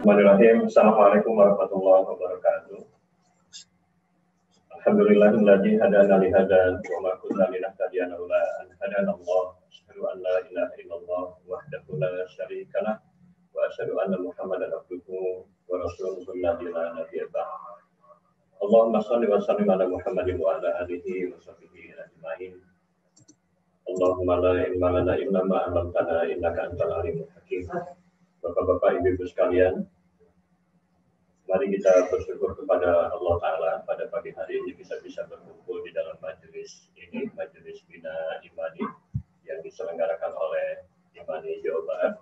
Bismillahirrahmanirrahim. Assalamualaikum warahmatullahi wabarakatuh. Alhamdulillahilladzi hadana li hada wa ma kunna linahtadiya laula an hadana Allah. Asyhadu an la ilaha illallah wahdahu la syarika lah wa asyhadu anna Muhammadan abduhu wa rasuluhu la nabiyya ba'd. Allahumma shalli wa sallim ala Muhammadin wa ala alihi wa sahbihi ajmain. Allahumma la ilma lana illa ma 'allamtana innaka antal alimul hakim. Bapak-bapak, ibu-ibu sekalian, mari kita bersyukur kepada Allah Ta'ala pada pagi hari ini kita bisa berkumpul di dalam majelis ini, majelis Bina Imani yang diselenggarakan oleh Imani Jawa Barat.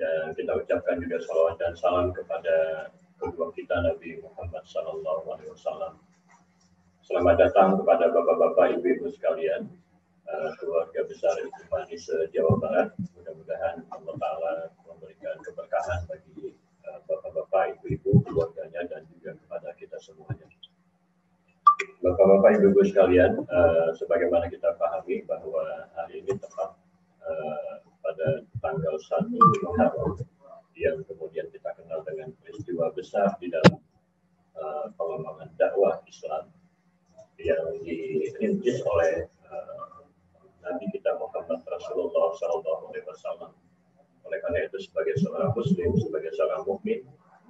Dan kita ucapkan juga salawat dan salam kepada kedua kita Nabi Muhammad SAW. Selamat datang kepada bapak-bapak, ibu-ibu sekalian, keluarga besar Imani se-Jawa Barat. Mudah-mudahan Allah Ta'ala memberikan keberkahan bagi bapak-bapak, ibu-ibu, keluarganya, dan juga kepada kita semuanya. Bapak-bapak, ibu-ibu sekalian, sebagaimana kita pahami bahwa hari ini tepat pada tanggal 1 Muharram, yang kemudian kita kenal dengan peristiwa besar di dalam pengembangan dakwah Islam yang dirintis oleh Nabi kita Muhammad Rasulullah SAW. Oleh karena itu, sebagai seorang muslim, sebagai seorang mukmin,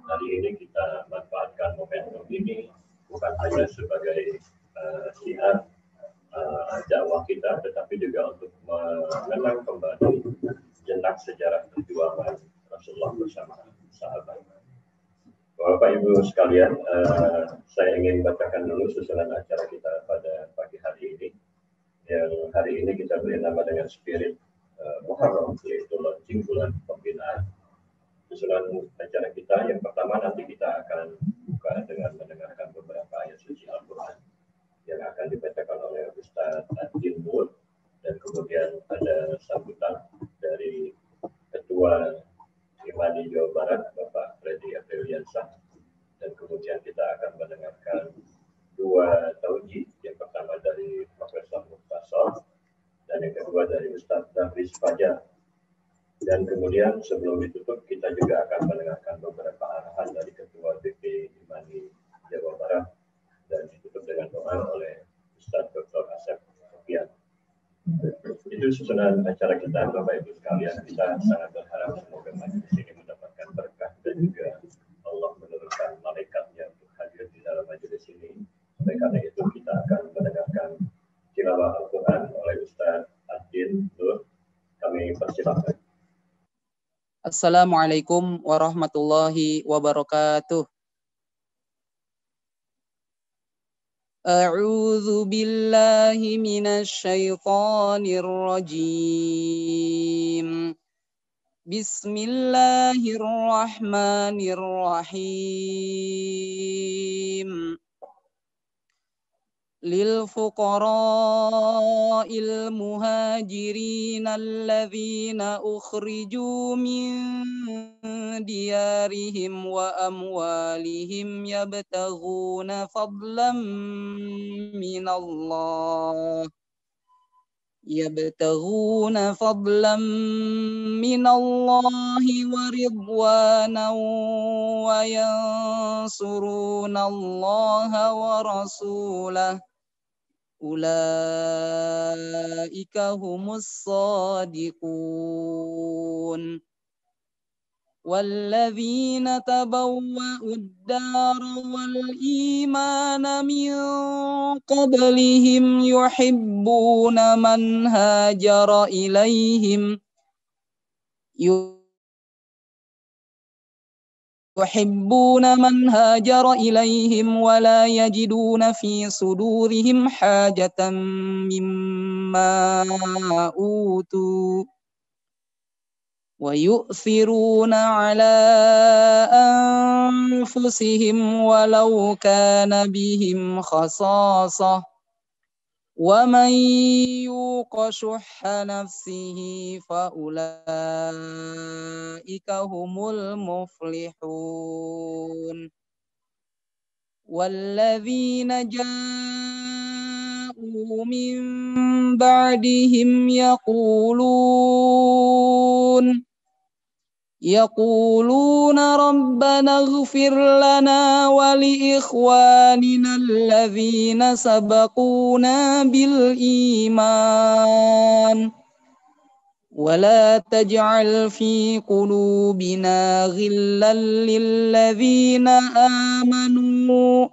hari ini kita manfaatkan momentum ini bukan hanya sebagai syiar dakwah kita, tetapi juga untuk mengenang kembali jenak sejarah perjuangan Rasulullah bersama sahabat. Bapak Ibu sekalian, saya ingin bacakan dulu susunan acara kita pada pagi hari ini. Yang hari ini kita beri nama dengan Spirit Muharram, yaitu launching bulan pembinaan. Susunan acara kita yang pertama nanti kita akan buka dengan mendengarkan beberapa ayat suci Al-Quran yang akan dibacakan oleh Ustaz Adin Nur, dan kemudian ada sambutan dari Ketua Imani Jawa Barat Bapak Freddy Apriliansyah, dan kemudian kita akan mendengarkan dua tauji, yang pertama dari Profesor Mukhtasar dan yang kedua dari Ustaz Nafis Fajar. Dan kemudian sebelum ditutup kita juga akan mendengarkan beberapa arahan dari Ketua BP Imani Jawa Barat dan ditutup dengan doa oleh Ustaz Dr. Asep Sofian. Itu susunan acara kita, Bapak Ibu sekalian. Kita sangat berharap semoga majelis ini mendapatkan berkah dan juga Allah menurunkan malaikatnya untuk hadir di dalam majelis ini. Oleh karena itu kita akan mendengarkan tilawah Al-Quran oleh Ustaz Adin Nur. Kami persilakan. Assalamualaikum warahmatullahi wabarakatuh. A'udzu billahi minasy syaithanir rajim. Bismillahirrahmanirrahim. Lil fuqara'il muhajirin alladzina ukhriju min diyarihim wa amwalihim yabtaghuna fadlan minallahi wa ridwanan wa yansurunallaha wa rasulahu. Ulaika humus shadiqun. Walladzina tabawwa'u ad-dara wal imana min qablihim yuhibbuna man hajara ilaihim wa la yajiduna fi sudurihim hajatan mimma utu wa yu'thiruna ala anfusihim walau kana bihim khasasah wa man yuqa shuhha nafsihi fa ulaika humul muflihun. Walladzina ja'u min ba'dihim yaqulun يقولون ربنا اغفر لنا ولإخواننا الذين سبقونا بالإيمان ولا تجعل في قلوبنا غلا للذين آمنوا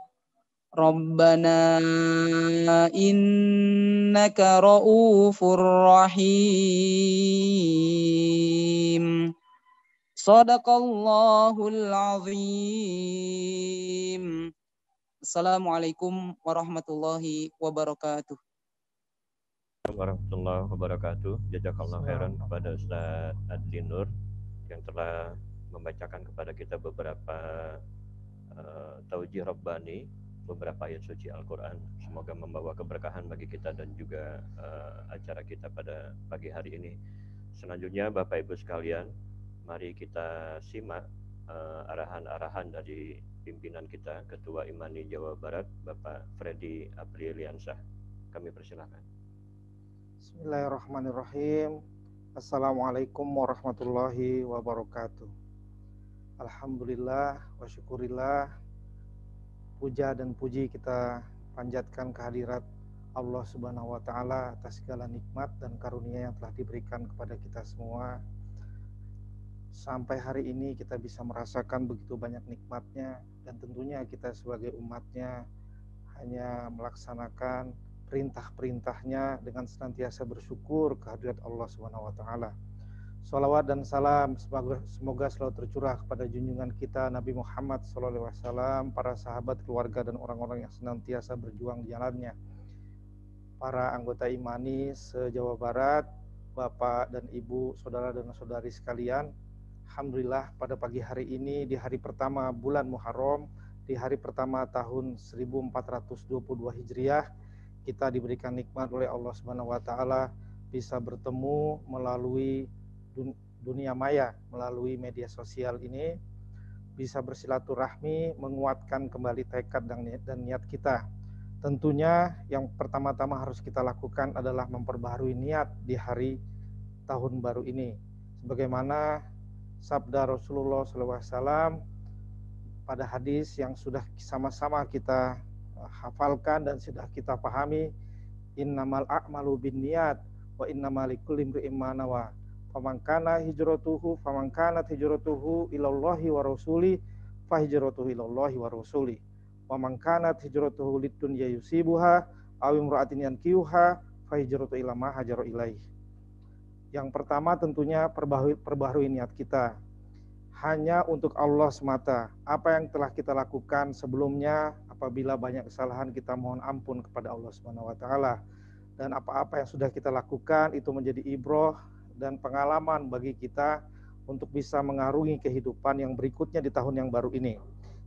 ربنا إنك رؤوف رحيم صدق الله العظيم. Assalamualaikum warahmatullahi wabarakatuh. Warahmatullahi wabarakatuh. Jazakallahu khairan kepada Ustaz Adli Nur yang telah membacakan kepada kita beberapa taujih Rabbani, beberapa ayat suci Al-Quran. Semoga membawa keberkahan bagi kita dan juga acara kita pada pagi hari ini. Selanjutnya Bapak Ibu sekalian, mari kita simak arahan-arahan dari pimpinan kita, Ketua Imani Jawa Barat, Bapak Freddy Apriliansyah. Kami persilakan. Bismillahirrahmanirrahim. Assalamualaikum warahmatullahi wabarakatuh. Alhamdulillah wa syukurillah. Puja dan puji kita panjatkan kehadirat Allah Subhanahu wa taala atas segala nikmat dan karunia yang telah diberikan kepada kita semua. Sampai hari ini kita bisa merasakan begitu banyak nikmatnya, dan tentunya kita sebagai umatnya hanya melaksanakan perintah-perintahnya dengan senantiasa bersyukur kehadirat Allah Subhanahu wa taala. Shalawat dan salam semoga selalu tercurah kepada junjungan kita Nabi Muhammad SAW, para sahabat, keluarga dan orang-orang yang senantiasa berjuang di jalannya. Para anggota Imani se-Jawa Barat, Bapak dan Ibu, saudara dan saudari sekalian, alhamdulillah pada pagi hari ini di hari pertama bulan Muharram, di hari pertama tahun 1422 Hijriah, kita diberikan nikmat oleh Allah Subhanahu wa taala bisa bertemu melalui dunia maya, melalui media sosial ini, bisa bersilaturahmi, menguatkan kembali tekad dan niat kita. Tentunya yang pertama-tama harus kita lakukan adalah memperbaharui niat di hari tahun baru ini. Sebagaimana sabda Rasulullah SAW pada hadis yang sudah sama-sama kita hafalkan dan sudah kita pahami, innamal a'malu binniyat wa innamal likulli imri'in ma nawa. Faman kanat hijratuhu ilallahi wa rasuli fa hijratuhu ilallahi wa rasuli. Wa man kanat hijratuhu lidunya yusibuha aw imra'atin yankihuha fa hijratuhu ila ma hajara ilaih. Yang pertama tentunya perbaharui niat kita hanya untuk Allah semata. Apa yang telah kita lakukan sebelumnya, apabila banyak kesalahan, kita mohon ampun kepada Allah Subhanahu wa taala. Dan apa-apa yang sudah kita lakukan itu menjadi ibrah dan pengalaman bagi kita untuk bisa mengarungi kehidupan yang berikutnya di tahun yang baru ini.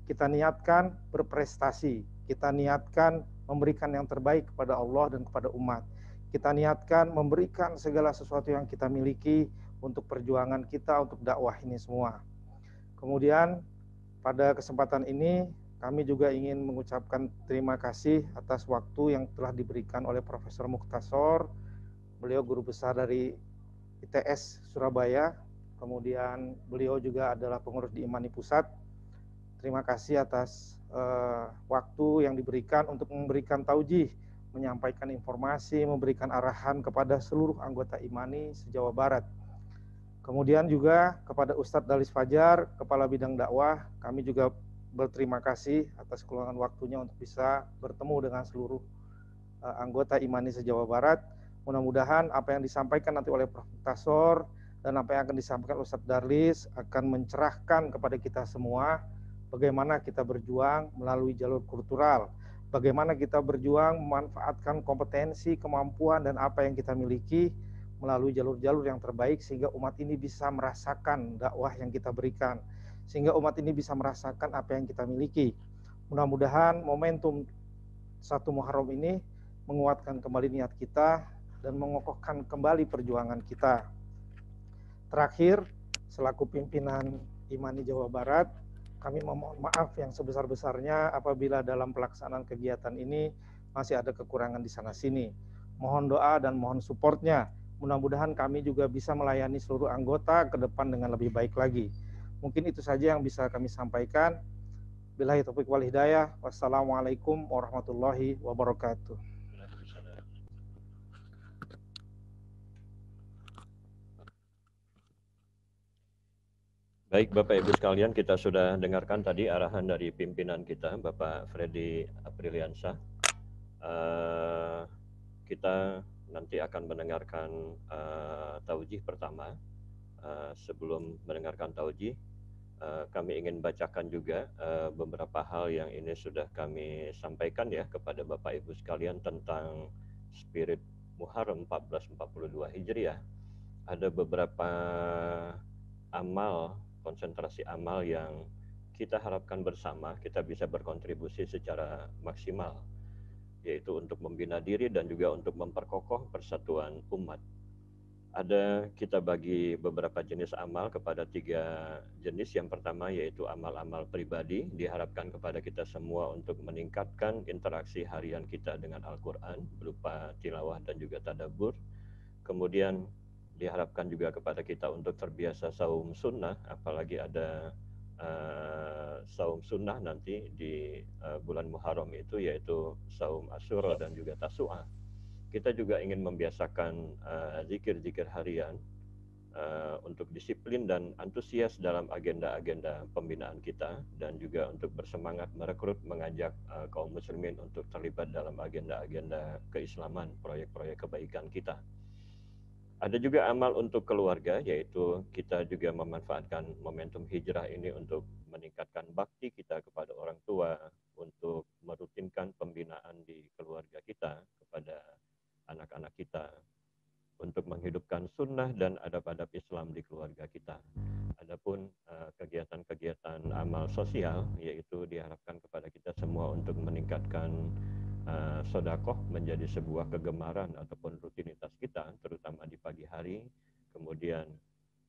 Kita niatkan berprestasi, kita niatkan memberikan yang terbaik kepada Allah dan kepada umat. Kita niatkan memberikan segala sesuatu yang kita miliki untuk perjuangan kita, untuk dakwah ini semua. Kemudian pada kesempatan ini kami juga ingin mengucapkan terima kasih atas waktu yang telah diberikan oleh Profesor Mukhtasor. Beliau guru besar dari ITS Surabaya. Kemudian beliau juga adalah pengurus di Imani Pusat. Terima kasih atas waktu yang diberikan untuk memberikan taujih, menyampaikan informasi, memberikan arahan kepada seluruh anggota Imani se-Jawa Barat. Kemudian juga kepada Ustadz Dalis Fajar, Kepala Bidang Dakwah, kami juga berterima kasih atas keluangan waktunya untuk bisa bertemu dengan seluruh anggota Imani se-Jawa Barat. Mudah-mudahan apa yang disampaikan nanti oleh Profesor dan apa yang akan disampaikan Ustadz Darlis akan mencerahkan kepada kita semua bagaimana kita berjuang melalui jalur kultural, bagaimana kita berjuang memanfaatkan kompetensi, kemampuan dan apa yang kita miliki melalui jalur-jalur yang terbaik sehingga umat ini bisa merasakan dakwah yang kita berikan, sehingga umat ini bisa merasakan apa yang kita miliki. Mudah-mudahan momentum 1 Muharram ini menguatkan kembali niat kita dan mengokohkan kembali perjuangan kita. Terakhir, selaku pimpinan Imani Jawa Barat, kami memohon maaf yang sebesar-besarnya apabila dalam pelaksanaan kegiatan ini masih ada kekurangan di sana-sini. Mohon doa dan mohon supportnya Mudah-mudahan kami juga bisa melayani seluruh anggota ke depan dengan lebih baik lagi. Mungkin itu saja yang bisa kami sampaikan. Billahi taufiq wal hidayah. Wassalamualaikum warahmatullahi wabarakatuh. Baik Bapak Ibu sekalian, kita sudah dengarkan tadi arahan dari pimpinan kita Bapak Freddy Apriliansyah. Kita nanti akan mendengarkan taujih pertama. Sebelum mendengarkan taujih, kami ingin bacakan juga beberapa hal yang ini sudah kami sampaikan ya kepada Bapak Ibu sekalian tentang spirit Muharram 1442 Hijriah. Ada beberapa amal, konsentrasi amal yang kita harapkan bersama kita bisa berkontribusi secara maksimal, yaitu untuk membina diri dan juga untuk memperkokoh persatuan umat. Kita bagi beberapa jenis amal kepada 3 jenis. Yang pertama yaitu amal-amal pribadi, diharapkan kepada kita semua untuk meningkatkan interaksi harian kita dengan Al-Quran berupa tilawah dan juga tadabbur. Kemudian diharapkan juga kepada kita untuk terbiasa saum sunnah, apalagi ada saum sunnah nanti di bulan Muharram itu, yaitu saum Asyura dan juga Tasu'ah. Kita juga ingin membiasakan zikir-zikir harian untuk disiplin dan antusias dalam agenda-agenda pembinaan kita, dan juga untuk bersemangat merekrut, mengajak kaum muslimin untuk terlibat dalam agenda-agenda keislaman, proyek-proyek kebaikan kita. Ada juga amal untuk keluarga, yaitu kita juga memanfaatkan momentum hijrah ini untuk meningkatkan bakti kita kepada orang tua, untuk merutinkan pembinaan di keluarga kita kepada anak-anak kita, untuk menghidupkan sunnah dan adab-adab Islam di keluarga kita. Adapun kegiatan-kegiatan amal sosial, yaitu diharapkan kepada kita semua untuk meningkatkan sedekah menjadi sebuah kegemaran ataupun rutinitas kita, terutama di pagi hari. Kemudian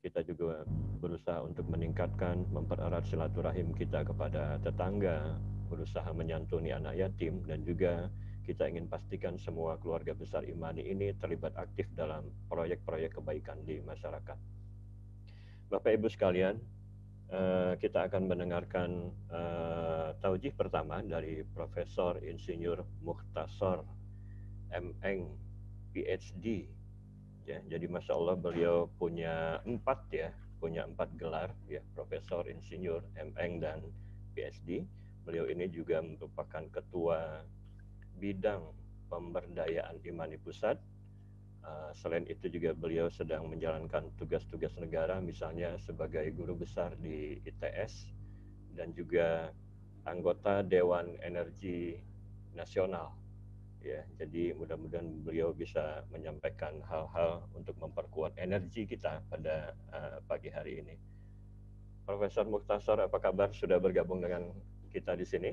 kita juga berusaha untuk meningkatkan, mempererat silaturahim kita kepada tetangga, berusaha menyantuni anak yatim, dan juga kita ingin pastikan semua keluarga besar Imani ini terlibat aktif dalam proyek-proyek kebaikan di masyarakat. Bapak Ibu sekalian, kita akan mendengarkan taujih pertama dari Profesor Insinyur Mukhtasar M.Eng PhD. Ya, jadi Masya Allah beliau punya 4 gelar ya, Profesor Insinyur M.Eng dan PhD. Beliau ini juga merupakan Ketua Bidang Pemberdayaan Imani Pusat. Selain itu juga beliau sedang menjalankan tugas-tugas negara, misalnya sebagai guru besar di ITS dan juga anggota Dewan Energi Nasional. Ya, jadi mudah-mudahan beliau bisa menyampaikan hal-hal untuk memperkuat energi kita pada pagi hari ini. Profesor Mukhtasar, apa kabar? Sudah bergabung dengan kita di sini?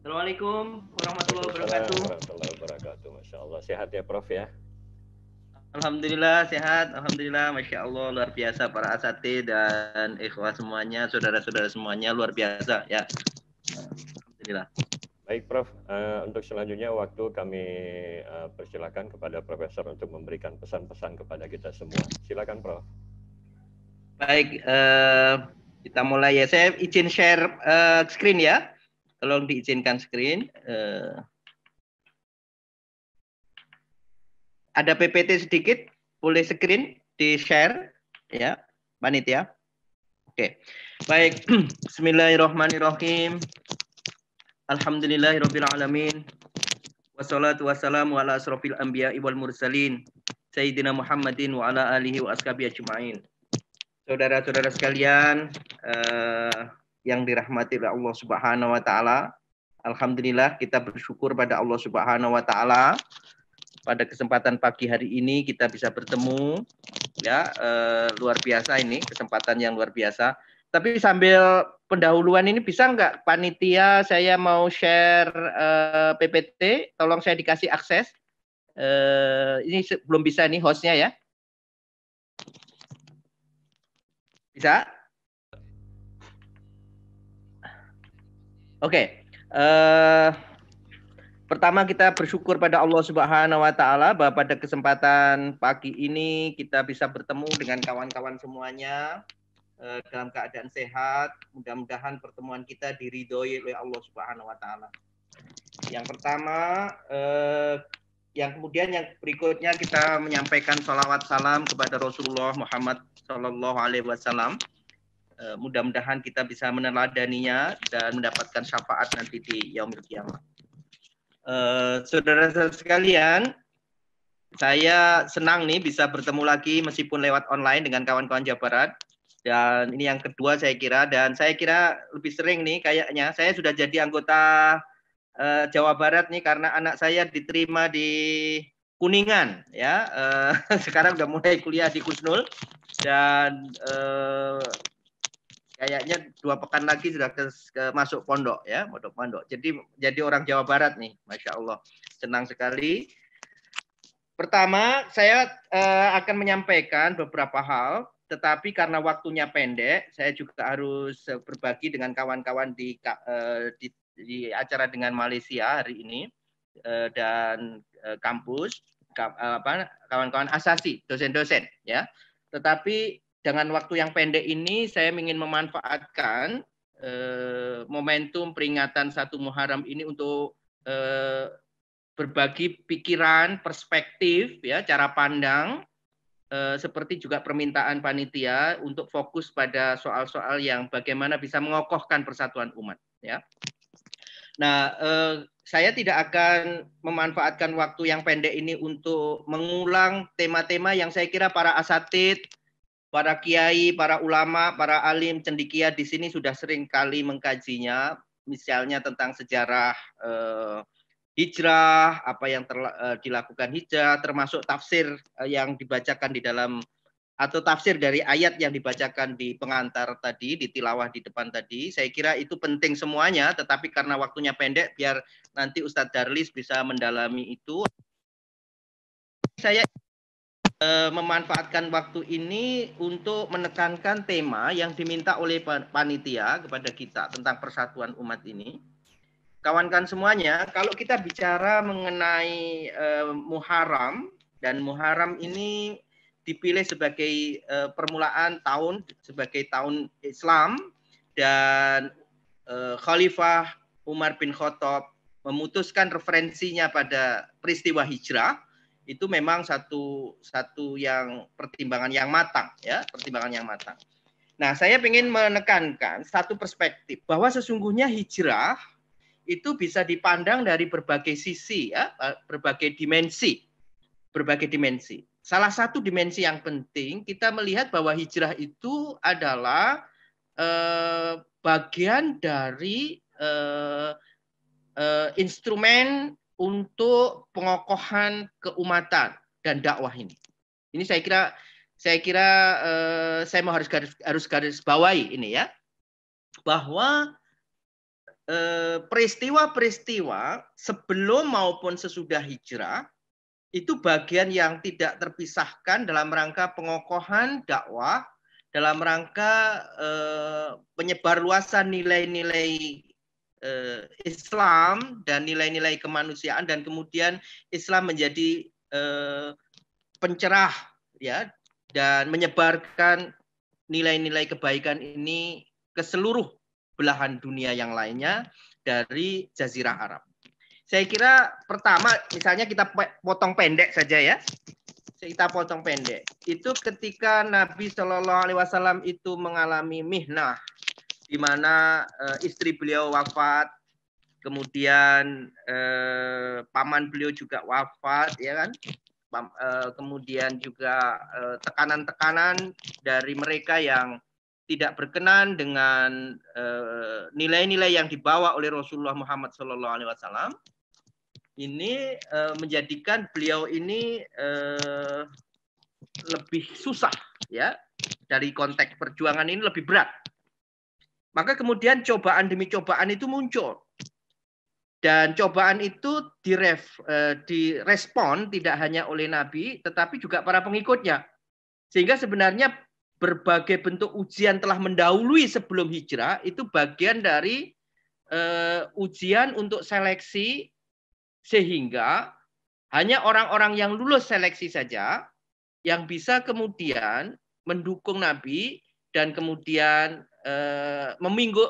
Assalamualaikum warahmatullahi wabarakatuh. Warahmatullahi wabarakatuh. Masya Allah. Sehat ya Prof ya? Alhamdulillah sehat. Alhamdulillah. Masya Allah luar biasa para asatidz dan ikhwah semuanya, saudara-saudara semuanya luar biasa ya. Alhamdulillah. Baik Prof, untuk selanjutnya waktu kami persilakan kepada Profesor untuk memberikan pesan-pesan kepada kita semua. Silakan Prof. Baik, kita mulai ya. Saya izin share screen ya. Tolong diizinkan screen. Ada PPT sedikit, boleh screen di share ya, panitia. Oke, baik. Bismillahirrahmanirrahim. Alhamdulillahirabbil alamin. Wassalatu wassalamu ala asrofil anbiya'i wal mursalin. Sayyidina Muhammadin wa ala alihi wa ashabihi ajma'in. Saudara-saudara sekalian, yang dirahmati oleh Allah Subhanahu wa taala. Alhamdulillah kita bersyukur pada Allah Subhanahu wa taala. Pada kesempatan pagi hari ini kita bisa bertemu ya, luar biasa ini, kesempatan yang luar biasa. Tapi sambil pendahuluan ini bisa nggak panitia, saya mau share PPT, tolong saya dikasih akses. Ini belum bisa nih hostnya ya. Bisa? Oke. Pertama kita bersyukur pada Allah Subhanahu wa taala bahwa pada kesempatan pagi ini kita bisa bertemu dengan kawan-kawan semuanya dalam keadaan sehat. Mudah-mudahan pertemuan kita diridhoi oleh Allah Subhanahu wa taala. Yang pertama yang berikutnya kita menyampaikan salawat salam kepada Rasulullah Muhammad Sallallahu Alaihi Wasallam. Mudah-mudahan kita bisa meneladaninya dan mendapatkan syafaat nanti di yaumil qiyamah. Saudara-saudara sekalian, saya senang nih bisa bertemu lagi meskipun lewat online dengan kawan-kawan Jawa Barat. Dan ini yang kedua saya kira, dan saya kira lebih sering nih kayaknya saya sudah jadi anggota Jawa Barat nih karena anak saya diterima di Kuningan ya. Sekarang udah mulai kuliah di Kusnul dan kayaknya 2 pekan lagi sudah masuk pondok ya, pondok. Jadi orang Jawa Barat nih, Masya Allah, senang sekali. Pertama, saya akan menyampaikan beberapa hal, tetapi karena waktunya pendek, saya juga harus berbagi dengan kawan-kawan di acara dengan Malaysia hari ini dan kampus, kawan-kawan asasi, dosen-dosen ya. Tetapi dengan waktu yang pendek ini, saya ingin memanfaatkan momentum peringatan 1 Muharram ini untuk berbagi pikiran, perspektif, ya, cara pandang, seperti juga permintaan panitia untuk fokus pada soal-soal yang bagaimana bisa mengokohkan persatuan umat. Ya. Nah, saya tidak akan memanfaatkan waktu yang pendek ini untuk mengulang tema-tema yang saya kira para asatid, para kiai, para ulama, para alim, cendekia di sini sudah sering kali mengkajinya, misalnya tentang sejarah hijrah, apa yang dilakukan hijrah, termasuk tafsir yang dibacakan di dalam, atau tafsir dari ayat yang dibacakan di pengantar tadi, di tilawah di depan tadi. Saya kira itu penting semuanya, tetapi karena waktunya pendek, biar nanti Ustadz Darlis bisa mendalami itu. Saya memanfaatkan waktu ini untuk menekankan tema yang diminta oleh panitia kepada kita tentang persatuan umat ini. Kawan-kawan semuanya, kalau kita bicara mengenai Muharram, dan Muharram ini dipilih sebagai permulaan tahun, sebagai tahun Islam, dan Khalifah Umar bin Khattab memutuskan referensinya pada peristiwa hijrah, itu memang satu yang pertimbangan yang matang, ya, pertimbangan yang matang. Nah, saya ingin menekankan satu perspektif bahwa sesungguhnya hijrah itu bisa dipandang dari berbagai sisi, ya, berbagai dimensi. Salah satu dimensi yang penting kita melihat bahwa hijrah itu adalah bagian dari instrumen untuk pengokohan keumatan dan dakwah ini. Ini saya kira saya mau harus garis bawahi ini ya, bahwa peristiwa-peristiwa sebelum maupun sesudah hijrah itu bagian yang tidak terpisahkan dalam rangka pengokohan dakwah, dalam rangka penyebarluasan nilai-nilai Islam dan nilai-nilai kemanusiaan, dan kemudian Islam menjadi pencerah, ya, dan menyebarkan nilai-nilai kebaikan ini ke seluruh belahan dunia yang lainnya dari Jazirah Arab. Saya kira pertama, misalnya kita potong pendek saja ya. Kita potong pendek. Itu ketika Nabi Shallallahu Alaihi Wasallam itu mengalami mihnah, di mana istri beliau wafat, kemudian paman beliau juga wafat, ya kan? Kemudian juga tekanan-tekanan dari mereka yang tidak berkenan dengan nilai-nilai yang dibawa oleh Rasulullah Muhammad SAW. Ini menjadikan beliau ini lebih susah, ya, dari konteks perjuangan ini lebih berat. Maka kemudian cobaan demi cobaan itu muncul. Dan cobaan itu direspon tidak hanya oleh Nabi, tetapi juga para pengikutnya. Sehingga sebenarnya berbagai bentuk ujian telah mendahului sebelum hijrah, itu bagian dari ujian untuk seleksi Sehingga hanya orang-orang yang lulus seleksi saja yang bisa kemudian mendukung Nabi dan kemudian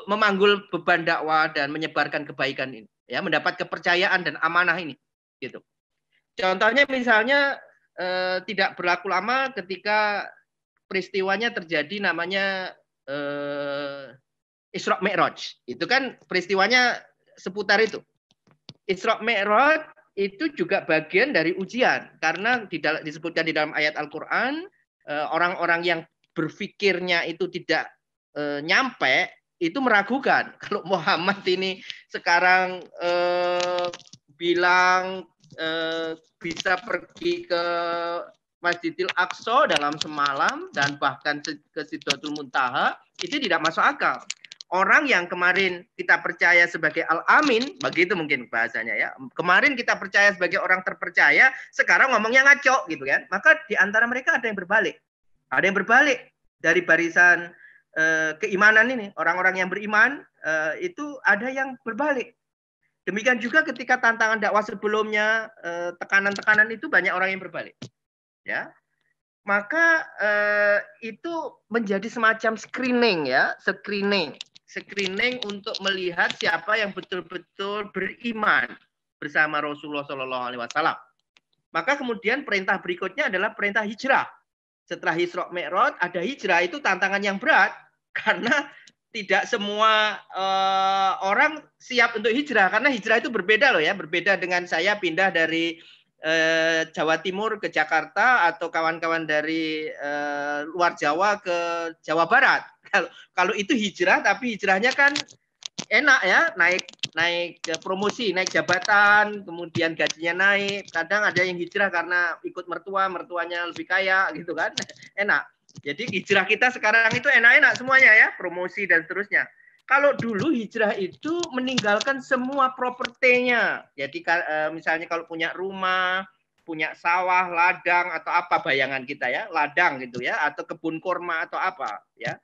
memanggul beban dakwah dan menyebarkan kebaikan ini, ya, mendapat kepercayaan dan amanah ini, gitu. Contohnya misalnya tidak berlaku lama ketika peristiwanya terjadi namanya Isra Mi'raj. Itu kan peristiwanya seputar itu. Isra Mi'raj itu juga bagian dari ujian karena disebutkan di dalam ayat Al-Qur'an orang-orang yang berpikirnya itu tidak nyampe itu meragukan kalau Muhammad ini sekarang bilang bisa pergi ke Masjidil Aqsa dalam semalam dan bahkan ke Sidratul Muntaha, itu tidak masuk akal. Orang yang kemarin kita percaya sebagai Al-Amin, begitu mungkin bahasanya ya. Kemarin kita percaya sebagai orang terpercaya, sekarang ngomongnya ngaco gitu kan. Maka di antara mereka ada yang berbalik. Ada yang berbalik dari barisan keimanan ini. Orang-orang yang beriman itu ada yang berbalik. Demikian juga ketika tantangan dakwah sebelumnya, tekanan-tekanan itu banyak orang yang berbalik. Ya. Maka itu menjadi semacam screening ya, screening untuk melihat siapa yang betul-betul beriman bersama Rasulullah SAW. Maka kemudian perintah berikutnya adalah perintah hijrah. Setelah Isra Mi'raj ada hijrah, itu tantangan yang berat karena tidak semua orang siap untuk hijrah, karena hijrah itu berbeda loh ya, berbeda dengan saya pindah dari Jawa Timur ke Jakarta atau kawan-kawan dari luar Jawa ke Jawa Barat. Kalau itu hijrah, tapi hijrahnya kan enak ya, naik promosi, naik jabatan, kemudian gajinya naik. Kadang ada yang hijrah karena ikut mertuanya lebih kaya gitu kan, enak. Jadi hijrah kita sekarang itu enak-enak semuanya ya, promosi dan seterusnya. Kalau dulu hijrah itu meninggalkan semua propertinya. Jadi misalnya kalau punya rumah, punya sawah, ladang atau apa bayangan kita ya, ladang gitu ya, atau kebun kurma atau apa ya,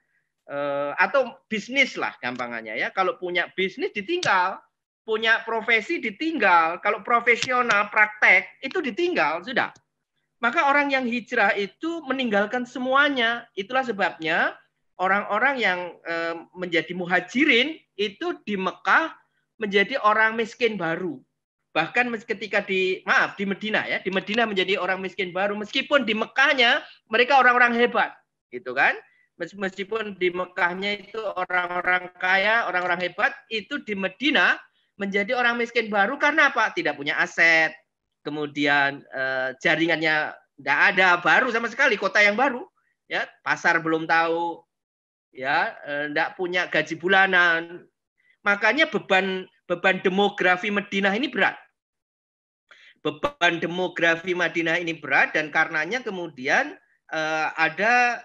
atau bisnis lah gampangannya ya. Kalau punya bisnis ditinggal, punya profesi ditinggal, kalau profesional praktek itu ditinggal sudah. Maka orang yang hijrah itu meninggalkan semuanya. Itulah sebabnya orang-orang yang menjadi muhajirin itu di Mekah menjadi orang miskin baru. Bahkan ketika di Medina ya, di Medina menjadi orang miskin baru, meskipun di Mekahnya mereka orang-orang hebat, gitu kan? Meskipun di Mekahnya itu orang-orang kaya, orang-orang hebat, itu di Medina menjadi orang miskin baru karena apa? Tidak punya aset, kemudian jaringannya tidak ada, baru sama sekali, kota yang baru, ya, pasar belum tahu, ya, tidak punya gaji bulanan. Makanya beban demografi Madinah ini berat. Beban demografi Madinah ini berat, dan karenanya kemudian ada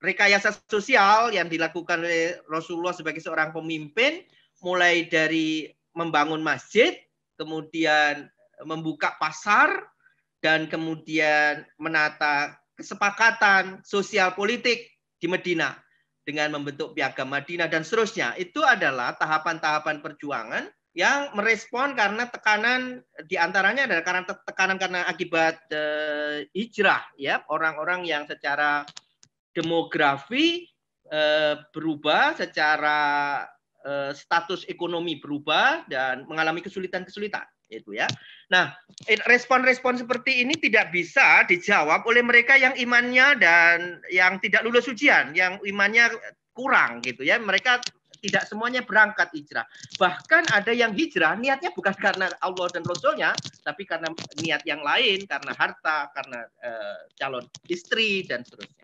rekayasa sosial yang dilakukan oleh Rasulullah sebagai seorang pemimpin, mulai dari membangun masjid, kemudian membuka pasar, dan kemudian menata kesepakatan sosial politik di Madinah dengan membentuk Piagam Madinah dan seterusnya. Itu adalah tahapan-tahapan perjuangan yang merespon karena tekanan, diantaranya adalah karena tekanan karena akibat hijrah, ya, orang-orang yang secara demografi berubah, secara status ekonomi berubah dan mengalami kesulitan-kesulitan. Itu ya. Nah, respon-respon seperti ini tidak bisa dijawab oleh mereka yang imannya dan yang tidak lulus ujian, yang imannya kurang gitu ya. Mereka tidak semuanya berangkat hijrah. Bahkan ada yang hijrah niatnya bukan karena Allah dan Rasulnya, tapi karena niat yang lain, karena harta, karena calon istri dan seterusnya.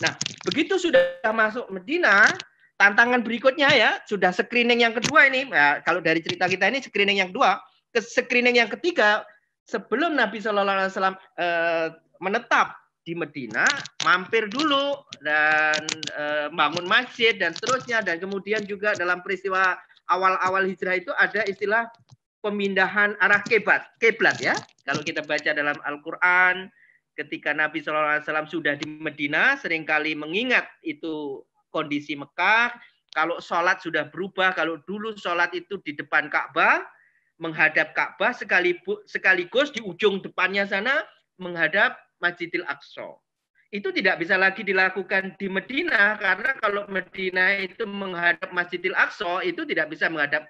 Nah, begitu sudah masuk Madinah, tantangan berikutnya ya, sudah screening yang kedua ini. Nah, kalau dari cerita kita ini screening yang kedua. Ke screening yang ketiga, sebelum Nabi SAW menetap di Madinah, mampir dulu dan bangun masjid dan seterusnya, dan kemudian juga dalam peristiwa awal-awal hijrah itu ada istilah pemindahan arah kiblat ya. Kalau kita baca dalam Al-Qur'an, ketika Nabi SAW sudah di Madinah, seringkali mengingat itu kondisi Mekah. Kalau sholat sudah berubah, kalau dulu sholat itu di depan Ka'bah, menghadap Ka'bah sekaligus di ujung depannya sana menghadap Masjidil Aqsa. Itu tidak bisa lagi dilakukan di Madinah, karena kalau Madinah itu menghadap Masjidil Aqsa itu tidak bisa menghadap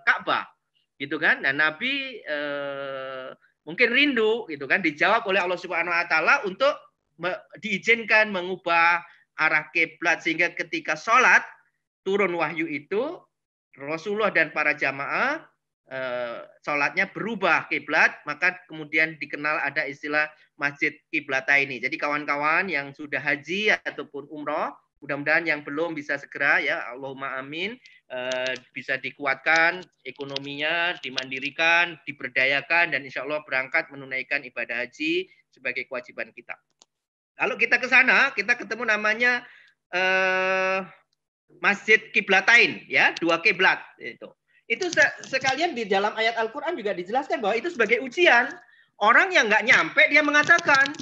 Ka'bah, gitu kan? Nah, Nabi mungkin rindu, gitu kan? Dijawab oleh Allah Subhanahu Wa Taala untuk diizinkan mengubah arah kiblat, sehingga ketika sholat turun wahyu itu Rasulullah dan para jamaah sholatnya berubah kiblat, maka kemudian dikenal ada istilah Masjid Qiblataini. Jadi kawan-kawan yang sudah haji ataupun umroh, mudah-mudahan yang belum bisa segera ya, Allahumma amin, bisa dikuatkan ekonominya, dimandirikan, diberdayakan, dan insya Allah berangkat menunaikan ibadah haji sebagai kewajiban kita. Kalau kita ke sana, kita ketemu namanya Masjid Qiblatain, ya, 2 kiblat itu. Itu sekalian di dalam ayat Al-Quran juga dijelaskan bahwa itu sebagai ujian. Orang yang nggak nyampe, dia mengatakan,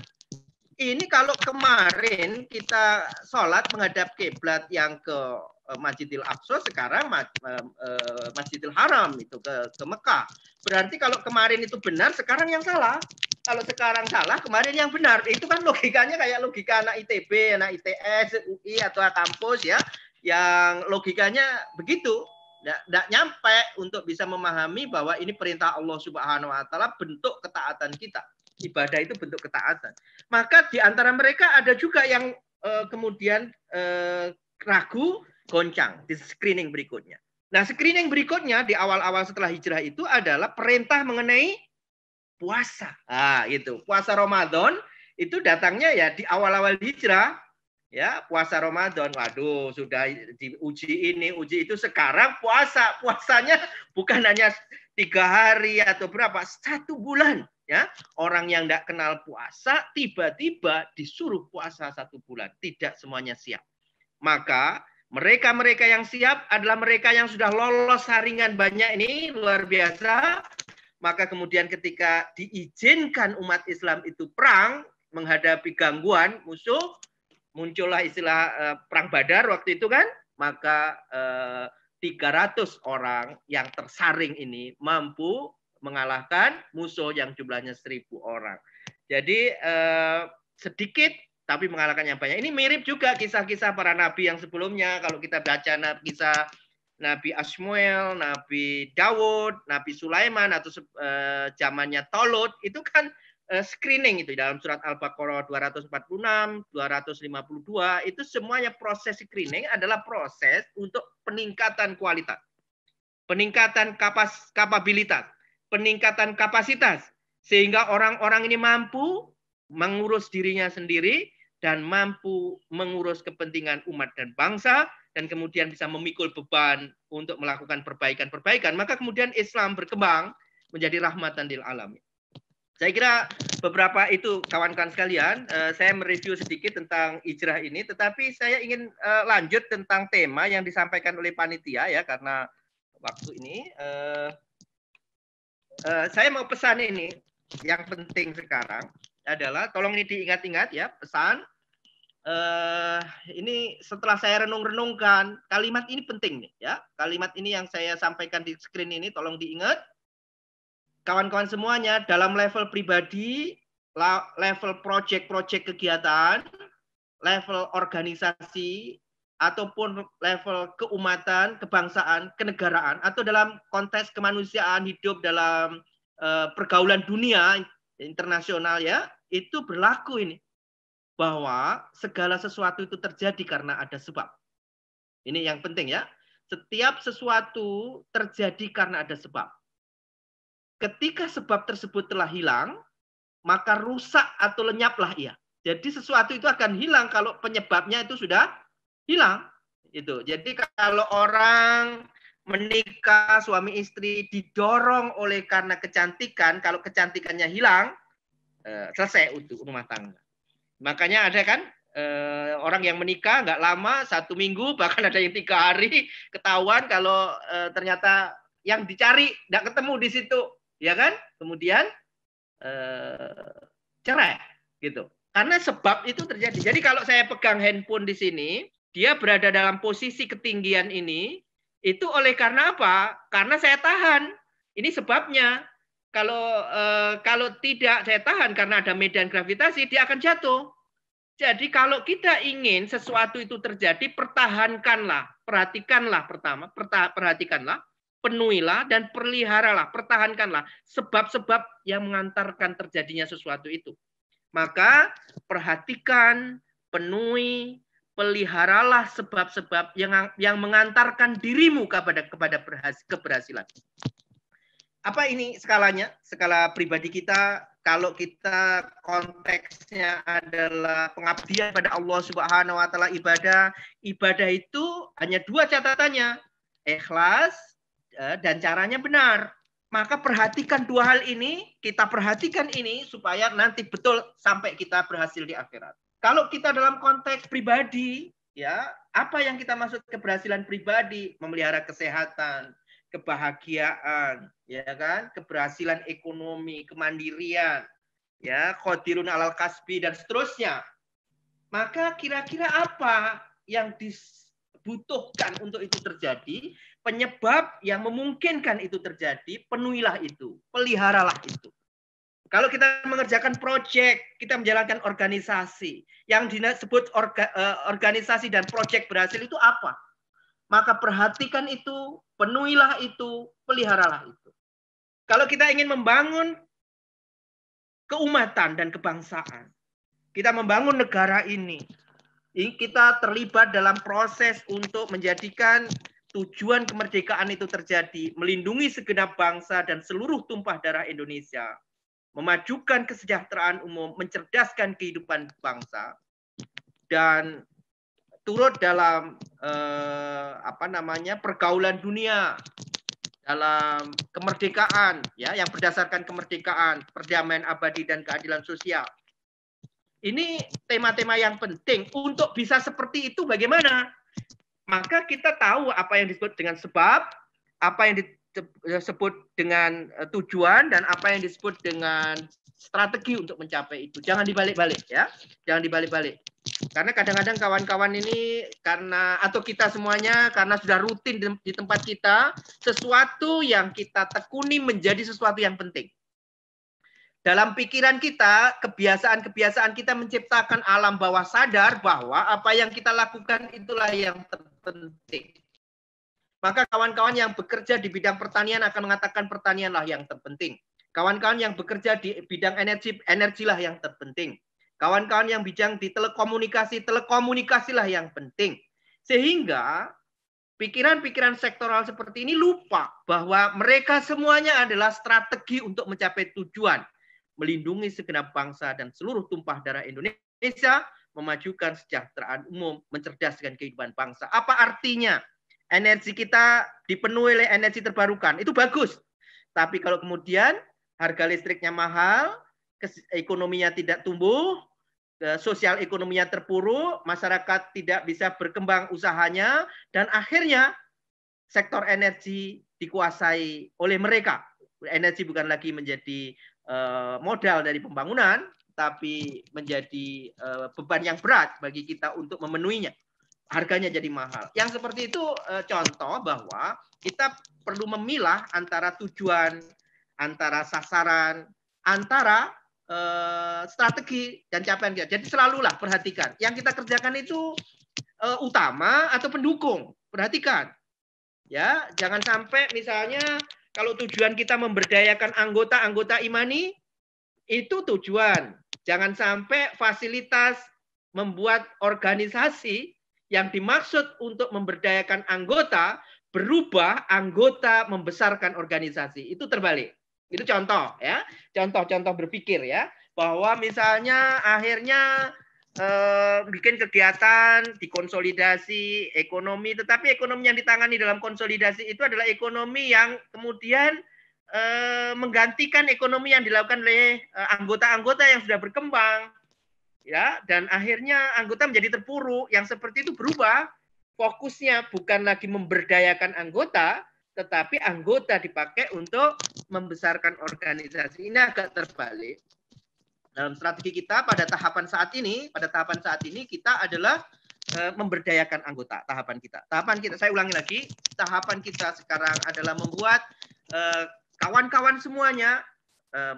ini kalau kemarin kita sholat menghadap kiblat yang ke Masjidil Aqsa, sekarang Masjidil Haram itu ke Mekah. Berarti kalau kemarin itu benar, sekarang yang salah. Kalau sekarang salah, kemarin yang benar. Itu kan logikanya kayak logika anak ITB, anak ITS, UI atau kampus ya, yang logikanya begitu. Tidak nyampe untuk bisa memahami bahwa ini perintah Allah Subhanahu Wa Taala, bentuk ketaatan kita. Ibadah itu bentuk ketaatan. Maka di antara mereka ada juga yang kemudian ragu, goncang di screening berikutnya. Nah, screening berikutnya di awal-awal setelah hijrah itu adalah perintah mengenai puasa. Nah, itu puasa Ramadan itu datangnya ya di awal-awal hijrah. Ya, puasa Ramadan, waduh, sudah diuji ini, uji itu. Sekarang puasanya bukan hanya 3 hari atau berapa, 1 bulan. Ya, orang yang tidak kenal puasa tiba-tiba disuruh puasa 1 bulan. Tidak semuanya siap. Maka mereka-mereka yang siap adalah mereka yang sudah lolos saringan banyak ini, luar biasa. Maka kemudian ketika diizinkan umat Islam itu perang menghadapi gangguan musuh, muncullah istilah perang Badar waktu itu kan, maka 300 orang yang tersaring ini mampu mengalahkan musuh yang jumlahnya 1000 orang. Jadi sedikit tapi mengalahkan yang banyak. Ini mirip juga kisah-kisah para nabi yang sebelumnya. Kalau kita baca kisah Nabi Ashmuel, Nabi Dawud, Nabi Sulaiman atau zamannya Tolut, itu kan screening itu dalam surat Al-Baqarah 246, 252, itu semuanya proses screening adalah proses untuk peningkatan kualitas, peningkatan kapabilitas, peningkatan kapasitas, sehingga orang-orang ini mampu mengurus dirinya sendiri dan mampu mengurus kepentingan umat dan bangsa, dan kemudian bisa memikul beban untuk melakukan perbaikan-perbaikan. Maka kemudian Islam berkembang menjadi rahmatan lil alamin. Saya kira beberapa itu kawan-kawan sekalian, saya mereview sedikit tentang hijrah ini, tetapi saya ingin lanjut tentang tema yang disampaikan oleh panitia ya, karena waktu ini saya mau pesan ini, yang penting sekarang adalah tolong ini diingat-ingat ya, pesan. Ini setelah saya renung-renungkan, kalimat ini penting nih ya, kalimat ini yang saya sampaikan di screen ini tolong diingat. Kawan-kawan semuanya, dalam level pribadi, level project-project kegiatan, level organisasi, ataupun level keumatan, kebangsaan, kenegaraan, atau dalam konteks kemanusiaan hidup dalam pergaulan dunia internasional ya, itu berlaku ini. Bahwa segala sesuatu itu terjadi karena ada sebab. Ini yang penting ya. Setiap sesuatu terjadi karena ada sebab. Ketika sebab tersebut telah hilang, maka rusak atau lenyaplah ia. Jadi sesuatu itu akan hilang kalau penyebabnya itu sudah hilang. Itu. Jadi kalau orang menikah, suami istri didorong oleh karena kecantikan, kalau kecantikannya hilang, selesai untuk rumah tangga. Makanya ada kan orang yang menikah nggak lama, 1 minggu, bahkan ada yang 3 hari ketahuan kalau ternyata yang dicari nggak ketemu di situ. Ya kan? Kemudian cerai gitu. Karena sebab itu terjadi. Jadi kalau saya pegang handphone di sini, dia berada dalam posisi ketinggian ini, itu oleh karena apa? Karena saya tahan. Ini sebabnya. Kalau tidak daya tahan karena ada medan gravitasi, dia akan jatuh. Jadi kalau kita ingin sesuatu itu terjadi, pertahankanlah, perhatikanlah pertama, perhatikanlah, penuhilah dan peliharalah, pertahankanlah sebab-sebab yang mengantarkan terjadinya sesuatu itu. Maka perhatikan, penuhi, peliharalah sebab-sebab yang mengantarkan dirimu kepada keberhasilan. Apa ini skalanya? Skala pribadi kita, kalau kita konteksnya adalah pengabdian pada Allah Subhanahu wa taala, ibadah itu hanya dua catatannya, ikhlas dan caranya benar. Maka perhatikan dua hal ini, kita perhatikan ini supaya nanti betul sampai kita berhasil di akhirat. Kalau kita dalam konteks pribadi, ya, apa yang kita maksud keberhasilan pribadi? Memelihara kesehatan, kebahagiaan, ya kan, keberhasilan ekonomi, kemandirian, ya, qadirun alal kasbi dan seterusnya. Maka kira-kira apa yang dibutuhkan untuk itu terjadi? Penyebab yang memungkinkan itu terjadi, penuhilah itu, peliharalah itu. Kalau kita mengerjakan proyek, kita menjalankan organisasi, yang disebut organisasi dan proyek berhasil itu apa? Maka perhatikan itu, penuhilah itu, peliharalah itu. Kalau kita ingin membangun keumatan dan kebangsaan, kita membangun negara ini kita terlibat dalam proses untuk menjadikan tujuan kemerdekaan itu terjadi, melindungi segenap bangsa dan seluruh tumpah darah Indonesia, memajukan kesejahteraan umum, mencerdaskan kehidupan bangsa, dan turut dalam pergaulan dunia, dalam kemerdekaan, ya, yang berdasarkan kemerdekaan, perdamaian abadi dan keadilan sosial. Ini tema-tema yang penting. Untuk bisa seperti itu bagaimana? Maka kita tahu apa yang disebut dengan sebab, apa yang disebut dengan tujuan, dan apa yang disebut dengan strategi untuk mencapai itu. Jangan dibalik-balik, ya. Jangan dibalik-balik. Karena kadang-kadang kawan-kawan ini atau kita semuanya karena sudah rutin di tempat kita, sesuatu yang kita tekuni menjadi sesuatu yang penting. Dalam pikiran kita, kebiasaan-kebiasaan kita menciptakan alam bawah sadar bahwa apa yang kita lakukan itulah yang terpenting. Maka kawan-kawan yang bekerja di bidang pertanian akan mengatakan pertanianlah yang terpenting. Kawan-kawan yang bekerja di bidang energilah yang terpenting. Kawan-kawan yang bidang di telekomunikasilah yang penting. Sehingga pikiran-pikiran sektoral seperti ini lupa bahwa mereka semuanya adalah strategi untuk mencapai tujuan. Melindungi segenap bangsa dan seluruh tumpah darah Indonesia, memajukan kesejahteraan umum, mencerdaskan kehidupan bangsa. Apa artinya? Energi kita dipenuhi oleh energi terbarukan. Itu bagus. Tapi kalau kemudian harga listriknya mahal, ekonominya tidak tumbuh, sosial ekonominya terpuruk, masyarakat tidak bisa berkembang usahanya, dan akhirnya sektor energi dikuasai oleh mereka. Energi bukan lagi menjadi modal dari pembangunan, tapi menjadi beban yang berat bagi kita untuk memenuhinya. Harganya jadi mahal. Yang seperti itu contoh bahwa kita perlu memilah antara tujuan, antara sasaran, antara strategi dan capaian kita. Jadi selalulah perhatikan. Yang kita kerjakan itu utama atau pendukung. Perhatikan. Ya, jangan sampai misalnya kalau tujuan kita memberdayakan anggota imani, itu tujuan. Jangan sampai fasilitas membuat organisasi yang dimaksud untuk memberdayakan anggota berubah anggota membesarkan organisasi. Itu terbalik. Itu contoh, ya. Contoh-contoh berpikir, ya, bahwa misalnya akhirnya bikin kegiatan dikonsolidasi ekonomi, tetapi ekonomi yang ditangani dalam konsolidasi itu adalah ekonomi yang kemudian menggantikan ekonomi yang dilakukan oleh anggota-anggota yang sudah berkembang, ya, dan akhirnya anggota menjadi terpuruk. Yang seperti itu berubah fokusnya bukan lagi memberdayakan anggota, tetapi anggota dipakai untuk membesarkan organisasi. Ini agak terbalik. Dalam strategi kita pada tahapan saat ini kita adalah memberdayakan anggota. Tahapan kita, saya ulangi lagi, tahapan kita sekarang adalah membuat kawan-kawan semuanya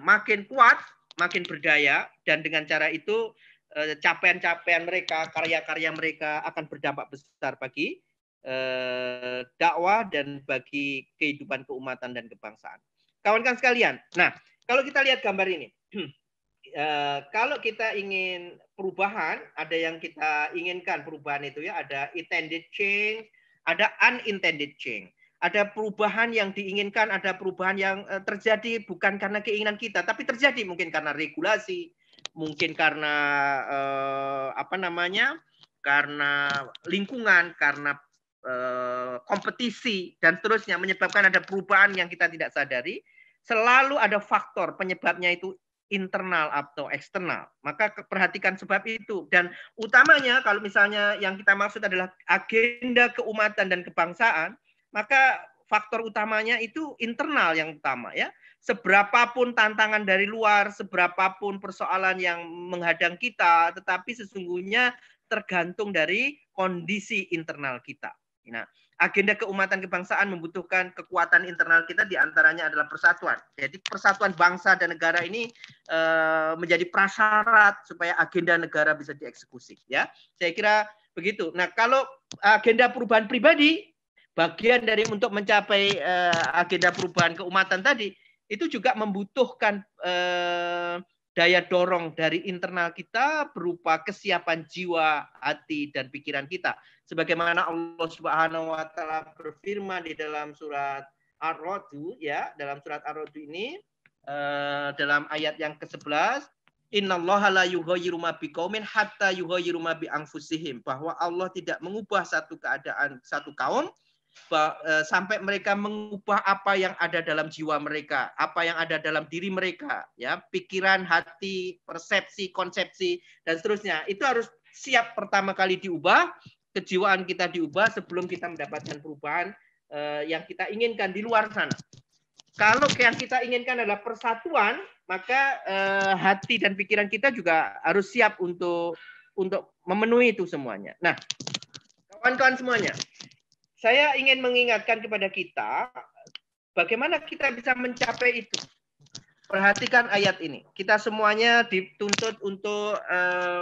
makin kuat, makin berdaya, dan dengan cara itu capaian-capaian mereka, karya-karya mereka akan berdampak besar bagi dakwah dan bagi kehidupan keumatan dan kebangsaan. Kawan-kawan sekalian, nah kalau kita lihat gambar ini, kalau kita ingin perubahan, ada yang kita inginkan perubahan itu ya, ada intended change, ada unintended change. Ada perubahan yang diinginkan, ada perubahan yang terjadi bukan karena keinginan kita, tapi terjadi mungkin karena regulasi, mungkin karena karena lingkungan, karena kompetisi dan seterusnya, menyebabkan ada perubahan yang kita tidak sadari. Selalu ada faktor penyebabnya itu internal atau eksternal. Maka perhatikan sebab itu. Dan utamanya kalau misalnya yang kita maksud adalah agenda keumatan dan kebangsaan, maka faktor utamanya itu internal yang utama ya. Seberapapun tantangan dari luar, seberapapun persoalan yang menghadang kita, tetapi sesungguhnya tergantung dari kondisi internal kita. Nah, agenda keumatan kebangsaan membutuhkan kekuatan internal kita, diantaranya adalah persatuan. Jadi persatuan bangsa dan negara ini menjadi prasyarat supaya agenda negara bisa dieksekusi. Ya, saya kira begitu. Nah, kalau agenda perubahan pribadi, bagian dari untuk mencapai agenda perubahan keumatan tadi, itu juga membutuhkan daya dorong dari internal kita berupa kesiapan jiwa, hati, dan pikiran kita. Sebagaimana Allah Subhanahu wa taala berfirman di dalam surat Ar-Ra'd ya, dalam surat Ar-Ra'd ini dalam ayat yang ke-11, innallaha la yughayyiru ma biqaumin hatta yughayyiru ma bi anfusihim, bahwa Allah tidak mengubah satu keadaan satu kaum sampai mereka mengubah apa yang ada dalam jiwa mereka, apa yang ada dalam diri mereka, ya, pikiran, hati, persepsi, konsepsi, dan seterusnya. Itu harus siap pertama kali diubah, kejiwaan kita diubah sebelum kita mendapatkan perubahan yang kita inginkan di luar sana. Kalau yang kita inginkan adalah persatuan, maka hati dan pikiran kita juga harus siap untuk memenuhi itu semuanya. Nah, kawan-kawan semuanya, saya ingin mengingatkan kepada kita bagaimana kita bisa mencapai itu. Perhatikan ayat ini. Kita semuanya dituntut untuk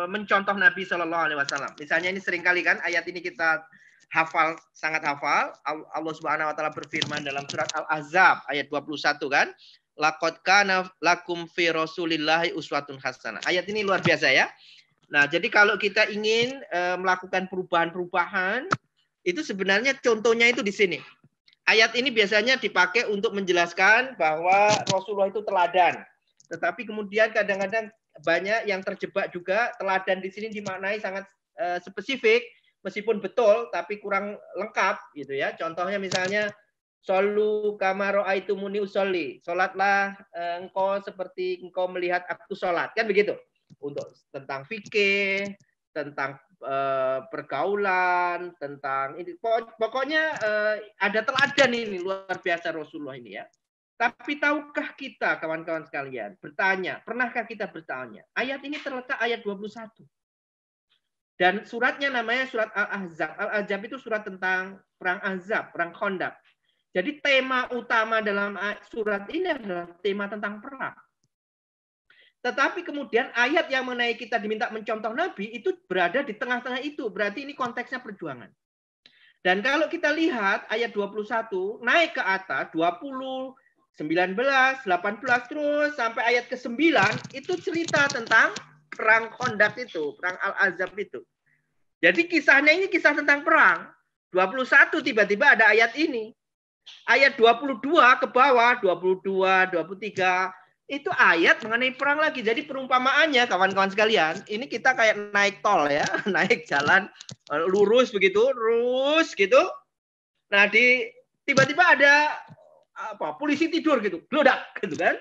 mencontoh Nabi Shallallahu Alaihi Wasallam. Misalnya ini seringkali kan ayat ini kita hafal, sangat hafal. Allah Subhanahu Wa Taala berfirman dalam surat Al-Ahzab ayat 21 kan. Laqad kana lakum fi Rasulillahi uswatun hasanah. Ayat ini luar biasa ya. Nah, jadi kalau kita ingin melakukan perubahan-perubahan, itu sebenarnya contohnya itu di sini. Ayat ini biasanya dipakai untuk menjelaskan bahwa Rasulullah itu teladan. Tetapi kemudian kadang-kadang banyak yang terjebak juga, teladan di sini dimaknai sangat spesifik, meskipun betul tapi kurang lengkap gitu ya. Contohnya misalnya shollu kama ra'aitumuni usolli. Salatlah engkau seperti engkau melihat aku salat. Kan begitu. Untuk tentang fikih, tentang pergaulan, tentang ini, pokoknya ada teladan ini luar biasa Rasulullah ini ya. Tapi tahukah kita kawan-kawan sekalian bertanya, pernahkah kita bertanya? Ayat ini terletak ayat 21. Dan suratnya namanya surat Al-Ahzab. Al-Ahzab itu surat tentang perang Ahzab, perang Khandaq. Jadi tema utama dalam surat ini adalah tema tentang perang. Tetapi kemudian ayat yang mengenai kita diminta mencontoh Nabi itu berada di tengah-tengah itu. Berarti ini konteksnya perjuangan. Dan kalau kita lihat ayat 21 naik ke atas 20, 19, 18 terus sampai ayat ke-9 itu cerita tentang perang Khandaq itu, perang Al-Ahzab itu. Jadi kisahnya ini kisah tentang perang. 21 tiba-tiba ada ayat ini. Ayat 22 ke bawah, 22, 23 itu ayat mengenai perang lagi. Jadi perumpamaannya kawan-kawan sekalian, ini kita kayak naik tol ya, naik jalan lurus begitu, lurus gitu. Nah, tiba-tiba ada polisi tidur gitu, glodak gitu kan.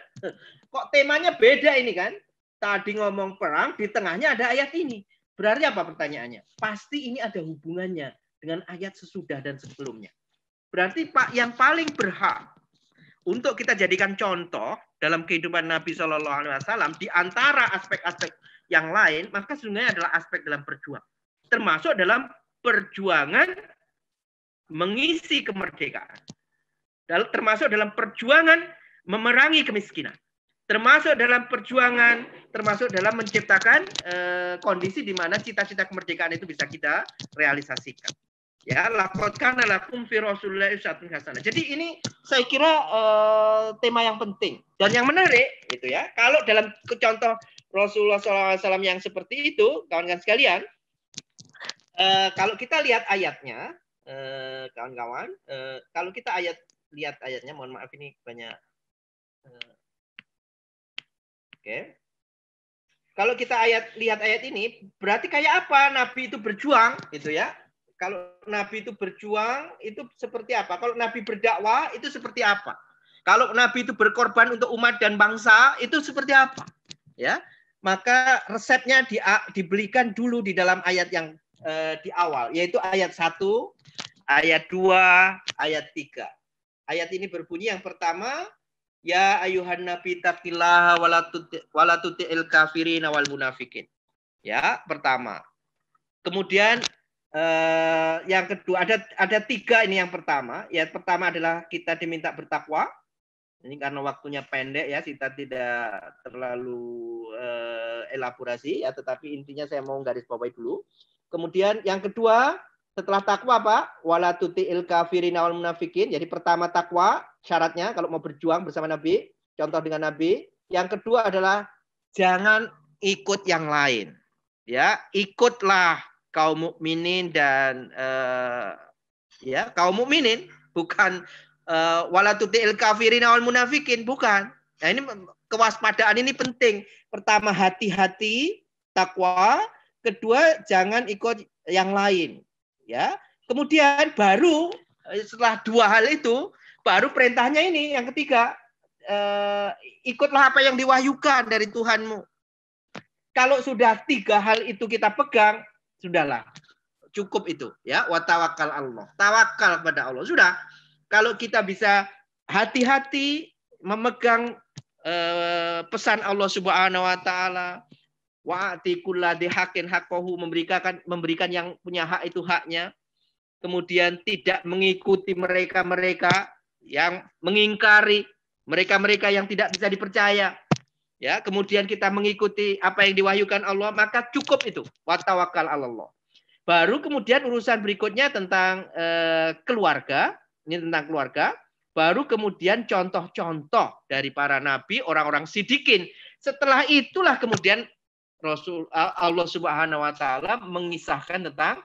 Kok temanya beda ini kan? Tadi ngomong perang, di tengahnya ada ayat ini. Berarti apa pertanyaannya? Pasti ini ada hubungannya dengan ayat sesudah dan sebelumnya. Berarti yang paling berhak untuk kita jadikan contoh dalam kehidupan Nabi Shallallahu Alaihi Wasallam di antara aspek-aspek yang lain, maka sebenarnya adalah aspek dalam perjuangan, termasuk dalam perjuangan mengisi kemerdekaan, termasuk dalam perjuangan memerangi kemiskinan. Termasuk dalam perjuangan, termasuk dalam menciptakan kondisi di mana cita-cita kemerdekaan itu bisa kita realisasikan. Ya, laqad kana lakum fi Rasulillahi uswatun hasanah. Jadi ini saya kira tema yang penting dan yang menarik itu ya. Kalau dalam contoh Rasulullah SAW yang seperti itu, kawan-kawan sekalian, kalau kita lihat ayatnya, kawan-kawan, kalau kita lihat ayatnya, mohon maaf ini banyak. Oke. Kalau kita lihat ayat ini, berarti kayak apa Nabi itu berjuang, gitu ya. Kalau Nabi itu berjuang, itu seperti apa? Kalau Nabi berdakwah, itu seperti apa? Kalau Nabi itu berkorban untuk umat dan bangsa, itu seperti apa? Ya, maka resepnya dibelikan dulu di dalam ayat yang di awal, yaitu ayat 1, ayat 2, ayat 3. Ayat ini berbunyi yang pertama, ya ayuhan nabi taqillaha wala tuti'il kafirin wal munafikin. Ya, pertama. Kemudian yang kedua ada 3 ini yang pertama. Yang pertama adalah kita diminta bertakwa. Ini karena waktunya pendek ya, kita tidak terlalu elaborasi ya, tetapi intinya saya mau garis bawahi dulu. Kemudian yang kedua, setelah takwa apa? Wala tuti'il kafirin wal munafikin. Jadi pertama takwa, syaratnya kalau mau berjuang bersama Nabi, contoh dengan Nabi. Yang kedua adalah jangan ikut yang lain. Ya, ikutlah kaum mukminin dan ya, kaum mukminin, bukan wala tuti'il kafirin wal munafikin, bukan. Nah, ini kewaspadaan ini penting. Pertama hati-hati, takwa. Kedua jangan ikut yang lain. Ya, kemudian baru setelah 2 hal itu, baru perintahnya ini yang ketiga, ikutlah apa yang diwahyukan dari Tuhanmu. Kalau sudah 3 hal itu kita pegang, sudahlah, cukup itu ya. Wa tawakkal Allah, tawakal kepada Allah. Sudah. Kalau kita bisa hati-hati memegang pesan Allah Subhanahu wa taala, wa'ati kulladzi haqqin haqqahu, memberikan yang punya hak itu haknya. Kemudian tidak mengikuti mereka-mereka yang mengingkari, mereka-mereka yang tidak bisa dipercaya. Ya, kemudian kita mengikuti apa yang diwahyukan Allah, maka cukup itu. Wa tawakkal 'alallah. Baru kemudian urusan berikutnya tentang keluarga, ini tentang keluarga. Baru kemudian contoh-contoh dari para nabi, orang-orang sidikin. Setelah itulah kemudian Allah Subhanahu wa taala mengisahkan tentang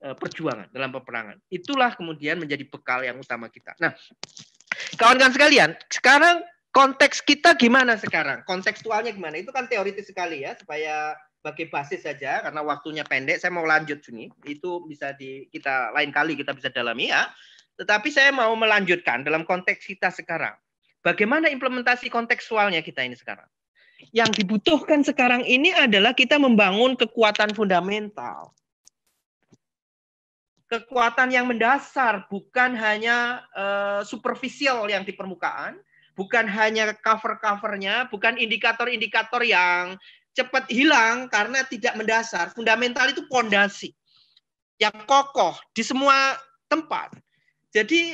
perjuangan dalam peperangan. Itulah kemudian menjadi bekal yang utama kita. Nah, kawan-kawan sekalian, sekarang konteks kita gimana sekarang? Kontekstualnya gimana? Itu kan teoritis sekali ya, supaya sebagai basis saja karena waktunya pendek, saya mau lanjut sini. Itu bisa kita lain kali kita bisa dalami ya. Tetapi saya mau melanjutkan dalam konteks kita sekarang. Bagaimana implementasi kontekstualnya kita ini sekarang? Yang dibutuhkan sekarang ini adalah kita membangun kekuatan fundamental. Kekuatan yang mendasar, bukan hanya superficial yang di permukaan, bukan hanya cover-covernya, bukan indikator-indikator yang cepat hilang karena tidak mendasar. Fundamental itu pondasi yang kokoh di semua tempat. Jadi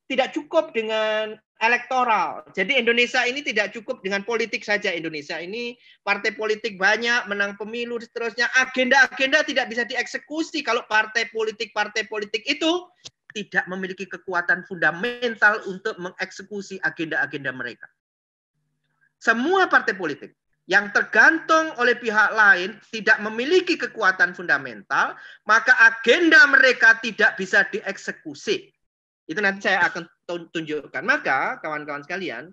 tidak cukup dengan elektoral. Jadi Indonesia ini tidak cukup dengan politik saja. Indonesia ini partai politik banyak, menang pemilu, seterusnya. Agenda-agenda tidak bisa dieksekusi kalau partai politik itu tidak memiliki kekuatan fundamental untuk mengeksekusi agenda-agenda mereka. Semua partai politik yang tergantung oleh pihak lain tidak memiliki kekuatan fundamental, maka agenda mereka tidak bisa dieksekusi. Itu nanti saya akan tunjukkan. Maka kawan-kawan sekalian,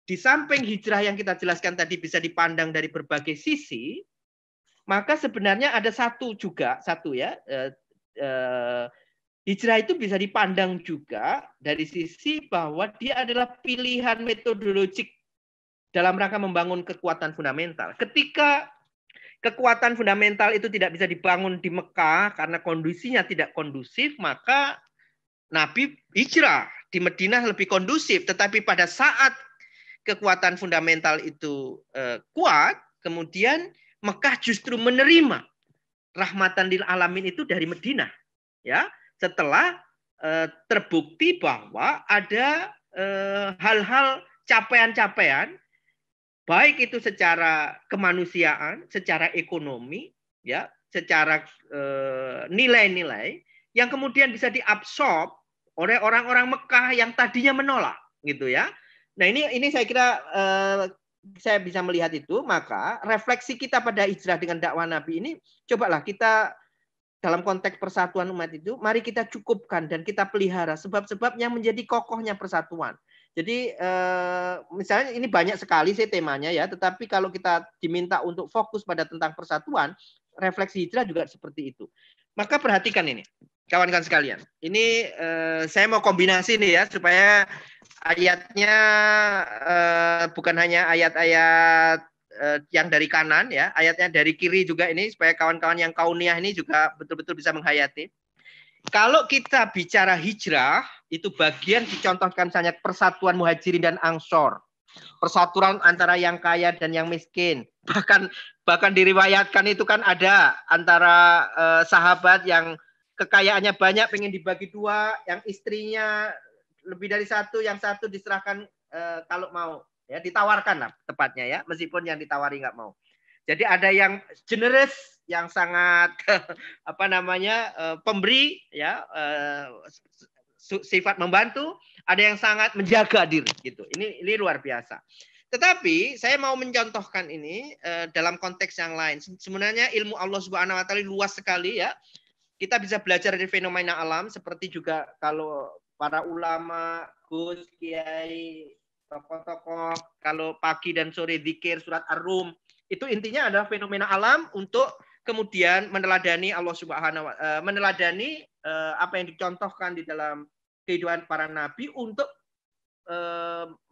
di samping hijrah yang kita jelaskan tadi bisa dipandang dari berbagai sisi, maka sebenarnya ada satu ya. Hijrah itu bisa dipandang juga dari sisi bahwa dia adalah pilihan metodologik dalam rangka membangun kekuatan fundamental. Ketika kekuatan fundamental itu tidak bisa dibangun di Mekah karena kondisinya tidak kondusif, maka Nabi hijrah di Madinah lebih kondusif. Tetapi pada saat kekuatan fundamental itu kuat, kemudian Mekah justru menerima rahmatan lil alamin itu dari Madinah. Ya, setelah terbukti bahwa ada hal-hal capaian-capaian, baik itu secara kemanusiaan, secara ekonomi, ya, secara nilai-nilai yang kemudian bisa diabsorb oleh orang-orang Mekah yang tadinya menolak, gitu ya. Nah ini saya kira saya bisa melihat itu, maka refleksi kita pada hijrah dengan dakwah Nabi ini, cobalah kita dalam konteks persatuan umat itu, mari kita cukupkan dan kita pelihara sebab-sebab yang menjadi kokohnya persatuan. Jadi misalnya ini banyak sekali sih temanya ya, tetapi kalau kita diminta untuk fokus pada tentang persatuan, refleksi hijrah juga seperti itu. Maka perhatikan ini, kawan-kawan sekalian. Ini saya mau kombinasi nih ya, supaya ayatnya bukan hanya ayat-ayat yang dari kanan ya, ayatnya dari kiri juga ini, supaya kawan-kawan yang kauniyah ini juga betul-betul bisa menghayati. Kalau kita bicara hijrah, itu bagian dicontohkan misalnya persatuan muhajirin dan ansor, persatuan antara yang kaya dan yang miskin, bahkan diriwayatkan itu kan ada antara sahabat yang kekayaannya banyak pengen dibagi dua, yang istrinya lebih dari satu, yang satu diserahkan kalau mau, ya ditawarkan lah tepatnya ya, meskipun yang ditawari nggak mau. Jadi ada yang generous, yang sangat pemberi ya, sifat membantu, ada yang sangat menjaga diri gitu. Ini luar biasa. Tetapi saya mau mencontohkan ini dalam konteks yang lain. Sebenarnya ilmu Allah Subhanahu wa taala luas sekali ya. Kita bisa belajar dari fenomena alam, seperti juga kalau para ulama, Gus, Kiai, tokoh-tokoh kalau pagi dan sore zikir surat Ar-Rum, itu intinya adalah fenomena alam untuk kemudian meneladani Allah Subhanahu wa taala, meneladani apa yang dicontohkan di dalam kehidupan para nabi untuk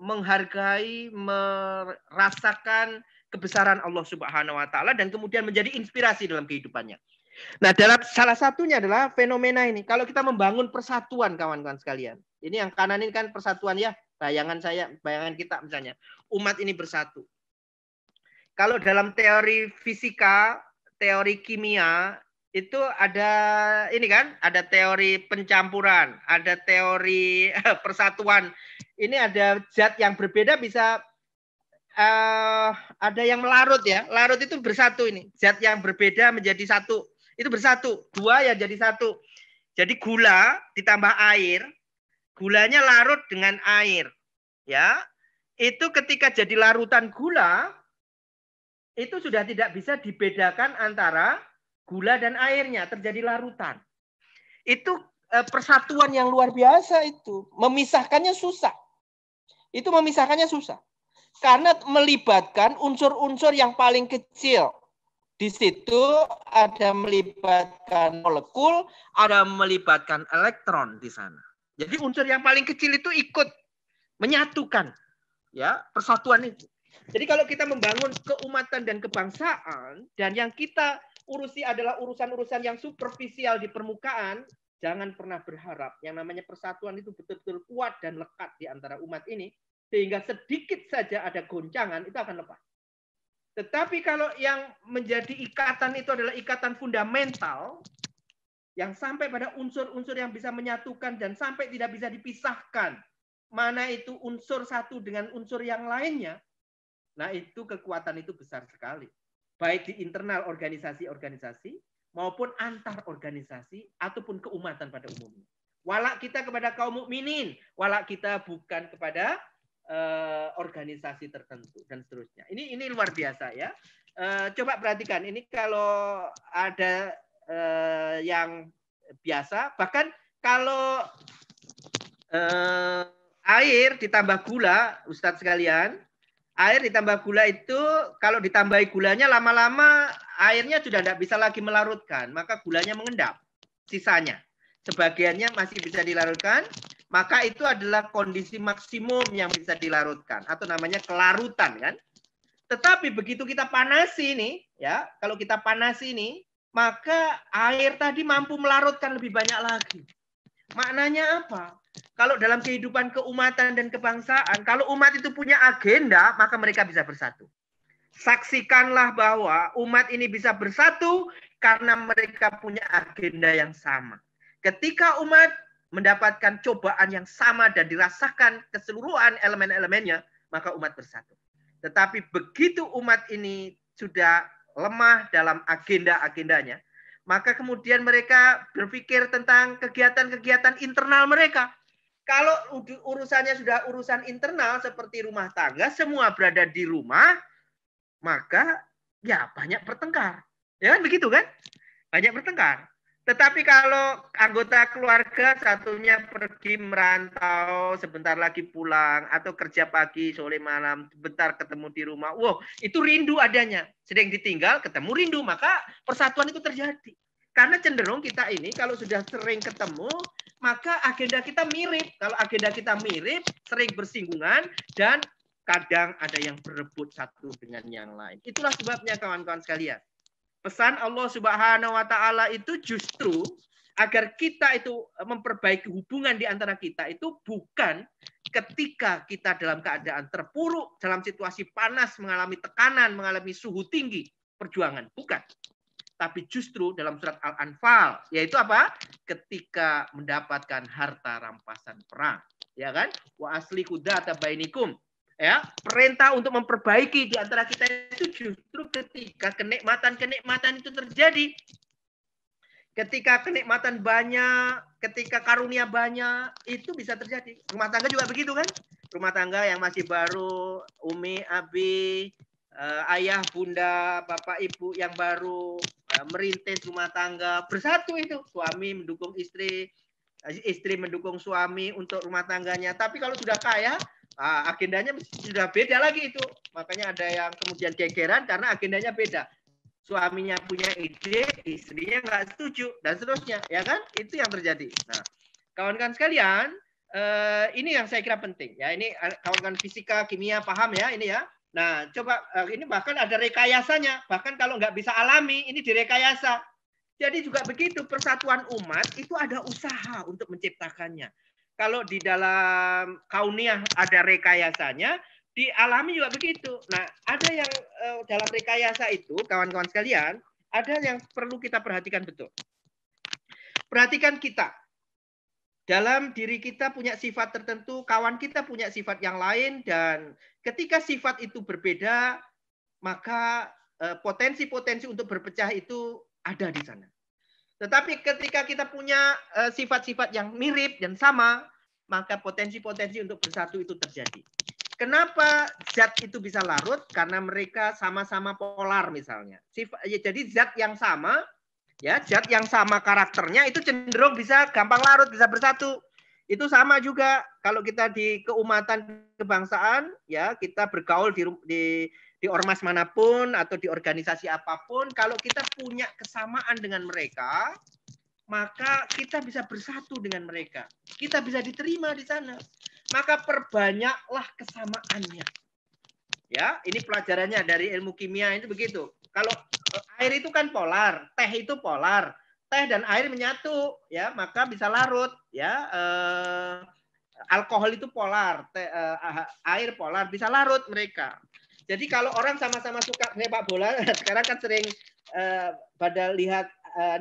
menghargai, merasakan kebesaran Allah Subhanahu wa taala dan kemudian menjadi inspirasi dalam kehidupannya. Nah, dalam salah satunya adalah fenomena ini. Kalau kita membangun persatuan, kawan-kawan sekalian. Ini yang kanan ini kan persatuan ya, bayangan kita misalnya. Umat ini bersatu. Kalau dalam teori fisika, teori kimia, itu ada ini kan, ada teori pencampuran, ada teori persatuan. Ini ada zat yang berbeda bisa ada yang melarut ya. Larut itu bersatu ini. Zat yang berbeda menjadi satu. Itu bersatu. Dua ya jadi satu. Jadi gula ditambah air, gulanya larut dengan air. Ya. Itu ketika jadi larutan gula, itu sudah tidak bisa dibedakan antara gula dan airnya, terjadi larutan. Itu persatuan yang luar biasa itu. Memisahkannya susah. Itu memisahkannya susah. Karena melibatkan unsur-unsur yang paling kecil. Di situ ada melibatkan molekul, ada melibatkan elektron di sana. Jadi unsur yang paling kecil itu ikut menyatukan ya persatuan itu. Jadi kalau kita membangun keumatan dan kebangsaan, dan yang kita urusi adalah urusan-urusan yang superficial di permukaan, jangan pernah berharap yang namanya persatuan itu betul-betul kuat dan lekat di antara umat ini, sehingga sedikit saja ada goncangan, itu akan lepas. Tetapi kalau yang menjadi ikatan itu adalah ikatan fundamental, yang sampai pada unsur-unsur yang bisa menyatukan dan sampai tidak bisa dipisahkan, mana itu unsur satu dengan unsur yang lainnya, nah itu kekuatan itu besar sekali. Baik di internal organisasi-organisasi maupun antar organisasi ataupun keumatan pada umumnya. Walak kita kepada kaum mukminin, walak kita bukan kepada organisasi tertentu dan seterusnya. Ini luar biasa ya. Coba perhatikan ini kalau ada yang biasa, bahkan kalau air ditambah gula, Ustadz sekalian, air ditambah gula itu kalau ditambahi gulanya lama-lama airnya sudah tidak bisa lagi melarutkan, maka gulanya mengendap. Sisanya sebagiannya masih bisa dilarutkan, maka itu adalah kondisi maksimum yang bisa dilarutkan atau namanya kelarutan kan. Tetapi begitu kita panasi ini ya, kalau kita panasi ini, maka air tadi mampu melarutkan lebih banyak lagi. Maknanya apa? Kalau dalam kehidupan keumatan dan kebangsaan, kalau umat itu punya agenda, maka mereka bisa bersatu. Saksikanlah bahwa umat ini bisa bersatu karena mereka punya agenda yang sama. Ketika umat mendapatkan cobaan yang sama dan dirasakan keseluruhan elemen-elemennya, maka umat bersatu. Tetapi begitu umat ini sudah lemah dalam agenda-agendanya, maka kemudian mereka berpikir tentang kegiatan-kegiatan internal mereka. Kalau urusannya sudah urusan internal seperti rumah tangga, semua berada di rumah, maka ya banyak bertengkar. Ya kan begitu kan? Banyak bertengkar. Tetapi kalau anggota keluarga satunya pergi merantau, sebentar lagi pulang, atau kerja pagi, sore malam, sebentar ketemu di rumah, wow, itu rindu adanya. Sedang ditinggal, ketemu rindu, maka persatuan itu terjadi. Karena cenderung kita ini kalau sudah sering ketemu, maka agenda kita mirip. Kalau agenda kita mirip, sering bersinggungan, dan kadang ada yang berebut satu dengan yang lain. Itulah sebabnya kawan-kawan sekalian. Pesan Allah Subhanahu wa Ta'ala itu justru agar kita itu memperbaiki hubungan di antara kita itu bukan ketika kita dalam keadaan terpuruk, dalam situasi panas, mengalami tekanan, mengalami suhu tinggi, perjuangan. Bukan. Tapi justru dalam surat Al-Anfal, yaitu apa? Ketika mendapatkan harta rampasan perang. Ya kan? Wa aslihu dzata bainikum. Ya, perintah untuk memperbaiki di antara kita itu justru ketika kenikmatan-kenikmatan itu terjadi. Ketika kenikmatan banyak, ketika karunia banyak, itu bisa terjadi. Rumah tangga juga begitu kan? Rumah tangga yang masih baru, umi, abi, ayah, bunda, bapak, ibu yang baru merintis rumah tangga, bersatu itu. Suami mendukung istri, istri mendukung suami untuk rumah tangganya. Tapi kalau sudah kaya, agendanya sudah beda lagi itu. Makanya ada yang kemudian gegeran karena agendanya beda. Suaminya punya ide, istrinya nggak setuju, dan seterusnya. Ya kan? Itu yang terjadi. Nah, kawan-kawan sekalian, ini yang saya kira penting. Ya, ini kawan-kawan fisika, kimia paham ya ini ya. Nah, coba ini bahkan ada rekayasanya. Bahkan kalau nggak bisa alami, ini direkayasa. Jadi juga begitu, persatuan umat itu ada usaha untuk menciptakannya. Kalau di dalam kauniyah ada rekayasanya, dialami juga begitu. Nah, ada yang dalam rekayasa itu, kawan-kawan sekalian, ada yang perlu kita perhatikan betul. Perhatikan kita. Dalam diri kita punya sifat tertentu, kawan kita punya sifat yang lain, dan ketika sifat itu berbeda, maka potensi-potensi untuk berpecah itu ada di sana. Tetapi ketika kita punya sifat-sifat yang mirip dan sama, maka potensi-potensi untuk bersatu itu terjadi. Kenapa zat itu bisa larut? Karena mereka sama-sama polar misalnya. Jadi zat yang sama, ya zat yang sama karakternya itu cenderung bisa gampang larut, bisa bersatu. Itu sama juga kalau kita di keumatan kebangsaan, ya kita bergaul di ormas manapun atau di organisasi apapun, kalau kita punya kesamaan dengan mereka, maka kita bisa bersatu dengan mereka. Kita bisa diterima di sana. Maka perbanyaklah kesamaannya. Ya, ini pelajarannya dari ilmu kimia itu begitu. Kalau air itu kan polar, teh itu polar. Teh dan air menyatu, ya, maka bisa larut, ya. Alkohol itu polar, air polar, bisa larut mereka. Jadi kalau orang sama-sama suka sepak bola, sekarang kan sering pada lihat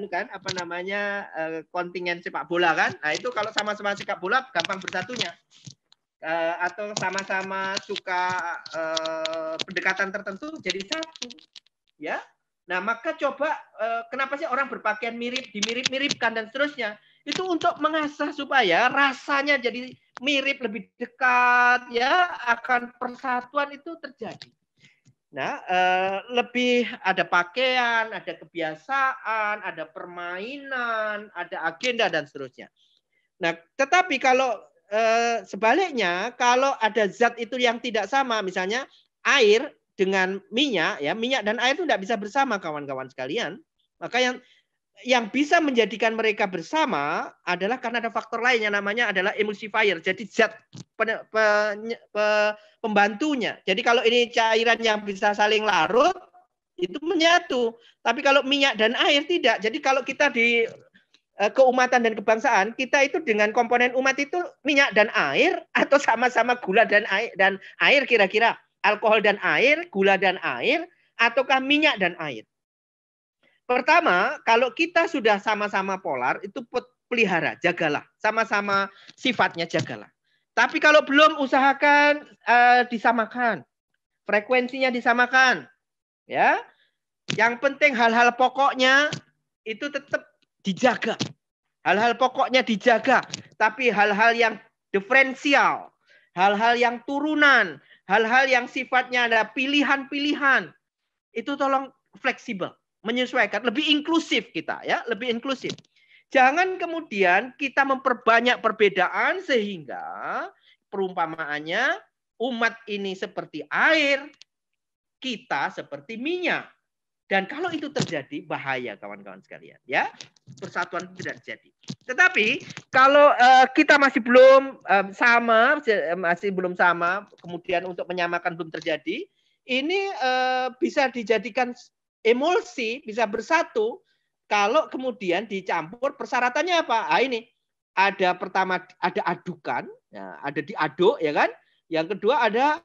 kan apa namanya kontingen sepak bola kan. Nah, itu kalau sama-sama sepak bola gampang bersatunya. Atau sama-sama suka pendekatan tertentu jadi satu. Ya. Nah, maka coba kenapa sih orang berpakaian mirip, dimirip-miripkan dan seterusnya? Itu untuk mengasah supaya rasanya jadi mirip, lebih dekat, ya, akan persatuan itu terjadi. Nah, lebih ada pakaian, ada kebiasaan, ada permainan, ada agenda dan seterusnya. Nah, tetapi kalau sebaliknya, kalau ada zat itu yang tidak sama, misalnya air dengan minyak, ya, minyak dan air itu tidak bisa bersama, kawan-kawan sekalian. Maka yang bisa menjadikan mereka bersama adalah karena ada faktor lain yang namanya adalah emulsifier. Jadi zat pembantunya. Jadi kalau ini cairan yang bisa saling larut, itu menyatu. Tapi kalau minyak dan air tidak. Jadi kalau kita di keumatan dan kebangsaan, kita itu dengan komponen umat itu minyak dan air atau sama-sama gula dan air kira-kira. Alkohol dan air, gula dan air, ataukah minyak dan air? Pertama, kalau kita sudah sama-sama polar, itu pelihara, jagalah. Sama-sama sifatnya jagalah. Tapi kalau belum, usahakan disamakan. Frekuensinya disamakan. Ya. Yang penting hal-hal pokoknya itu tetap dijaga. Hal-hal pokoknya dijaga. Tapi hal-hal yang diferensial, hal-hal yang turunan, hal-hal yang sifatnya ada pilihan-pilihan, itu tolong fleksibel, menyesuaikan, lebih inklusif kita, ya, lebih inklusif. Jangan kemudian kita memperbanyak perbedaan sehingga perumpamaannya umat ini seperti air, kita seperti minyak. Dan kalau itu terjadi, bahaya kawan-kawan sekalian, ya, persatuan tidak terjadi. Tetapi kalau kita masih belum sama, kemudian untuk menyamakan belum terjadi, ini bisa dijadikan emulsi, bisa bersatu kalau kemudian dicampur. Persyaratannya apa? Ini ada pertama ada adukan, ya, ada diaduk, ya kan? Yang kedua ada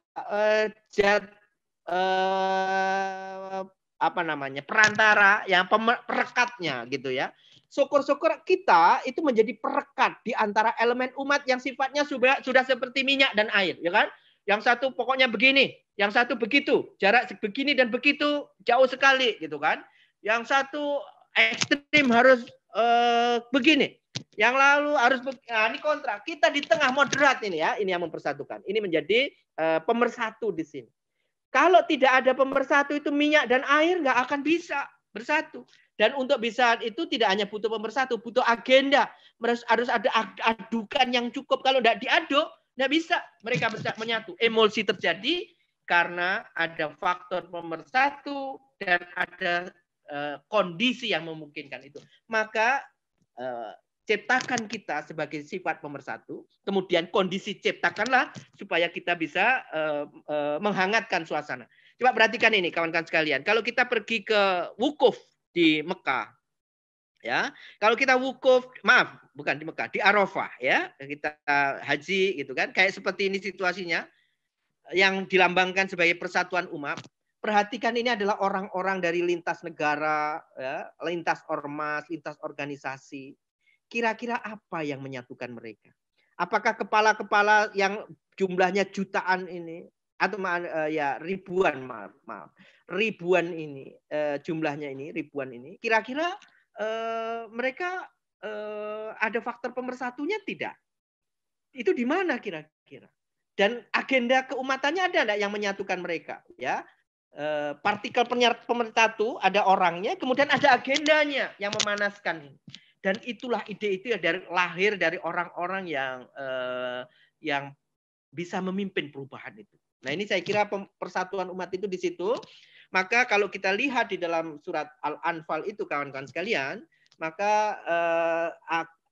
perantara yang perekatnya gitu ya. Syukur-syukur kita itu menjadi perekat di antara elemen umat yang sifatnya sudah seperti minyak dan air, ya kan? Yang satu pokoknya begini, yang satu begitu, jarak begini dan begitu jauh sekali gitu kan. Yang satu ekstrim harus begini. Yang lalu harus ini kontra. Kita di tengah moderat ini ya, ini yang mempersatukan. Ini menjadi pemersatu di sini. Kalau tidak ada pemersatu itu minyak dan air nggak akan bisa bersatu. Dan untuk bisa itu tidak hanya butuh pemersatu, butuh agenda. Harus ada adukan yang cukup. Kalau tidak diaduk, nggak bisa mereka menyatu. Emulsi terjadi karena ada faktor pemersatu dan ada kondisi yang memungkinkan itu. Maka ciptakan kita sebagai sifat pemersatu, kemudian kondisi ciptakanlah supaya kita bisa menghangatkan suasana. Coba perhatikan ini kawan-kawan sekalian. Kalau kita pergi ke wukuf di Mekah, ya, kalau kita wukuf, maaf, bukan di Mekah, di Arafah, ya, kita haji gitu kan, kayak seperti ini situasinya, yang dilambangkan sebagai persatuan umat. Perhatikan ini adalah orang-orang dari lintas negara, ya, lintas ormas, lintas organisasi. Kira-kira apa yang menyatukan mereka? Apakah kepala-kepala yang jumlahnya jutaan ini atau ya ribuan, maaf, ribuan ini jumlahnya ini, ribuan ini, kira-kira mereka ada faktor pemersatunya tidak? Itu di mana kira-kira? Dan agenda keumatannya ada enggak yang menyatukan mereka? Ya, partikel pemersatu ada orangnya, kemudian ada agendanya yang memanaskan ini. Dan itulah ide itu lahir dari orang-orang yang bisa memimpin perubahan itu. Nah, ini saya kira persatuan umat itu di situ. Maka kalau kita lihat di dalam surat Al-Anfal itu kawan-kawan sekalian, maka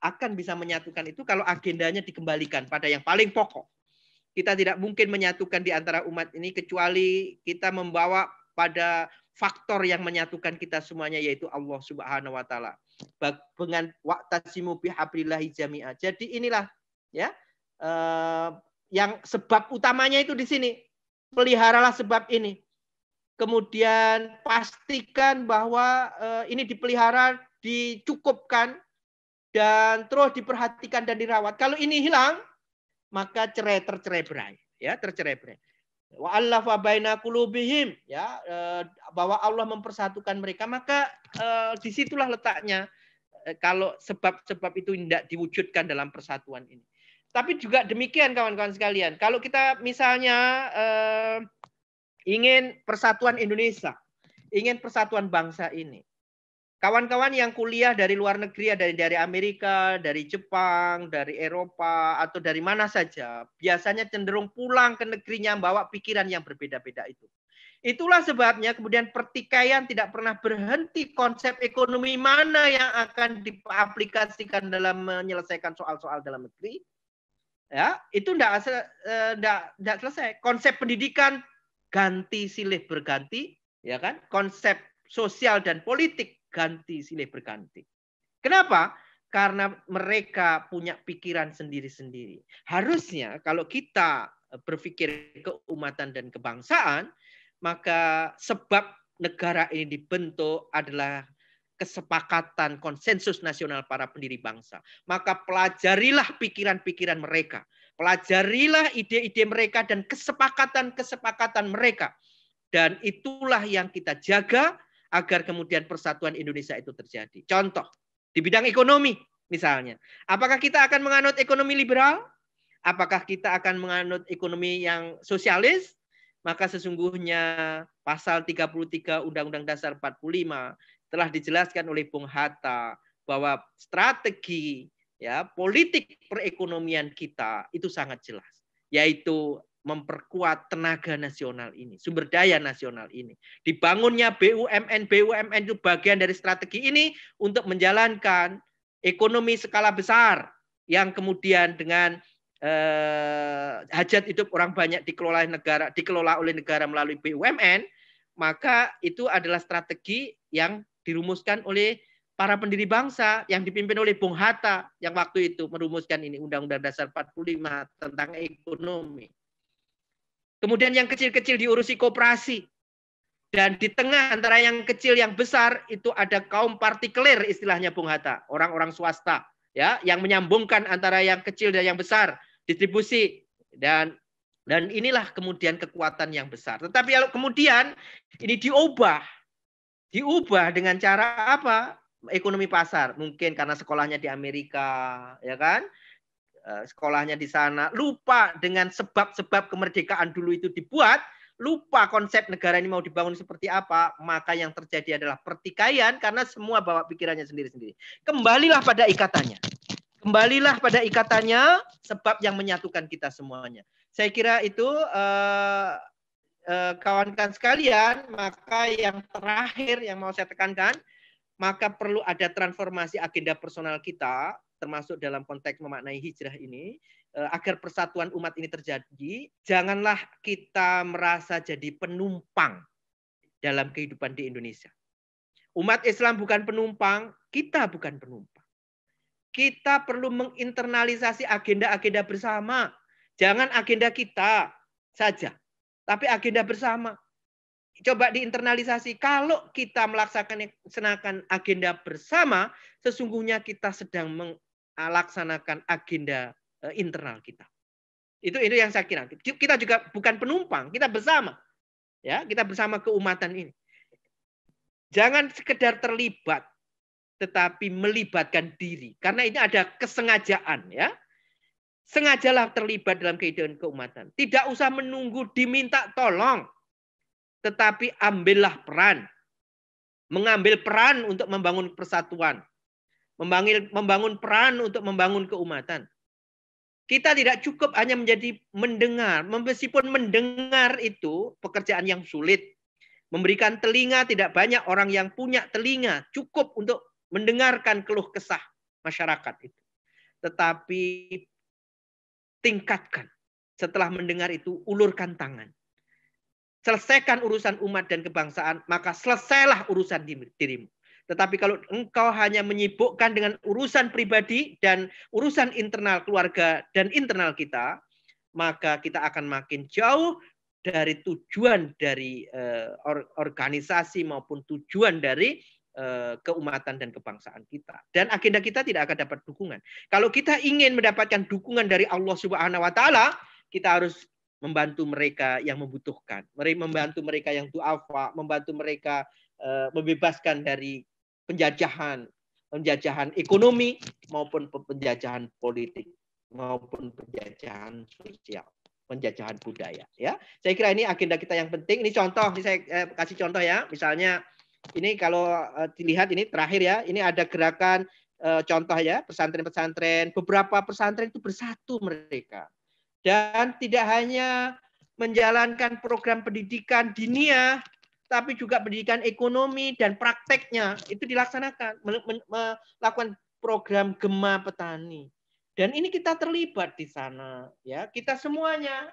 akan bisa menyatukan itu kalau agendanya dikembalikan pada yang paling pokok. Kita tidak mungkin menyatukan di antara umat ini kecuali kita membawa pada faktor yang menyatukan kita semuanya, yaitu Allah Subhanahu wa taala. Dengan wa'tasimu bihablillahi jami'a. Jadi inilah ya yang sebab utamanya itu di sini. Peliharalah sebab ini. Kemudian pastikan bahwa ini dipelihara, dicukupkan dan terus diperhatikan dan dirawat. Kalau ini hilang, maka tercerai-berai, ya, tercerai-berai. Wa allafa baina qulubihim, ya, bahwa Allah mempersatukan mereka, maka disitulah letaknya kalau sebab-sebab itu tidak diwujudkan dalam persatuan ini. Tapi juga demikian kawan-kawan sekalian, kalau kita misalnya ingin persatuan Indonesia, ingin persatuan bangsa ini, kawan-kawan yang kuliah dari luar negeri, dari Amerika, dari Jepang, dari Eropa, atau dari mana saja, biasanya cenderung pulang ke negerinya bawa pikiran yang berbeda-beda itu. Itulah sebabnya kemudian pertikaian tidak pernah berhenti. Konsep ekonomi mana yang akan diaplikasikan dalam menyelesaikan soal-soal dalam negeri, ya, itu tidak selesai. Konsep pendidikan ganti silih berganti, ya kan? Konsep sosial dan politik ganti silih berganti. Kenapa? Karena mereka punya pikiran sendiri-sendiri. Harusnya kalau kita berpikir keumatan dan kebangsaan, maka sebab negara ini dibentuk adalah kesepakatan konsensus nasional para pendiri bangsa. Maka pelajarilah pikiran-pikiran mereka. Pelajarilah ide-ide mereka dan kesepakatan-kesepakatan mereka. Dan itulah yang kita jaga agar kemudian persatuan Indonesia itu terjadi. Contoh, di bidang ekonomi misalnya. Apakah kita akan menganut ekonomi liberal? Apakah kita akan menganut ekonomi yang sosialis? Maka sesungguhnya pasal 33 Undang-Undang Dasar 45 telah dijelaskan oleh Bung Hatta bahwa strategi politik perekonomian kita itu sangat jelas, yaitu memperkuat tenaga nasional ini, sumber daya nasional ini. Dibangunnya BUMN itu bagian dari strategi ini untuk menjalankan ekonomi skala besar yang kemudian dengan hajat hidup orang banyak dikelola oleh negara melalui BUMN, maka itu adalah strategi yang dirumuskan oleh para pendiri bangsa yang dipimpin oleh Bung Hatta yang waktu itu merumuskan ini Undang-Undang Dasar 45 tentang ekonomi. Kemudian yang kecil-kecil diurusi koperasi. Dan di tengah antara yang kecil yang besar itu ada kaum partikelir istilahnya Bung Hatta, orang-orang swasta ya yang menyambungkan antara yang kecil dan yang besar, distribusi dan inilah kemudian kekuatan yang besar. Tetapi kalau kemudian ini diubah dengan cara apa? Ekonomi pasar, mungkin karena sekolahnya di Amerika, ya kan? Sekolahnya di sana, lupa dengan sebab-sebab kemerdekaan dulu itu dibuat, lupa konsep negara ini mau dibangun seperti apa, maka yang terjadi adalah pertikaian karena semua bawa pikirannya sendiri-sendiri. Kembalilah pada ikatannya. Kembalilah pada ikatannya, sebab yang menyatukan kita semuanya. Saya kira itu kawan-kawan sekalian, maka yang terakhir yang mau saya tekankan, maka perlu ada transformasi agenda personal kita, termasuk dalam konteks memaknai hijrah ini, agar persatuan umat ini terjadi. Janganlah kita merasa jadi penumpang dalam kehidupan di Indonesia. Umat Islam bukan penumpang, kita bukan penumpang. Kita perlu menginternalisasi agenda-agenda bersama. Jangan agenda kita saja, tapi agenda bersama. Coba diinternalisasi. Kalau kita melaksanakan agenda bersama, sesungguhnya kita sedang melaksanakan agenda internal kita. Itu yang saya kira. Kita juga bukan penumpang, kita bersama. Ya, kita bersama keumatan ini. Jangan sekedar terlibat, tetapi melibatkan diri. Karena ini ada kesengajaan, ya. Sengajalah terlibat dalam kehidupan keumatan. Tidak usah menunggu diminta tolong, tetapi ambillah peran. Mengambil peran untuk membangun persatuan. Membangun peran untuk membangun keumatan. Kita tidak cukup hanya menjadi mendengar. Meskipun mendengar itu pekerjaan yang sulit. Memberikan telinga, tidak banyak orang yang punya telinga. Cukup untuk mendengarkan keluh kesah masyarakat itu. Tetapi tingkatkan. Setelah mendengar itu, ulurkan tangan. Selesaikan urusan umat dan kebangsaan, maka selesailah urusan dirimu. Tetapi kalau engkau hanya menyibukkan dengan urusan pribadi dan urusan internal keluarga dan internal kita, maka kita akan makin jauh dari tujuan dari organisasi maupun tujuan dari keumatan dan kebangsaan kita. Dan agenda kita tidak akan dapat dukungan. Kalau kita ingin mendapatkan dukungan dari Allah Subhanahu wa taala, kita harus membantu mereka yang membutuhkan, membantu mereka yang du'afa, membantu mereka membebaskan dari penjajahan ekonomi maupun penjajahan politik maupun penjajahan sosial, penjajahan budaya. Ya, saya kira ini agenda kita yang penting. Ini contoh, ini saya kasih contoh ya. Misalnya ini kalau dilihat ini terakhir ya, ini ada gerakan contoh ya pesantren-pesantren. Beberapa pesantren itu bersatu mereka. Dan tidak hanya menjalankan program pendidikan diniyah, tapi juga pendidikan ekonomi dan prakteknya itu dilaksanakan. Melakukan program Gema Petani. Dan ini kita terlibat di sana. Ya, kita semuanya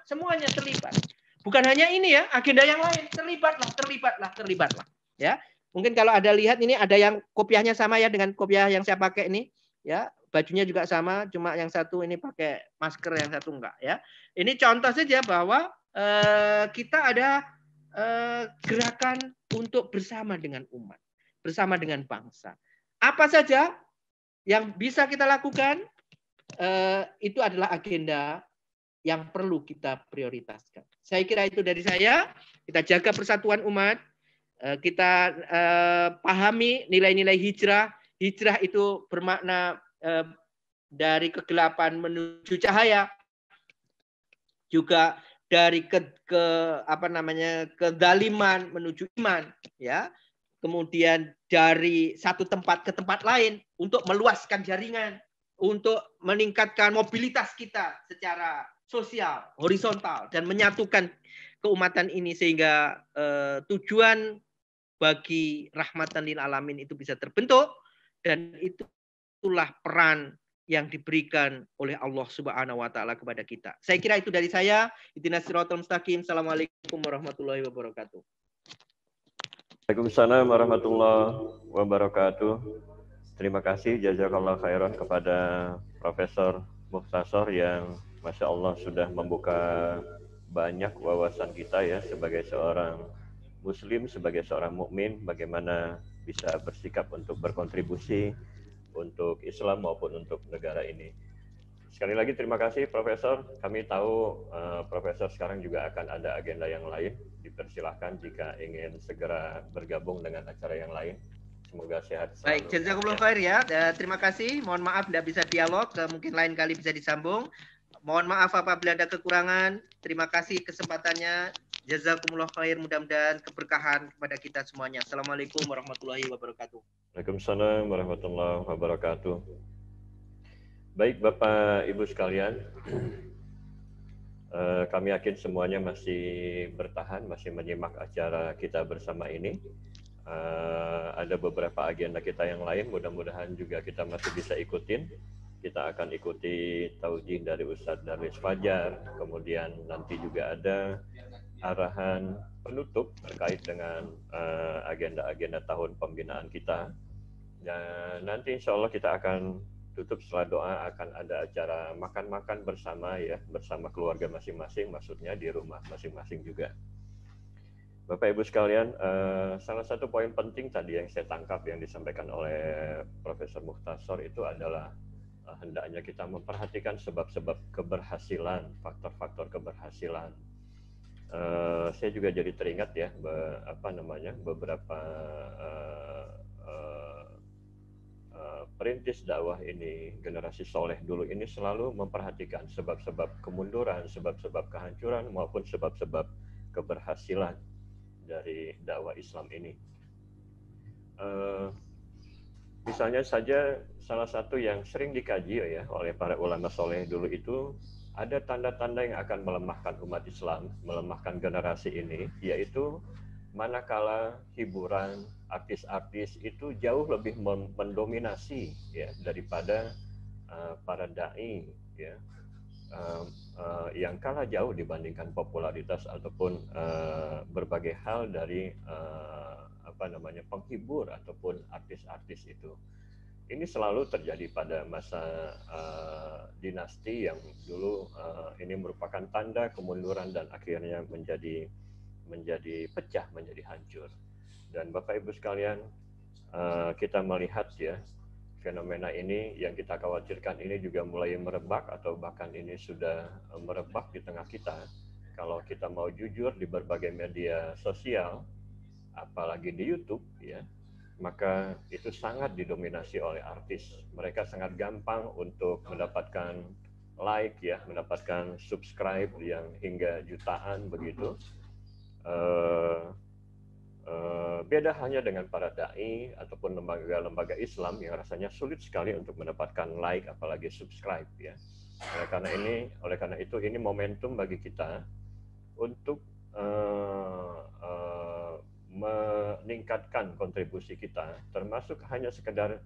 terlibat. Bukan hanya ini ya, agenda yang lain. Terlibatlah. Ya, mungkin kalau ada lihat ini ada yang kopiahnya sama ya dengan kopiah yang saya pakai ini. Ya, bajunya juga sama, cuma yang satu ini pakai masker, yang satu enggak ya. Ini contoh saja bahwa kita ada gerakan untuk bersama dengan umat. bersama dengan bangsa. Apa saja yang bisa kita lakukan? Itu adalah agenda yang perlu kita prioritaskan. Saya kira itu dari saya. Kita jaga persatuan umat. Kita pahami nilai-nilai hijrah. Hijrah itu bermakna dari kegelapan menuju cahaya. Juga dari kedaliman menuju iman, ya. Kemudian dari satu tempat ke tempat lain untuk meluaskan jaringan, untuk meningkatkan mobilitas kita secara sosial, horizontal, dan menyatukan keumatan ini sehingga tujuan bagi rahmatan lil alamin itu bisa terbentuk, dan itulah peran yang diberikan oleh Allah Subhanahu wa taala kepada kita. Saya kira itu dari saya. Ihdinas siratal mustaqim. Assalamualaikum warahmatullahi wabarakatuh. Waalaikumsalam warahmatullahi wabarakatuh. Terima kasih jazakallah khairan kepada Profesor Mukhtasar yang Masya Allah sudah membuka banyak wawasan kita ya sebagai seorang Muslim, sebagai seorang mukmin, bagaimana bisa bersikap untuk berkontribusi untuk Islam maupun untuk negara ini. Sekali lagi terima kasih Profesor. Kami tahu Profesor sekarang juga akan ada agenda yang lain. Dipersilahkan jika ingin segera bergabung dengan acara yang lain. Semoga sehat selalu. Baik, jazakumullah khair ya. Terima kasih. Mohon maaf tidak bisa dialog. Mungkin lain kali bisa disambung. Mohon maaf apabila ada kekurangan. Terima kasih kesempatannya. Jazakumullah khair. Mudah-mudahan keberkahan kepada kita semuanya. Assalamualaikum warahmatullahi wabarakatuh. Waalaikumsalam warahmatullahi wabarakatuh. Baik Bapak Ibu sekalian, kami yakin semuanya masih bertahan, masih menyimak acara kita bersama ini. Ada beberapa agenda kita yang lain, mudah-mudahan juga kita masih bisa ikutin. Kita akan ikuti taujih dari Ustadz Darwis Fajar, kemudian nanti juga ada arahan penutup terkait dengan agenda-agenda tahun pembinaan kita. Dan nanti insya Allah kita akan tutup setelah doa, akan ada acara makan-makan bersama ya, bersama keluarga masing-masing, maksudnya di rumah masing-masing juga. Bapak Ibu sekalian, salah satu poin penting tadi yang saya tangkap yang disampaikan oleh Profesor Mukhtasar itu adalah hendaknya kita memperhatikan sebab-sebab keberhasilan, faktor-faktor keberhasilan. Saya juga jadi teringat ya, beberapa perintis dakwah ini, generasi soleh dulu ini selalu memperhatikan sebab-sebab kemunduran, sebab-sebab kehancuran maupun sebab-sebab keberhasilan dari dakwah Islam ini. Misalnya saja salah satu yang sering dikaji ya oleh para ulama soleh dulu itu ada tanda-tanda yang akan melemahkan umat Islam, melemahkan generasi ini, yaitu manakala hiburan, artis-artis itu jauh lebih mendominasi ya daripada para dai ya, yang kalah jauh dibandingkan popularitas ataupun berbagai hal dari penghibur ataupun artis-artis itu. Ini selalu terjadi pada masa dinasti yang dulu ini merupakan tanda kemunduran dan akhirnya menjadi pecah, menjadi hancur. Dan Bapak Ibu sekalian, kita melihat ya fenomena ini yang kita khawatirkan ini juga mulai merebak atau bahkan ini sudah merebak di tengah kita. Kalau kita mau jujur di berbagai media sosial, apalagi di YouTube ya, maka itu sangat didominasi oleh artis. Mereka sangat gampang untuk mendapatkan like ya, mendapatkan subscribe yang hingga jutaan begitu. Beda hanya dengan para dai ataupun lembaga-lembaga Islam yang rasanya sulit sekali untuk mendapatkan like apalagi subscribe ya. Oleh karena itu ini momentum bagi kita untuk meningkatkan kontribusi kita, termasuk hanya sekedar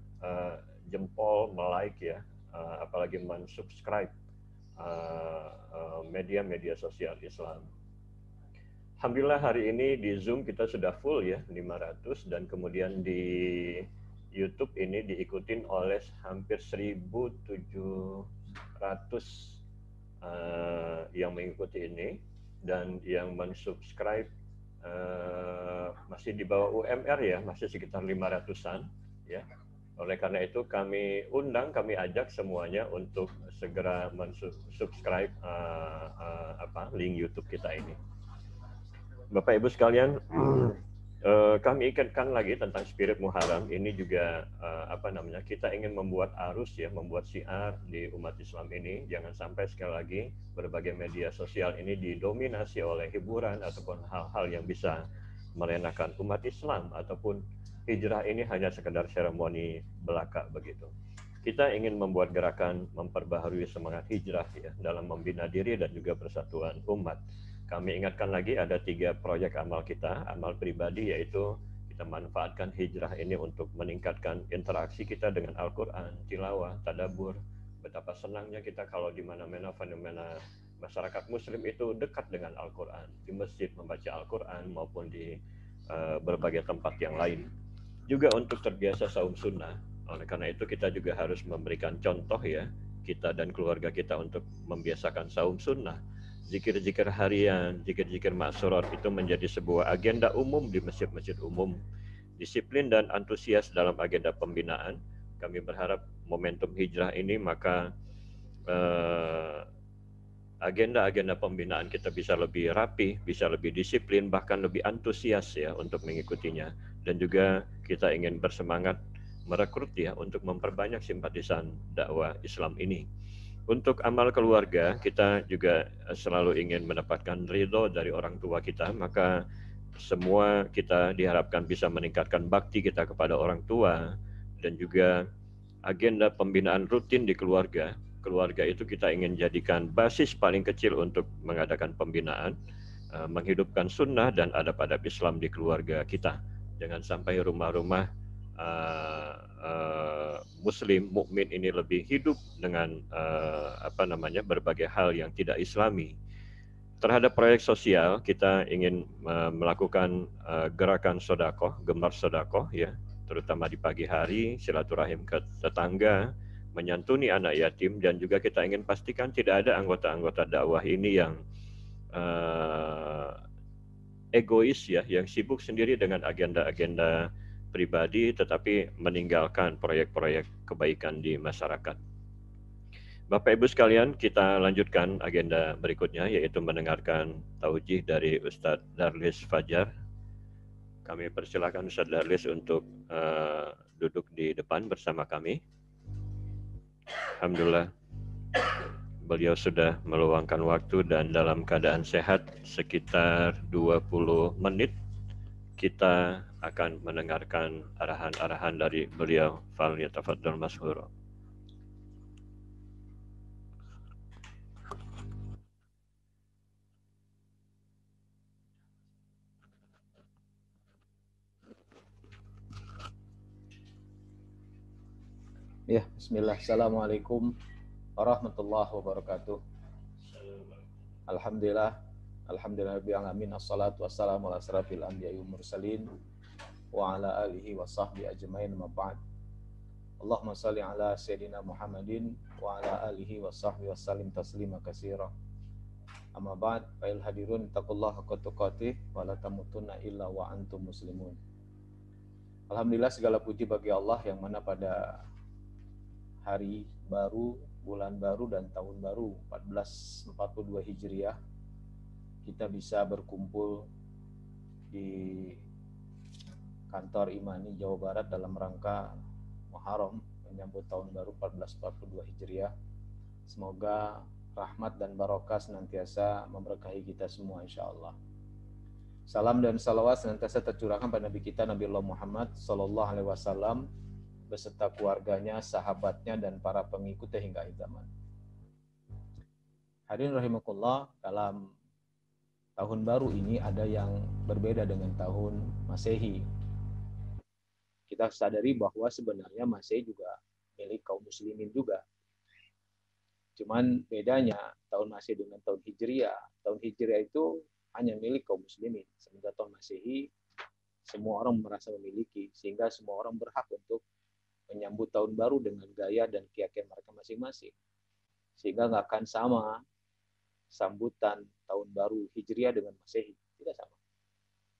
jempol, like ya, apalagi mensubscribe media-media sosial Islam. Alhamdulillah hari ini di Zoom kita sudah full ya, 500, dan kemudian di YouTube ini diikutin oleh hampir 1.700 yang mengikuti ini, dan yang mensubscribe masih di bawah UMR ya, masih sekitar 500-an ya. Oleh karena itu kami undang, kami ajak semuanya untuk segera subscribe link YouTube kita ini. Bapak Ibu sekalian, kami ikatkan lagi tentang spirit Muharram ini juga kita ingin membuat arus ya, membuat syiar di umat Islam ini. Jangan sampai sekali lagi berbagai media sosial ini didominasi oleh hiburan ataupun hal-hal yang bisa melenakan umat Islam, ataupun hijrah ini hanya sekedar seremoni belaka begitu. Kita ingin membuat gerakan memperbaharui semangat hijrah ya, dalam membina diri dan juga persatuan umat. Kami ingatkan lagi ada 3 proyek amal kita, amal pribadi, yaitu kita manfaatkan hijrah ini untuk meningkatkan interaksi kita dengan Al-Quran, tilawah, tadabbur. Betapa senangnya kita kalau di mana-mana fenomena masyarakat muslim itu dekat dengan Al-Quran, di masjid membaca Al-Quran maupun di berbagai tempat yang lain. Juga untuk terbiasa saum sunnah. Oleh karena itu kita juga harus memberikan contoh ya, kita dan keluarga kita untuk membiasakan saum sunnah. Zikir-zikir harian, zikir-zikir maksurat itu menjadi sebuah agenda umum di masjid-masjid umum. Disiplin dan antusias dalam agenda pembinaan. Kami berharap momentum hijrah ini maka agenda-agenda pembinaan kita bisa lebih rapi, bisa lebih disiplin, bahkan lebih antusias ya untuk mengikutinya. Dan juga kita ingin bersemangat merekrut ya untuk memperbanyak simpatisan dakwah Islam ini. Untuk amal keluarga, kita juga selalu ingin mendapatkan ridho dari orang tua kita, maka semua kita diharapkan bisa meningkatkan bakti kita kepada orang tua, dan juga agenda pembinaan rutin di keluarga. Keluarga itu kita ingin jadikan basis paling kecil untuk mengadakan pembinaan, menghidupkan sunnah dan adab-adab Islam di keluarga kita. Jangan sampai rumah-rumah Muslim mukmin ini lebih hidup dengan berbagai hal yang tidak Islami. Terhadap proyek sosial kita ingin melakukan gerakan sodakoh, gemar sodakoh ya, terutama di pagi hari, silaturahim ke tetangga, menyantuni anak yatim, dan juga kita ingin pastikan tidak ada anggota-anggota dakwah ini yang egois ya, yang sibuk sendiri dengan agenda-agenda pribadi tetapi meninggalkan proyek-proyek kebaikan di masyarakat. Bapak Ibu sekalian, kita lanjutkan agenda berikutnya, yaitu mendengarkan taujih dari Ustadz Darlis Fajar. Kami persilakan Ustadz Darlis untuk duduk di depan bersama kami. Alhamdulillah, beliau sudah meluangkan waktu dan dalam keadaan sehat sekitar 20 menit. Kita akan mendengarkan arahan-arahan dari beliau. Falyatafaddal mashkura. Ya, bismillah. Assalamualaikum warahmatullahi wabarakatuh. Alhamdulillah. Alhamdulillahirabbil alamin. Assalatu wassalamu ala asrafil anbiya'i wal mursalin wa ala alihi wa sahbihi ajmain, ma ba'd. Allahumma shalli ala sayyidina Muhammadin wa ala alihi wa sahbihi wasallim taslima katsira. Amma ba'd, fa'il hadirun taqullaha haqqa tuqatih wa la tamutunna illa wa antum muslimun. Alhamdulillah, segala puji bagi Allah yang mana pada hari baru, bulan baru, dan tahun baru 1442 Hijriah kita bisa berkumpul di kantor Imani Jawa Barat dalam rangka Muharram menyambut tahun baru 1442 Hijriah. Semoga rahmat dan barokah senantiasa memberkahi kita semua insyaallah. Salam dan salawat senantiasa tercurahkan pada Nabi kita Nabi Allah Muhammad sallallahu alaihi wasallam beserta keluarganya, sahabatnya, dan para pengikutnya hingga akhir zaman. Hadirin rahimakumullah, dalam tahun baru ini ada yang berbeda dengan tahun Masehi. Kita sadari bahwa sebenarnya Masehi juga milik kaum muslimin juga. Cuman bedanya tahun Masehi dengan tahun Hijriah. Tahun Hijriah itu hanya milik kaum muslimin. Sementara tahun Masehi semua orang merasa memiliki, sehingga semua orang berhak untuk menyambut tahun baru dengan gaya dan keyakinan mereka masing-masing. Sehingga nggak akan sama sambutan tahun baru Hijriah dengan Masehi. Tidak sama.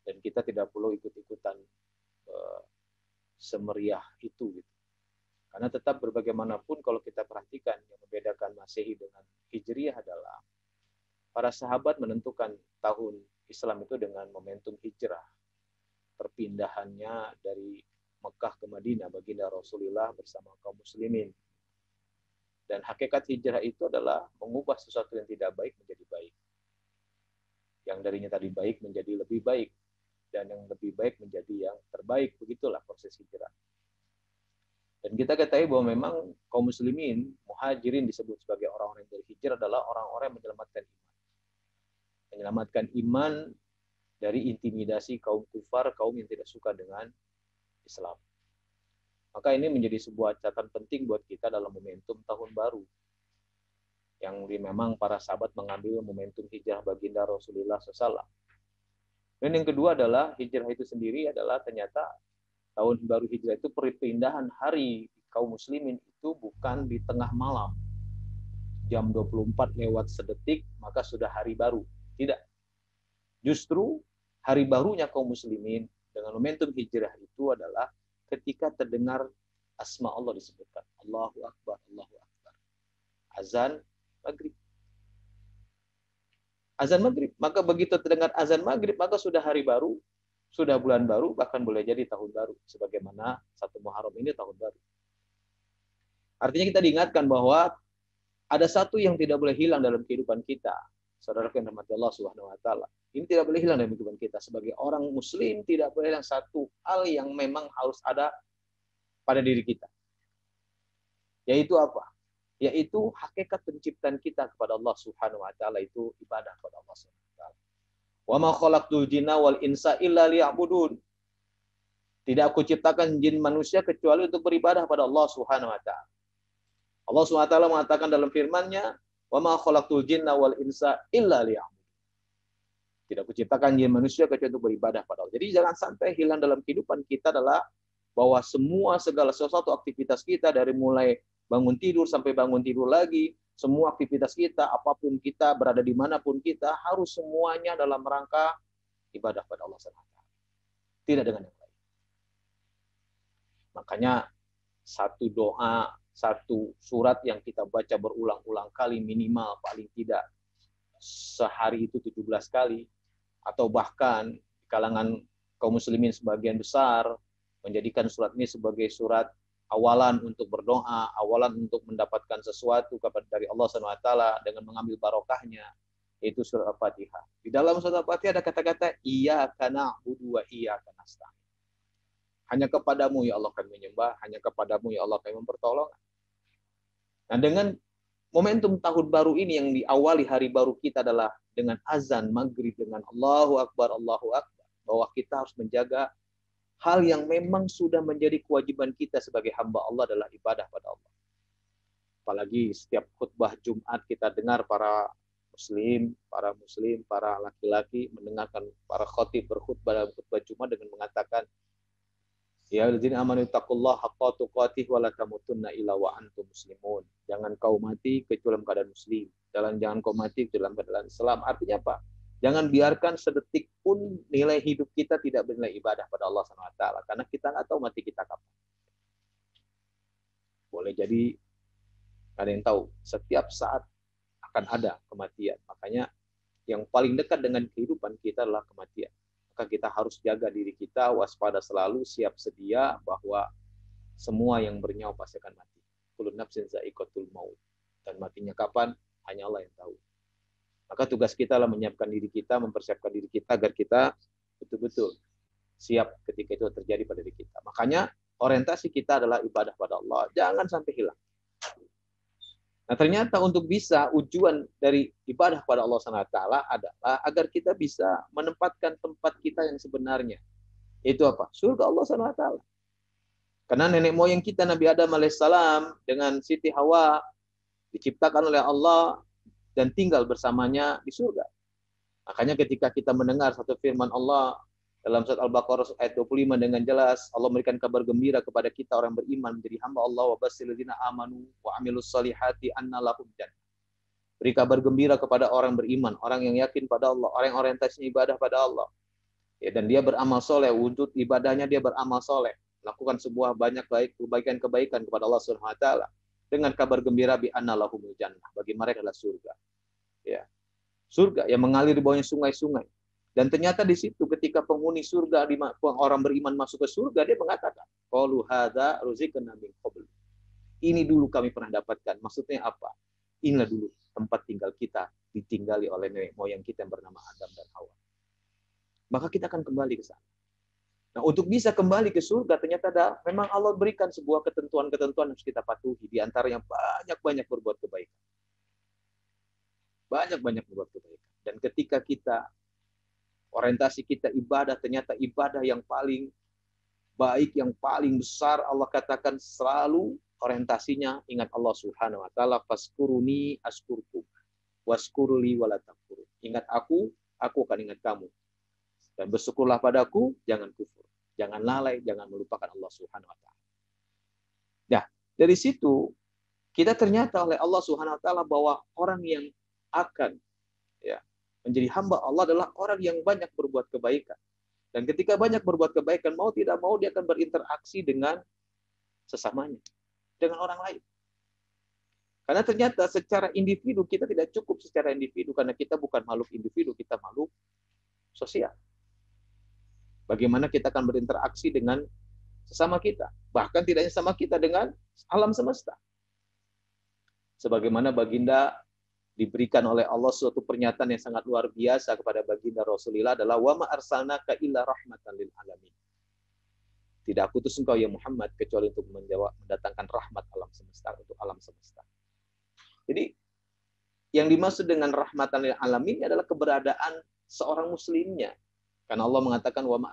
dan kita tidak perlu ikut-ikutan semeriah itu gitu. Karena tetap berbagaimanapun kalau kita perhatikan yang membedakan Masehi dengan Hijriah adalah para sahabat menentukan tahun Islam itu dengan momentum hijrah, perpindahannya dari Mekah ke Madinah baginda Rasulullah bersama kaum muslimin. Dan hakikat hijrah itu adalah mengubah sesuatu yang tidak baik menjadi baik. Yang darinya tadi baik menjadi lebih baik. Dan yang lebih baik menjadi yang terbaik. Begitulah proses hijrah. Dan kita ketahui bahwa memang kaum muslimin, muhajirin disebut sebagai orang-orang yang berhijrah adalah orang-orang yang menyelamatkan iman. Menyelamatkan iman dari intimidasi kaum kufar, kaum yang tidak suka dengan Islam. Maka ini menjadi sebuah catatan penting buat kita dalam momentum tahun baru. Yang memang para sahabat mengambil momentum hijrah baginda Rasulullah SAW. Dan yang kedua adalah hijrah itu sendiri adalah ternyata tahun baru hijrah itu perpindahan hari kaum muslimin itu bukan di tengah malam. Jam 24 lewat sedetik maka sudah hari baru. Tidak. Justru hari barunya kaum muslimin dengan momentum hijrah itu adalah ketika terdengar asma Allah disebutkan. Allahu Akbar, Allahu Akbar. Azan maghrib. Azan maghrib. Maka begitu terdengar azan maghrib, maka sudah hari baru, sudah bulan baru, bahkan boleh jadi tahun baru. Sebagaimana 1 Muharram ini tahun baru. Artinya kita diingatkan bahwa ada satu yang tidak boleh hilang dalam kehidupan kita. Saudara yang dirahmati Allah Subhanahu wa taala. Ini tidak boleh hilang dalam kehidupan kita. Sebagai orang muslim tidak boleh hilang satu hal yang memang harus ada pada diri kita. Yaitu apa? Yaitu hakikat penciptaan kita kepada Allah Subhanahu wa taala itu ibadah kepada Allah Subhanahu wa taala. Wa ma khalaqtul jinna wal insa illa liya'budun. Tidak aku ciptakan jin manusia kecuali untuk beribadah pada Allah Subhanahu wa taala. Allah Subhanahu wa taala mengatakan dalam firman-Nya, "Wa ma khalaqtul jinna wal insa illa liya'budun." Tidak aku ciptakan jin manusia kecuali untuk beribadah pada Allah. Jadi jangan sampai hilang dalam kehidupan kita adalah bahwa semua segala sesuatu aktivitas kita dari mulai bangun tidur sampai bangun tidur lagi, semua aktivitas kita, apapun kita, berada di manapun kita, harus semuanya dalam rangka ibadah pada Allah SWT. Tidak dengan yang lain. Makanya satu doa, satu surat yang kita baca berulang-ulang kali minimal paling tidak sehari itu 17 kali, atau bahkan di kalangan kaum muslimin sebagian besar menjadikan surat ini sebagai surat awalan untuk berdoa, awalan untuk mendapatkan sesuatu kepada dari Allah SWT dengan mengambil barokahnya, yaitu surat Al-Fatihah. Di dalam surat Al-Fatihah ada kata-kata iyyaka na'budu wa iyyaka nasta'in. Hanya kepadamu ya Allah kami menyembah, hanya kepadamu ya Allah kami mempertolongan. Nah, dengan momentum tahun baru ini yang diawali hari baru kita adalah dengan azan maghrib dengan Allahu Akbar, Allahu Akbar. Bahwa kita harus menjaga hal yang memang sudah menjadi kewajiban kita sebagai hamba Allah adalah ibadah pada Allah. Apalagi setiap khutbah Jumat kita dengar para muslim, para laki-laki mendengarkan para khatib berkhutbah dalam khutbah Jumat dengan mengatakan, ya alladzina amanu taqullaha haqqa tuqatih wa la tamutunna illa wa antum muslimun. Jangan kau mati kecuali dalam keadaan muslim. Jangan kau mati dalam keadaan Islam. Artinya apa? Jangan biarkan sedetik pun nilai hidup kita tidak bernilai ibadah pada Allah SWT. Karena kita nggak tahu mati kita kapan. Boleh jadi ada yang tahu. Setiap saat akan ada kematian. Makanya yang paling dekat dengan kehidupan kita adalah kematian. Maka kita harus jaga diri kita, waspada selalu, siap sedia bahwa semua yang bernyawa pasti akan mati. Kullu nafsin za'iqatul maut. Dan matinya kapan? Hanya Allah yang tahu. Maka tugas kita adalah menyiapkan diri kita, mempersiapkan diri kita agar kita betul-betul siap ketika itu terjadi pada diri kita. Makanya orientasi kita adalah ibadah pada Allah. Jangan sampai hilang. Nah, ternyata untuk bisa tujuan dari ibadah pada Allah SWT adalah agar kita bisa menempatkan tempat kita yang sebenarnya. Itu apa? Surga Allah SWT. Karena nenek moyang kita Nabi Adam alaihissalam dengan Siti Hawa diciptakan oleh Allah dan tinggal bersamanya di surga. Makanya ketika kita mendengar satu firman Allah dalam surat Al-Baqarah ayat 25 dengan jelas, Allah memberikan kabar gembira kepada kita orang beriman menjadi hamba Allah, wa basyiril ladzina amanu wa amilus solihati anna lahum jannah. Beri kabar gembira kepada orang beriman, orang yang yakin pada Allah, orang yang orientasinya ibadah pada Allah. Ya, dan dia beramal soleh, wujud ibadahnya dia beramal soleh, lakukan sebuah banyak kebaikan kepada Allah Subhanahu wa taala dengan kabar gembira bi anna lahumul jannah, bagi mereka adalah surga. Ya. Surga yang mengalir di bawahnya sungai-sungai. Dan ternyata di situ ketika penghuni surga, orang beriman masuk ke surga, dia mengatakan, qalu hadza ruziqna min qabl. Ini dulu kami pernah dapatkan. Maksudnya apa? Inilah dulu tempat tinggal kita, ditinggali oleh nenek moyang kita yang bernama Adam dan Hawa. Maka kita akan kembali ke sana. Nah, untuk bisa kembali ke surga, ternyata memang Allah berikan sebuah ketentuan-ketentuan yang harus kita patuhi. Di antaranya banyak-banyak berbuat kebaikan. Banyak-banyak berbuat kebaikan. Dan ketika kita, orientasi kita ibadah, ternyata ibadah yang paling baik, yang paling besar, Allah katakan selalu orientasinya ingat Allah Subhanahu wa taala, faskuruni askurkum waskuruli wala takfurun. Ingat aku akan ingat kamu. Dan bersyukurlah padaku, jangan kufur. Jangan lalai, jangan melupakan Allah Subhanahu wa taala. Nah, dari situ kita ternyata oleh Allah Subhanahu wa taala bahwa orang yang akan menjadi hamba Allah adalah orang yang banyak berbuat kebaikan. Dan ketika banyak berbuat kebaikan, mau tidak mau dia akan berinteraksi dengan sesamanya, dengan orang lain. Karena ternyata secara individu kita tidak cukup secara individu, karena kita bukan makhluk individu, kita makhluk sosial. Bagaimana kita akan berinteraksi dengan sesama kita. Bahkan tidak hanya sama kita, dengan alam semesta. Sebagaimana baginda diberikan oleh Allah suatu pernyataan yang sangat luar biasa kepada baginda Rasulullah adalah wa ma arsalnaka illa rahmatan lil alamin. Tidak aku utus engkau ya Muhammad kecuali untuk mendatangkan rahmat alam semesta, untuk alam semesta. Jadi yang dimaksud dengan rahmatan lil alamin adalah keberadaan seorang muslimnya. Karena Allah mengatakan wa ma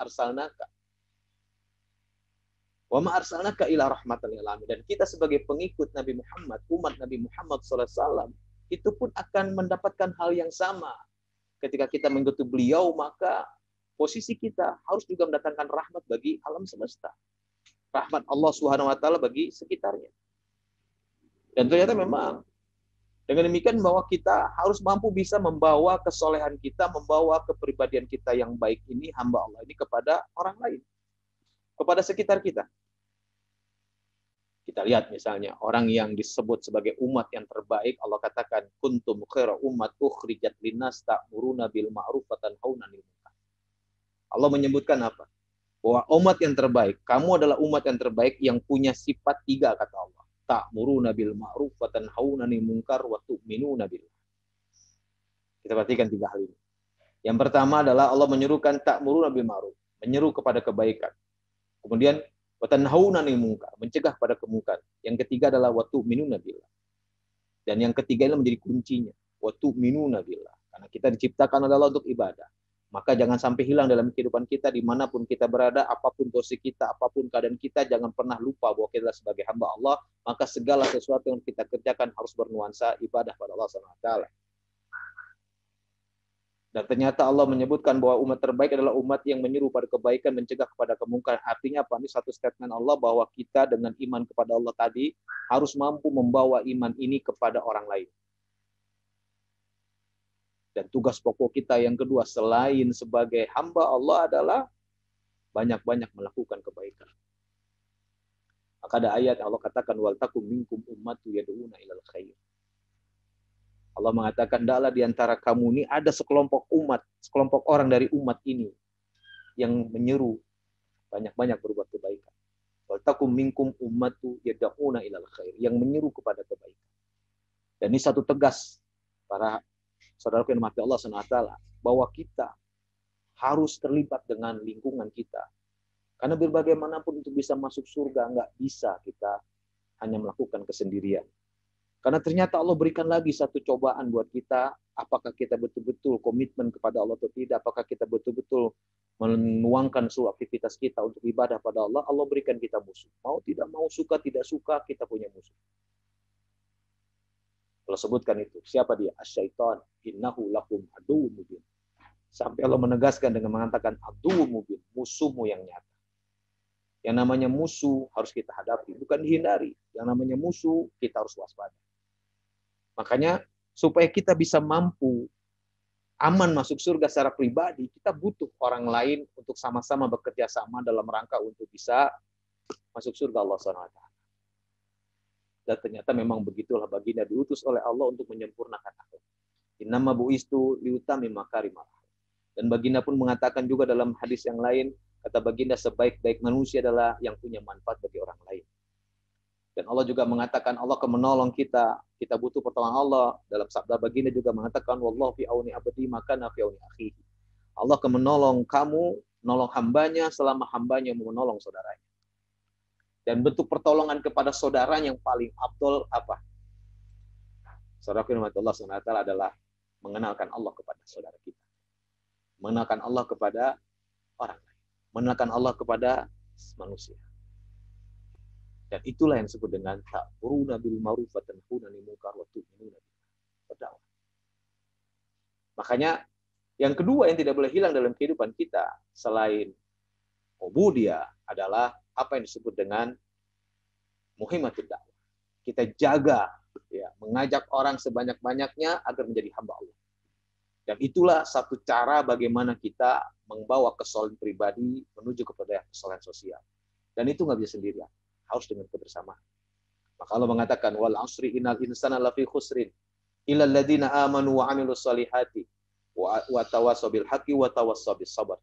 arsalnaka ila rahmatan lil alamin, dan kita sebagai pengikut Nabi Muhammad, umat Nabi Muhammad sallallahu alaihi wasallam, itu pun akan mendapatkan hal yang sama. Ketika kita mengikuti beliau, maka posisi kita harus juga mendatangkan rahmat bagi alam semesta. Rahmat Allah Subhanahu wa taala bagi sekitarnya. Dan ternyata memang dengan demikian bahwa kita harus mampu bisa membawa kesolehan kita, membawa kepribadian kita yang baik ini, hamba Allah ini, kepada orang lain, kepada sekitar kita. Kita lihat misalnya orang yang disebut sebagai umat yang terbaik, Allah katakan kuntum khaira ummat ukhrijat linnas ta'muruna bil ma'ruf wa tanhauna 'anil munkar. Allah menyebutkan apa? Bahwa umat yang terbaik, kamu adalah umat yang terbaik yang punya sifat 3 kata Allah. Ta'muruna bil ma'ruf wa tanhauna 'anil munkar wa tu'minuna billah. Kita perhatikan 3 hal ini. Yang pertama adalah Allah menyerukan ta'muruna bil ma'ruf, menyeru kepada kebaikan. Kemudian wa tanhauna 'anil munkar, mencegah pada kemungkaran. Yang ketiga adalah wa tu'minuna billah. Dan yang ketiga ini menjadi kuncinya, wa tu'minuna billah. Karena kita diciptakan oleh Allah untuk ibadah. Maka jangan sampai hilang dalam kehidupan kita, dimanapun kita berada, apapun posisi kita, apapun keadaan kita, jangan pernah lupa bahwa kita sebagai hamba Allah, maka segala sesuatu yang kita kerjakan harus bernuansa ibadah pada Allah SWT. Dan ternyata Allah menyebutkan bahwa umat terbaik adalah umat yang menyeru pada kebaikan, mencegah kepada kemungkaran. Artinya apa? Ini satu statement Allah bahwa kita dengan iman kepada Allah tadi harus mampu membawa iman ini kepada orang lain. Dan tugas pokok kita yang kedua selain sebagai hamba Allah adalah banyak-banyak melakukan kebaikan. Maka ada ayat Allah katakan wal takum minkum ummatu yad'una ilal khair. Allah mengatakan hendaklah di antara kamu ini ada sekelompok umat, sekelompok orang dari umat ini yang menyeru banyak-banyak berbuat kebaikan. Wal takum minkum ummatu yad'una ilal khair, yang menyeru kepada kebaikan. Dan ini satu tegas para saudara yang dirahmati Allah SWT, bahwa kita harus terlibat dengan lingkungan kita. Karena bagaimanapun untuk bisa masuk surga, nggak bisa kita hanya melakukan kesendirian. Karena ternyata Allah berikan lagi satu cobaan buat kita, apakah kita betul-betul komitmen kepada Allah atau tidak, apakah kita betul-betul menuangkan seluruh aktivitas kita untuk ibadah pada Allah. Allah berikan kita musuh. Mau tidak mau, suka tidak suka, kita punya musuh. Allah sebutkan itu. Siapa dia? Asyaitan. Innahu lakum aduwwum mubin. Sampai Allah menegaskan dengan mengatakan aduwwum mubin, musuhmu yang nyata. Yang namanya musuh harus kita hadapi, bukan dihindari. Yang namanya musuh kita harus waspada. Makanya supaya kita bisa mampu aman masuk surga secara pribadi, kita butuh orang lain untuk sama-sama bekerja sama dalam rangka untuk bisa masuk surga Allah SWT. Dan ternyata memang begitulah baginda diutus oleh Allah untuk menyempurnakan akhlak. Innama bu'istu liutami makarimal. Dan baginda pun mengatakan juga dalam hadis yang lain, kata baginda, sebaik-baik manusia adalah yang punya manfaat bagi orang lain. Dan Allah juga mengatakan Allah akan menolong kita. Kita butuh pertolongan Allah. Dalam sabda baginda juga mengatakan wallahu fi auni abdi maka fi auni akhihi. Allah akan menolong kamu, menolong hambanya selama hambanya mau menolong saudaranya. Dan bentuk pertolongan kepada saudara yang paling afdol apa? Saudara firman Allah SWT adalah mengenalkan Allah kepada saudara kita. Mengenalkan Allah kepada orang lain. Mengenalkan Allah kepada manusia. Dan itulah yang disebut dengan ta'muruna bil ma'ruf wa tanhauna 'anil munkar wa tu'minuna billah. Makanya yang kedua yang tidak boleh hilang dalam kehidupan kita selain ubudiyah adalah apa yang disebut dengan muhimmatud dakwah. Kita jaga ya, mengajak orang sebanyak-banyaknya agar menjadi hamba Allah. Dan itulah satu cara bagaimana kita membawa kesolehan pribadi menuju kepada kesolehan sosial. Dan itu nggak bisa sendirian, harus dengan kebersamaan. Maka Allah mengatakan wal asri innal insana lafi khusrin illal ladzina amanu wa amilus solihati wa tawassaw bil haqqi wa tawassaw bis sabr.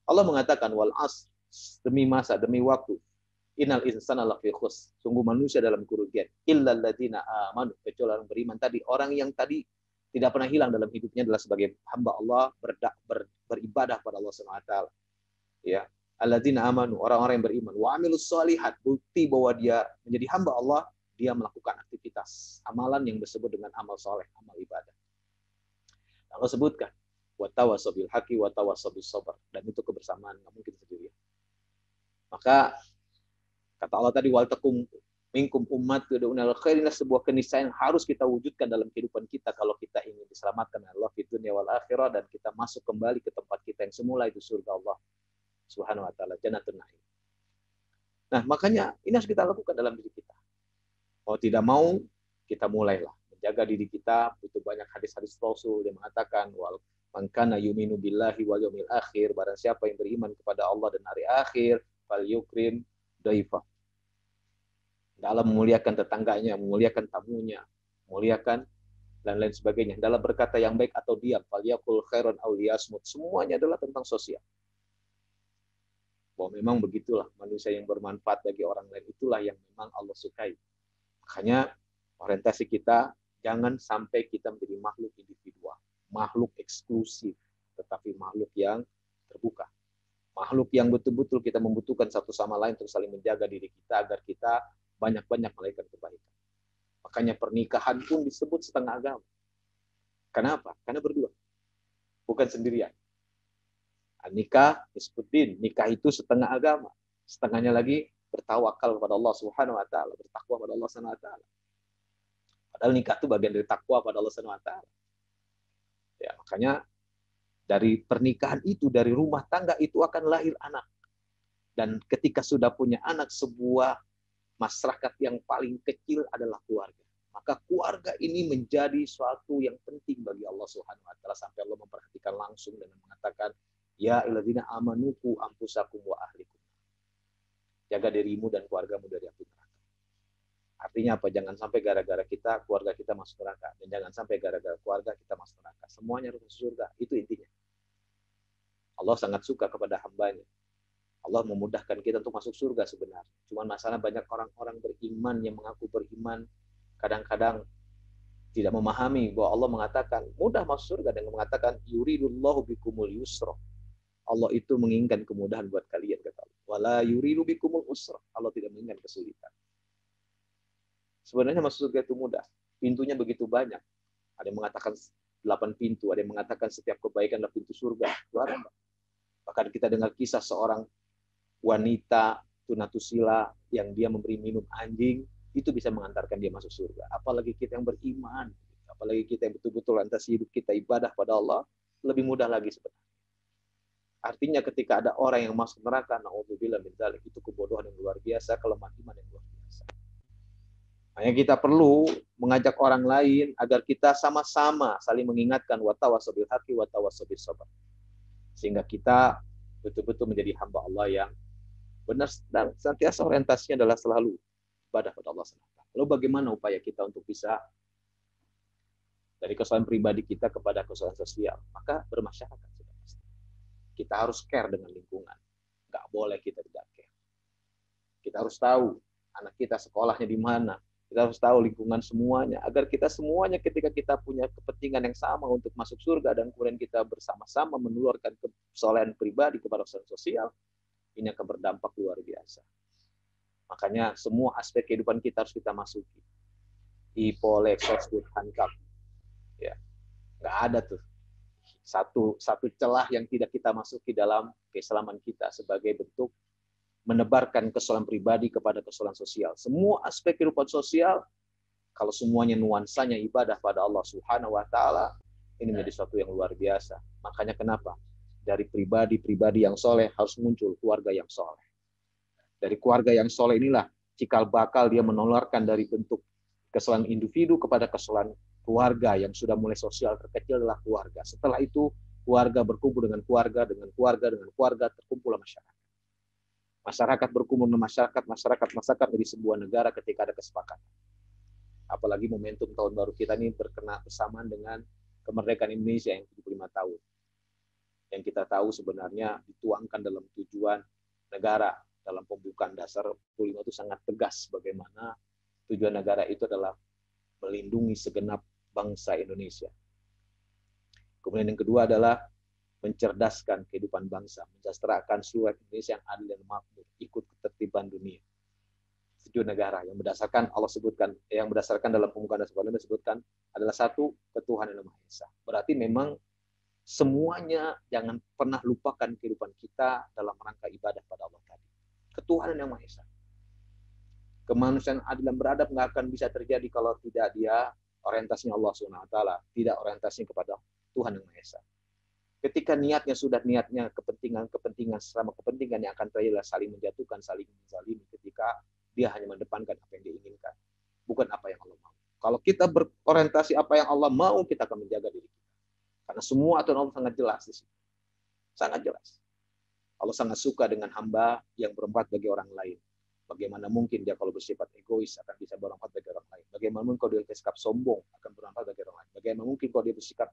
Allah mengatakan wal asr, demi masa, demi waktu, innal insana lafi khusr, sungguh manusia dalam kerugian, illal ladzina amanu, kecuali orang beriman tadi, orang yang tadi tidak pernah hilang dalam hidupnya adalah sebagai hamba Allah, beribadah pada Allah SWT. Ya, alladzina amanu, orang-orang yang beriman, wa amilus solihat, bukti bahwa dia menjadi hamba Allah, dia melakukan aktivitas amalan yang disebut dengan amal soleh, amal ibadah. Allah sebutkan wa tawassaw bil haqqi wa tawassaw bis sabr, dan itu kebersamaan, nggak mungkin sendirian. Maka kata Allah tadi wal takum minkum ummat yad'una ila khairin, sebuah keniscayaan yang harus kita wujudkan dalam kehidupan kita kalau kita ingin diselamatkan oleh Allah di dunia wal akhirah, dan kita masuk kembali ke tempat kita yang semula, itu surga Allah Subhanahu wa taala, Jannatun Na'im. Nah, makanya ini harus kita lakukan dalam diri kita. Mau tidak mau, kita mulailah menjaga diri kita. Butuh banyak hadis-hadis Rasul yang mengatakan wal man kana yuminu billahi wal yaumil akhir, barang siapa yang beriman kepada Allah dan hari akhir, fal yukrim daifah, dalam memuliakan tetangganya, memuliakan tamunya, memuliakan dan lain sebagainya. Dalam berkata yang baik atau diam, falyaqul khairan aw liyasmut, semuanya adalah tentang sosial. Bahwa memang begitulah manusia yang bermanfaat bagi orang lain, itulah yang memang Allah sukai. Makanya orientasi kita jangan sampai kita menjadi makhluk individual, makhluk eksklusif, tetapi makhluk yang terbuka. Makhluk yang betul-betul kita membutuhkan satu sama lain untuk saling menjaga diri kita agar kita banyak-banyak melakukan kebaikan. Makanya pernikahan pun disebut setengah agama. Kenapa? Karena berdua. Bukan sendirian. Nikah disebut din. Nikah itu setengah agama. Setengahnya lagi bertawakal kepada Allah Subhanahu wa taala, bertakwa pada Allah Subhanahu wa taala. Padahal nikah itu bagian dari takwa pada Allah Subhanahu wa taala. Ya, makanya dari pernikahan itu, dari rumah tangga itu akan lahir anak. Dan ketika sudah punya anak, sebuah masyarakat yang paling kecil adalah keluarga. Maka keluarga ini menjadi suatu yang penting bagi Allah Subhanahu wa taala, sampai Allah memperhatikan langsung dengan mengatakan ya ayyuhalladzina amanu qu anfusakum wa ahlikum. Jaga dirimu dan keluargamu dari api neraka. Artinya apa? Jangan sampai gara-gara kita keluarga kita masuk neraka, dan jangan sampai gara-gara keluarga kita masuk neraka. Semuanya harus masuk surga. Itu intinya. Allah sangat suka kepada hambanya. Allah memudahkan kita untuk masuk surga sebenarnya. Cuma masalah banyak orang-orang beriman yang mengaku beriman kadang-kadang tidak memahami bahwa Allah mengatakan mudah masuk surga dengan mengatakan yuridullahu bikumul yusra. Allah itu menginginkan kemudahan buat kalian, kata Allah. Wala yuridu bikumul usra. Allah tidak menginginkan kesulitan. Sebenarnya masuk surga itu mudah. Pintunya begitu banyak. Ada yang mengatakan 8 pintu, ada yang mengatakan setiap kebaikan adalah pintu surga. Bahkan kita dengar kisah seorang wanita tunatusila yang dia memberi minum anjing, itu bisa mengantarkan dia masuk surga. Apalagi kita yang beriman, apalagi kita yang betul-betul lantas hidup kita ibadah pada Allah, lebih mudah lagi sebenarnya. Artinya ketika ada orang yang masuk neraka, na'udzubillah min dzalik, itu kebodohan yang luar biasa, kelemahan iman yang luar biasa. Hanya kita perlu mengajak orang lain agar kita sama-sama saling mengingatkan watawasau bil haqqi watawasau bis sabr. Sehingga kita betul-betul menjadi hamba Allah yang benar dan senantiasa orientasinya adalah selalu ibadah pada Allah SWT. Lalu bagaimana upaya kita untuk bisa dari kesalahan pribadi kita kepada kesalahan sosial? Maka bermasyarakat. Kita harus care dengan lingkungan. Nggak boleh kita tidak care. Kita harus tahu anak kita sekolahnya di mana. Kita harus tahu lingkungan semuanya. Agar kita semuanya ketika kita punya kepentingan yang sama untuk masuk surga dan kemudian kita bersama-sama menularkan kesalahan pribadi kepada kesalahan sosial, ini akan berdampak luar biasa. Makanya semua aspek kehidupan kita harus kita masuki. Ipolek, sosbud, hankap. Ya, nggak ada tuh satu celah yang tidak kita masuki dalam keislaman kita sebagai bentuk menebarkan kesalahan pribadi kepada kesalahan sosial. Semua aspek kehidupan sosial, kalau semuanya nuansanya ibadah pada Allah Subhanahu wa Ta'ala, ini menjadi sesuatu yang luar biasa. Makanya kenapa? Dari pribadi-pribadi yang soleh harus muncul keluarga yang soleh. Dari keluarga yang soleh inilah cikal bakal dia menularkan dari bentuk kesalahan individu kepada kesalahan keluarga yang sudah mulai sosial. Terkecil adalah keluarga. Setelah itu keluarga berkumpul dengan keluarga, terkumpullah masyarakat. Masyarakat berkumpul dengan masyarakat dari sebuah negara ketika ada kesepakatan. Apalagi momentum tahun baru kita ini bersamaan dengan kemerdekaan Indonesia yang 75 tahun. Yang kita tahu sebenarnya dituangkan dalam tujuan negara. Dalam pembukaan dasar 45 itu sangat tegas bagaimana tujuan negara itu adalah melindungi segenap bangsa Indonesia. Kemudian yang kedua adalah mencerdaskan kehidupan bangsa, mensejahterakan seluruh Indonesia yang adil dan makmur, ikut ketertiban dunia. Tujuan negara yang berdasarkan Allah sebutkan, yang berdasarkan dalam pembukaan dasar disebutkan adalah satu, ketuhanan yang Maha Esa. Berarti memang semuanya jangan pernah lupakan kehidupan kita dalam rangka ibadah pada Allah tadi. Ketuhanan yang Maha Esa. Kemanusiaan adil dan beradab nggak akan bisa terjadi kalau tidak dia orientasinya Allah SWT, tidak orientasinya kepada Tuhan yang Maha Esa. Ketika niatnya sudah kepentingan selama kepentingan yang akan terjadi saling menjatuhkan, saling menzalimi ketika dia hanya mendepankan apa yang dia inginkan, bukan apa yang Allah mau. Kalau kita berorientasi apa yang Allah mau, kita akan menjaga diri kita. Karena semua aturan Allah sangat jelas di sini. Sangat jelas. Allah sangat suka dengan hamba yang bermanfaat bagi orang lain. Bagaimana mungkin dia kalau bersifat egois akan bisa bermanfaat bagi orang lain? Bagaimana mungkin kalau dia bersikap sombong akan bermanfaat bagi orang lain? Bagaimana mungkin kalau dia bersikap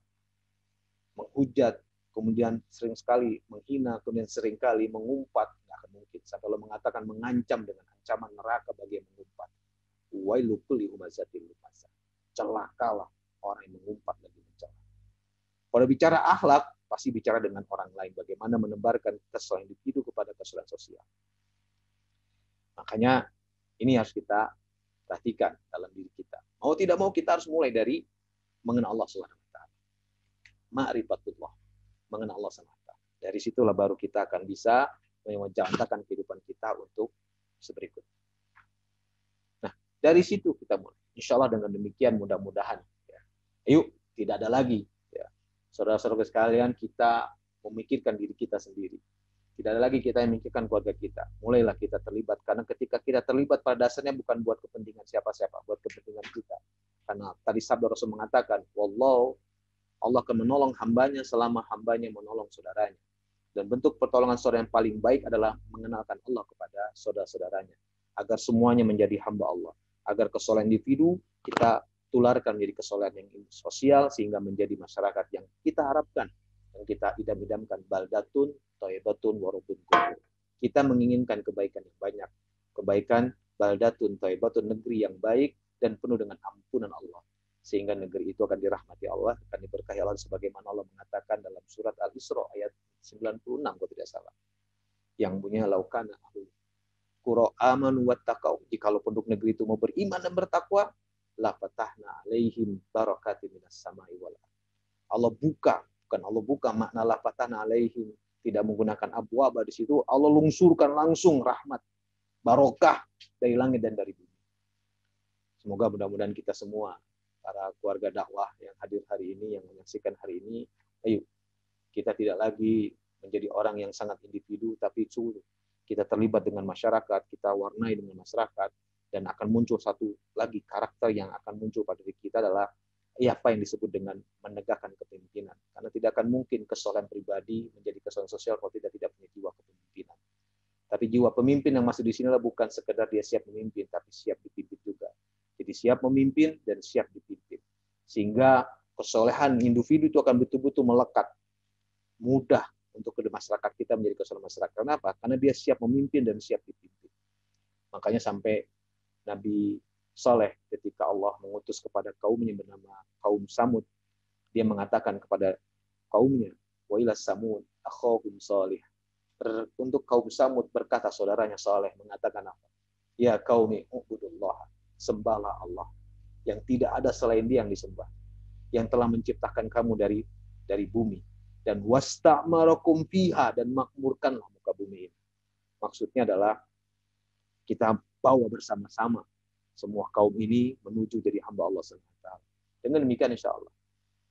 menghujat, kemudian sering sekali menghina, kemudian sering kali mengumpat? Nggak akan mungkin. Sampai Allah mengatakan mengancam dengan ancaman neraka bagi yang mengumpat. Wailu kulli humazatil lumazah. Celakalah orang yang mengumpat lagi mencela. Kalau bicara akhlak, pasti bicara dengan orang lain. Bagaimana menebarkan kesalahan individu kepada kesalahan sosial. Makanya ini harus kita perhatikan dalam diri kita. Mau tidak mau kita harus mulai dari mengenal Allah SWT. Ma'rifatullah. Mengenal Allah SWT. Dari situlah baru kita akan bisa menjalankan kehidupan kita untuk seberikut. Nah, dari situ kita mulai. Insya Allah dengan demikian mudah-mudahan. Ya. Ayo, tidak ada lagi. Ya. Saudara-saudara sekalian, kita memikirkan diri kita sendiri. Tidak ada lagi kita yang memikirkan keluarga kita. Mulailah kita terlibat. Karena ketika kita terlibat pada dasarnya bukan buat kepentingan siapa-siapa. Buat kepentingan kita. Karena tadi sabda Rasul mengatakan, Wallahu, Allah akan menolong hambanya selama hambanya menolong saudaranya. Dan bentuk pertolongan saudara yang paling baik adalah mengenalkan Allah kepada saudara-saudaranya. Agar semuanya menjadi hamba Allah. Agar kesalahan individu kita tularkan menjadi kesalahan yang sosial sehingga menjadi masyarakat yang kita harapkan. Yang kita idam-idamkan baldatun, thayyibatun, warubun kubur. Kita menginginkan kebaikan yang banyak. Kebaikan baldatun, thayyibatun, negeri yang baik dan penuh dengan ampunan Allah. Sehingga negeri itu akan dirahmati Allah, akan diberkahi Allah sebagaimana Allah mengatakan dalam surat Al-Isra ayat 96 kalau tidak salah. Yang punya laukana ahlu qura amanu wattaqau. Jikalau penduduk negeri itu mau beriman dan bertakwa, la fatahna alaihim barakatin minas samai wal ardh. Allah buka, bukan Allah buka makna la fatahna alaihim, tidak menggunakan abwaba di situ. Allah lungsurkan langsung rahmat, barokah dari langit dan dari bumi. Semoga mudah-mudahan kita semua para keluarga dakwah yang hadir hari ini, yang menyaksikan hari ini, ayo kita tidak lagi menjadi orang yang sangat individu, tapi kita terlibat dengan masyarakat, kita warnai dengan masyarakat, Dan akan muncul satu lagi karakter yang akan muncul pada diri kita adalah apa yang disebut dengan menegakkan kepemimpinan. Karena tidak akan mungkin kesolehan pribadi menjadi kesolehan sosial kalau tidak punya jiwa kepemimpinan. Tapi jiwa pemimpin yang masih di sini adalah bukan sekedar dia siap memimpin, tapi siap dipimpin juga. Jadi siap memimpin dan siap dipimpin. Sehingga kesolehan individu itu akan betul-betul melekat, mudah untuk ke masyarakat kita menjadi kesolehan masyarakat. Kenapa? Karena dia siap memimpin dan siap dipimpin. Makanya sampai Nabi Saleh ketika Allah mengutus kepada kaumnya bernama kaum Samud, dia mengatakan kepada kaumnya, wa ila Samud akhahum Salih. Untuk kaum Samud berkata saudaranya Saleh mengatakan apa? Ya qaumi ubudullah, sembahlah Allah yang tidak ada selain Dia yang disembah, yang telah menciptakan kamu dari bumi, dan wasta'marakum fiha, dan makmurkanlah muka bumi ini. Maksudnya adalah kita bawa bersama-sama semua kaum ini menuju jadi hamba Allah SWT. Dengan demikian insya Allah,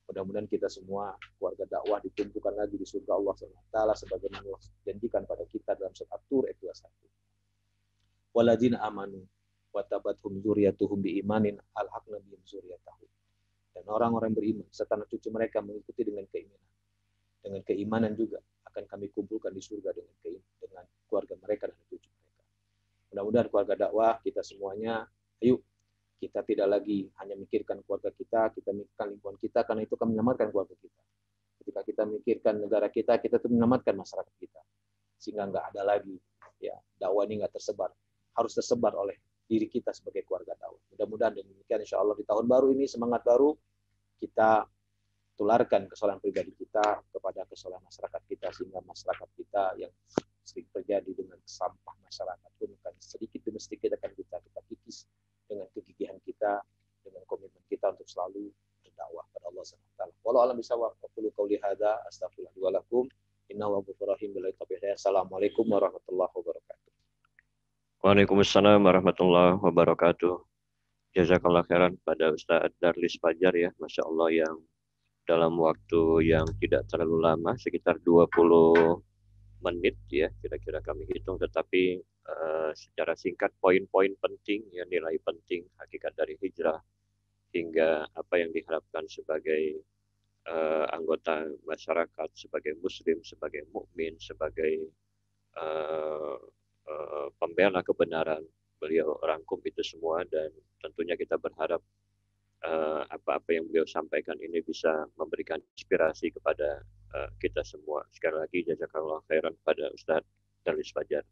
mudah-mudahan kita semua keluarga dakwah dikumpulkan lagi di surga Allah SWT sebagaimana Allah janjikan pada kita dalam surat At-Tur ayat 21. Waladina amanu wa tabathum dzurriyyatuhum biimanin alhaqna bihim dzurriyyatahum. Dan orang-orang beriman serta anak cucu mereka mengikuti dengan keimanan. Dengan keimanan juga akan kami kumpulkan di surga dengan keluarga mereka dan anak cucu mereka. Mudah-mudahan keluarga dakwah kita semuanya, ayo kita tidak lagi hanya mikirkan keluarga kita mikirkan lingkungan kita, karena itu akan menyelamatkan keluarga kita. Ketika kita mikirkan negara kita tuh menyelamatkan masyarakat kita. Sehingga nggak ada lagi ya dakwah ini nggak tersebar, harus tersebar oleh diri kita sebagai keluarga dakwah. Mudah-mudahan demikian insya Allah di tahun baru ini, semangat baru, kita tularkan kesolehan pribadi kita kepada kesolehan masyarakat kita, sehingga masyarakat kita yang sering terjadi dengan sampah masyarakat pun akan sedikit demi sedikit akan kita kikis dengan kegigihan kita, dengan komitmen kita untuk selalu berdakwah pada Allah SWT. Wallahu a'lam bishawab. Aqulu qouli hadza astaghfirullah wa lakum. Innahu ghafurur rahim. Assalamualaikum warahmatullahi wabarakatuh. Waalaikumsalam warahmatullahi wabarakatuh. Jazakallah khairan pada Ustaz Darlis Fajar ya, Masya Allah, yang dalam waktu yang tidak terlalu lama, sekitar 20 menit ya kira-kira kami hitung, tetapi secara singkat poin-poin penting ya, nilai penting hakikat dari hijrah hingga apa yang diharapkan sebagai anggota masyarakat, sebagai muslim, sebagai mukmin, sebagai pembela kebenaran. Beliau rangkum itu semua, dan tentunya kita berharap apa-apa yang beliau sampaikan ini bisa memberikan inspirasi kepada kita semua. Sekali lagi jazakallah khairan pada Ustaz Darlis Fajar.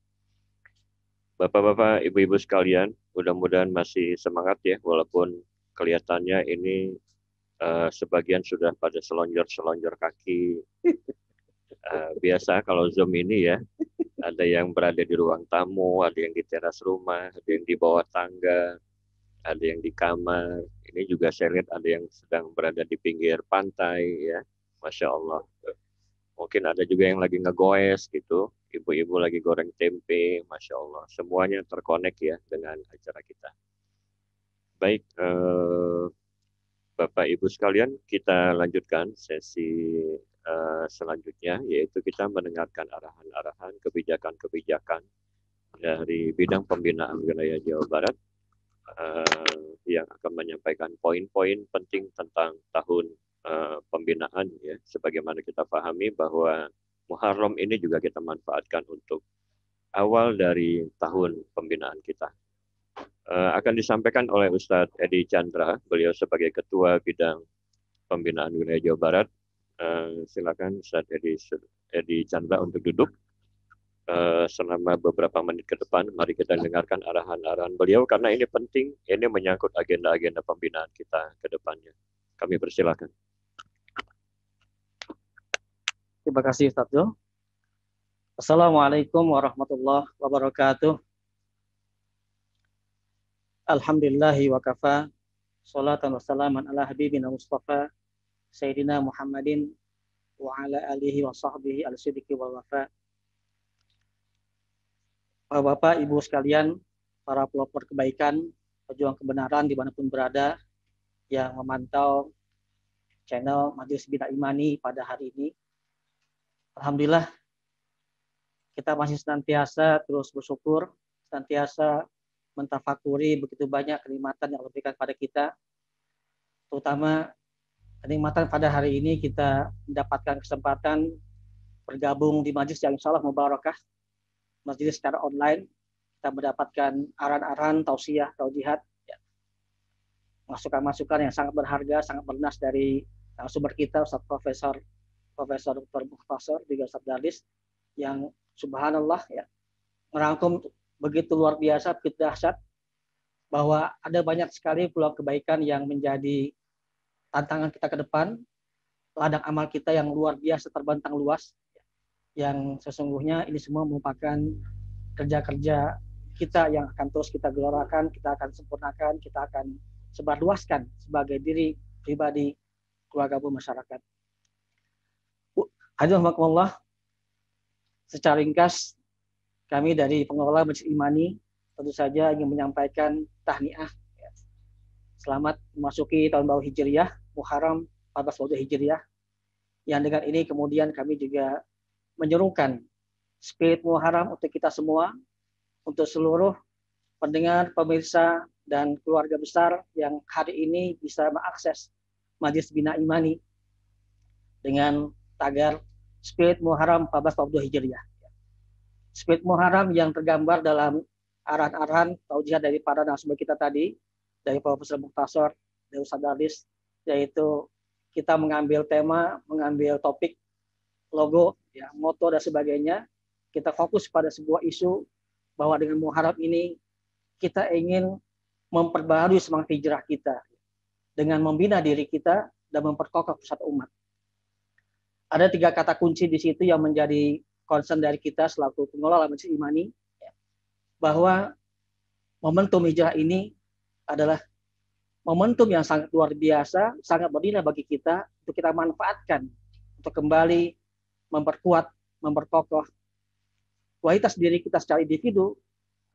Bapak-bapak, ibu-ibu sekalian, mudah-mudahan masih semangat ya, walaupun kelihatannya ini sebagian sudah pada selonjor kaki. Biasa kalau Zoom ini ya, ada yang berada di ruang tamu, ada yang di teras rumah, ada yang di bawah tangga, ada yang di kamar. Ini juga saya lihat ada yang sedang berada di pinggir pantai ya, Masya Allah. Mungkin ada juga yang lagi ngegoes gitu, ibu-ibu lagi goreng tempe, Masya Allah. Semuanya terkonek ya dengan acara kita. Baik, Bapak Ibu sekalian, kita lanjutkan sesi selanjutnya, yaitu kita mendengarkan arahan-arahan, kebijakan-kebijakan dari bidang pembinaan wilayah Jawa Barat yang akan menyampaikan poin-poin penting tentang tahun pembinaan ya. Sebagaimana kita pahami bahwa Muharram ini juga kita manfaatkan untuk awal dari tahun pembinaan kita. Akan disampaikan oleh Ustadz Edi Chandra, beliau sebagai Ketua Bidang Pembinaan Wilayah Jawa Barat. Silakan Ustadz Edi Chandra untuk duduk. Selama beberapa menit ke depan, mari kita dengarkan arahan-arahan beliau, karena ini penting, ini menyangkut agenda-agenda pembinaan kita ke depannya. Kami persilakan. Terima kasih Ustaz Jo. Assalamualaikum warahmatullahi wabarakatuh. Alhamdulillahi wa kafa, salatan wa salaman ala habibina Mustafa, Sayyidina Muhammadin wa ala alihi wa sahbihi al-siddiqi wal wafa. Bapak, Ibu sekalian, para pelopor kebaikan, pejuang kebenaran dimanapun berada, yang memantau channel Majelis Bina Imani pada hari ini. Alhamdulillah, kita masih senantiasa terus bersyukur, senantiasa mentafakuri begitu banyak kenikmatan yang Allah berikan pada kita, terutama kenikmatan pada hari ini kita mendapatkan kesempatan bergabung di majelis yang insya Allah mubarakah, majelis secara online. Kita mendapatkan aran-aran, tausiah, taujihat, ya, masukan-masukan yang sangat berharga, sangat bernas dari sumber kita, Ustaz Profesor Dr. Mukhtasar, juga Ustaz Darlis, yang subhanallah ya, merangkum begitu luar biasa, begitu dahsyat, bahwa ada banyak sekali peluang kebaikan yang menjadi tantangan kita ke depan, ladang amal kita yang luar biasa terbentang luas, yang sesungguhnya ini semua merupakan kerja-kerja kita yang akan terus kita gelorakan, kita akan sempurnakan, kita akan sebarluaskan sebagai diri pribadi, keluarga pun masyarakat. Hadirin rahimakumullah, secara ringkas kami dari pengelola Masjid Imani tentu saja ingin menyampaikan tahniah. Selamat memasuki tahun baru Hijriyah, Muharram 1442 Hijriyah. Yang dengan ini kemudian kami juga menyerukan spirit Muharram untuk kita semua, untuk seluruh pendengar, pemirsa, dan keluarga besar yang hari ini bisa mengakses Majelis Bina Imani dengan tagar Spirit Muharram 1442 Hijriah. Spirit Muharram yang tergambar dalam aran-aran taujihat dari para narasumber kita tadi, dari Profesor Mukhtasar, dari Ustaz Darlis, yaitu kita mengambil tema, mengambil topik, logo, ya, moto dan sebagainya. Kita fokus pada sebuah isu bahwa dengan Muharram ini kita ingin memperbarui semangat hijrah kita dengan membina diri kita dan memperkokoh persatuan umat. Ada 3 kata kunci di situ yang menjadi concern dari kita selaku pengelola Masjid Imani, bahwa momentum hijrah ini adalah momentum yang sangat luar biasa, sangat bernilai bagi kita untuk kita manfaatkan untuk kembali memperkuat, memperkokoh kualitas diri kita secara individu,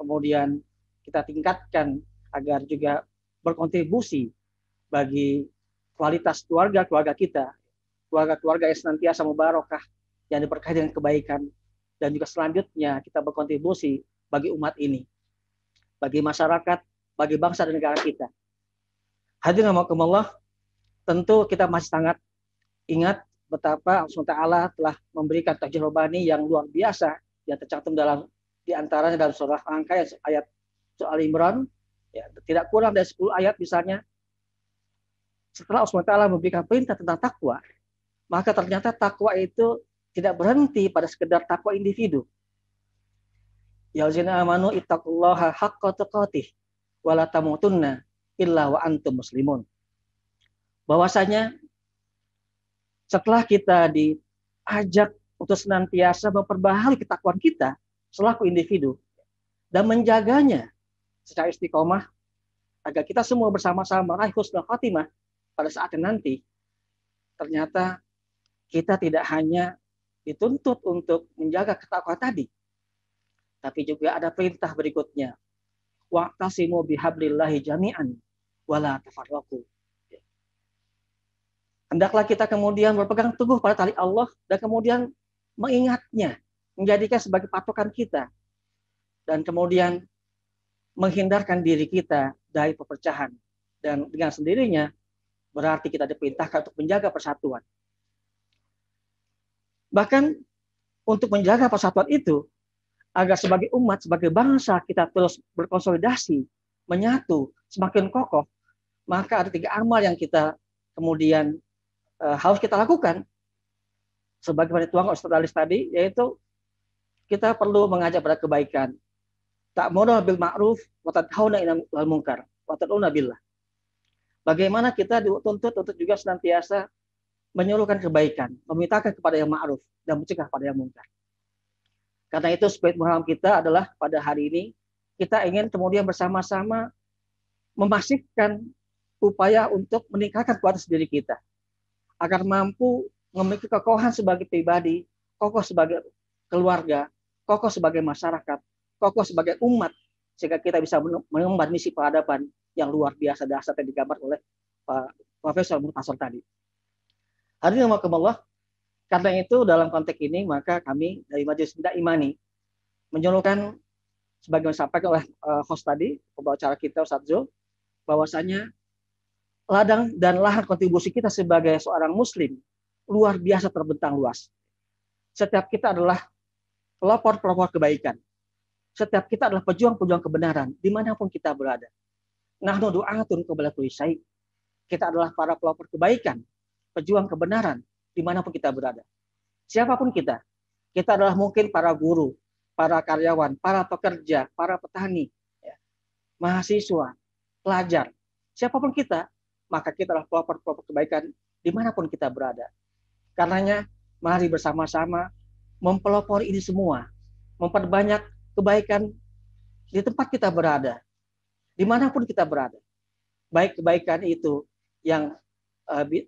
kemudian kita tingkatkan agar juga berkontribusi bagi kualitas keluarga kita, keluarga yang senantiasa mubarakah, yang diberkahi dengan kebaikan, dan juga selanjutnya kita berkontribusi bagi umat ini, bagi masyarakat, bagi bangsa dan negara kita. Hadirin rahimakumullah, tentu kita masih sangat ingat betapa Allah SWT telah memberikan takjil robani yang luar biasa yang tercantum dalam diantaranya dalam surah Al-Anka ayat surah Al-Imran, ya, tidak kurang dari 10 ayat misalnya. Setelah Allah SWT memberikan perintah tentang takwa, maka ternyata takwa itu tidak berhenti pada sekedar takwa individu. Ya allazina amanu ittaqullaha haqqa tuqatih wa la tamutunna illa wa antum muslimun. Bahwasanya setelah kita diajak untuk senantiasa memperbaharui ketakwaan kita selaku individu dan menjaganya secara istiqomah agar kita semua bersama-sama meraih husnul khatimah pada saatnya nanti, ternyata kita tidak hanya dituntut untuk menjaga ketakwaan tadi, tapi juga ada perintah berikutnya, wa'tasimu bihablillahi jami'an wala tafarraqu. Hendaklah kita kemudian berpegang teguh pada tali Allah dan kemudian mengingatnya, menjadikan sebagai patokan kita, dan kemudian menghindarkan diri kita dari perpecahan. Dan dengan sendirinya berarti kita diperintahkan untuk menjaga persatuan. Bahkan untuk menjaga persatuan itu, agar sebagai umat, sebagai bangsa kita terus berkonsolidasi, menyatu, semakin kokoh, maka ada 3 amal yang kita kemudian harus kita lakukan. Sebagaimana dituangkan Ustaz Alis tadi, yaitu kita perlu mengajak pada kebaikan. Ta'muruna bil ma'ruf wa tanhauna 'anil munkar wa tad'una billah. Bagaimana kita dituntut untuk juga senantiasa menyuruhkan kebaikan, memintakan kepada yang ma'ruf dan mencegah pada yang munkar. Karena itu spirit Muharram kita adalah pada hari ini kita ingin kemudian bersama-sama memasifkan upaya untuk meningkatkan kualitas diri kita agar mampu memiliki kekokohan sebagai pribadi, kokoh sebagai keluarga, kokoh sebagai masyarakat, kokoh sebagai umat, sehingga kita bisa mengemban misi peradaban yang luar biasa dahsyat yang digambar oleh Pak Profesor Mukhtasar tadi. Hadirin rahimakumullah, karena itu dalam konteks ini maka kami dari Majelis Bina Imani menyuruhkan sebagaimana disampaikan oleh host tadi, pembawa acara kita Ustadz Zul, bahwasanya ladang dan lahan kontribusi kita sebagai seorang muslim luar biasa terbentang luas. Setiap kita adalah pelopor-pelopor kebaikan. Setiap kita adalah pejuang-pejuang kebenaran dimanapun kita berada. Nahnu du'atun qabla kulli syai'. Kita adalah para pelopor kebaikan, pejuang kebenaran dimanapun kita berada. Siapapun kita adalah mungkin para guru, para karyawan, para pekerja, para petani, ya, mahasiswa, pelajar. Siapapun kita, maka kita adalah pelopor-pelopor kebaikan dimanapun kita berada. Karenanya, mari bersama-sama mempelopor ini semua, memperbanyak kebaikan di tempat kita berada, dimanapun kita berada. Baik kebaikan itu yang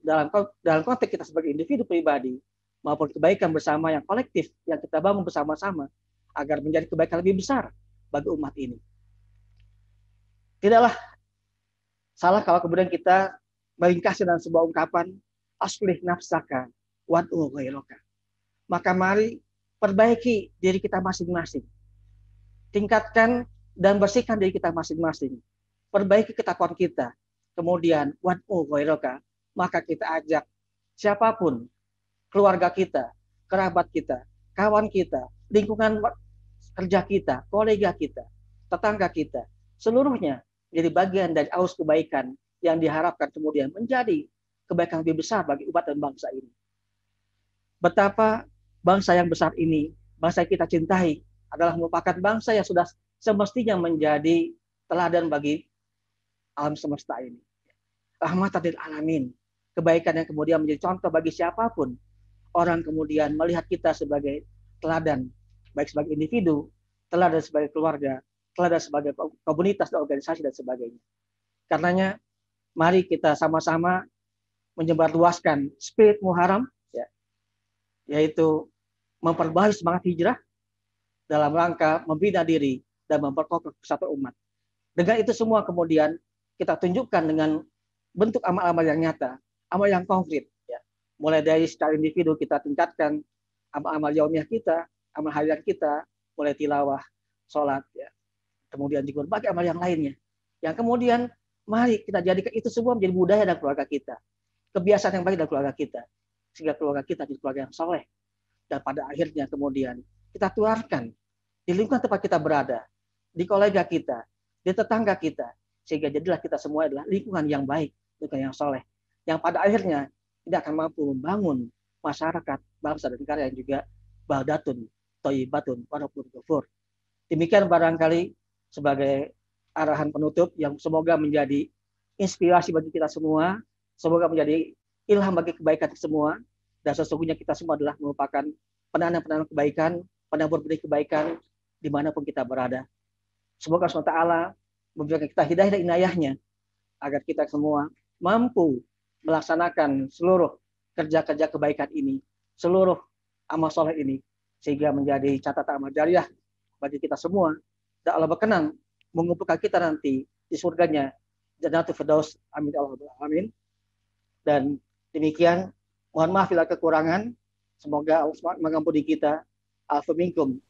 dalam konteks kita sebagai individu pribadi, maupun kebaikan bersama yang kolektif yang kita bangun bersama-sama agar menjadi kebaikan lebih besar bagi umat ini. Tidaklah salah kalau kemudian kita meringkasnya dalam sebuah ungkapan aslih nafsaka wad'u ghairaka. Maka mari perbaiki diri kita masing-masing. Tingkatkan dan bersihkan diri kita masing-masing. Perbaiki ketakwaan kita. Kemudian wad'u ghairaka, maka kita ajak siapapun, keluarga kita, kerabat kita, kawan kita, lingkungan kerja kita, kolega kita, tetangga kita, seluruhnya jadi bagian dari arus kebaikan yang diharapkan kemudian menjadi kebaikan lebih besar bagi umat dan bangsa ini. Betapa bangsa yang besar ini, bangsa yang kita cintai, adalah merupakan bangsa yang sudah semestinya menjadi teladan bagi alam semesta ini. Rahmatan lil alamin. Kebaikan yang kemudian menjadi contoh bagi siapapun. Orang kemudian melihat kita sebagai teladan, baik sebagai individu, teladan sebagai keluarga, teladan sebagai komunitas dan organisasi dan sebagainya. Karenanya, mari kita sama-sama menyebarluaskan spirit Muharram, ya, yaitu memperbaharui semangat hijrah dalam rangka membina diri dan memperkokoh persatuan umat. Dengan itu semua kemudian kita tunjukkan dengan bentuk amal-amal yang nyata, amal yang konkret. Ya. Mulai dari secara individu kita tingkatkan amal-amal yaumiyah kita, amal harian kita, mulai tilawah, sholat, ya. Kemudian juga berbagai amal yang lainnya. Yang kemudian mari kita jadikan itu semua menjadi budaya dan keluarga kita. Kebiasaan yang baik dalam keluarga kita. Sehingga keluarga kita jadi keluarga yang soleh. Dan pada akhirnya kemudian kita tularkan di lingkungan tempat kita berada, di kolega kita, di tetangga kita. Sehingga jadilah kita semua adalah lingkungan yang baik, lingkungan yang soleh. Yang pada akhirnya tidak akan mampu membangun masyarakat, bangsa dan negara yang juga baldatun, thayyibatun, warabun ghafur. Demikian barangkali sebagai arahan penutup yang semoga menjadi inspirasi bagi kita semua, semoga menjadi ilham bagi kebaikan semua, dan sesungguhnya kita semua adalah merupakan penanam-penanam kebaikan, penabur benih kebaikan dimanapun kita berada. Semoga SWT memberikan kita hidayah dan inayahnya agar kita semua mampu melaksanakan seluruh kerja-kerja kebaikan ini, seluruh amal soleh ini, sehingga menjadi catatan amal jariah bagi kita semua. Dan Allah berkenan mengumpulkan kita nanti di surganya Jannatul Firdaus. Amin ya Allah. Amin. Dan demikian, mohon maaf bila kekurangan. Semoga Allah mengampuni kita. Afu minkum.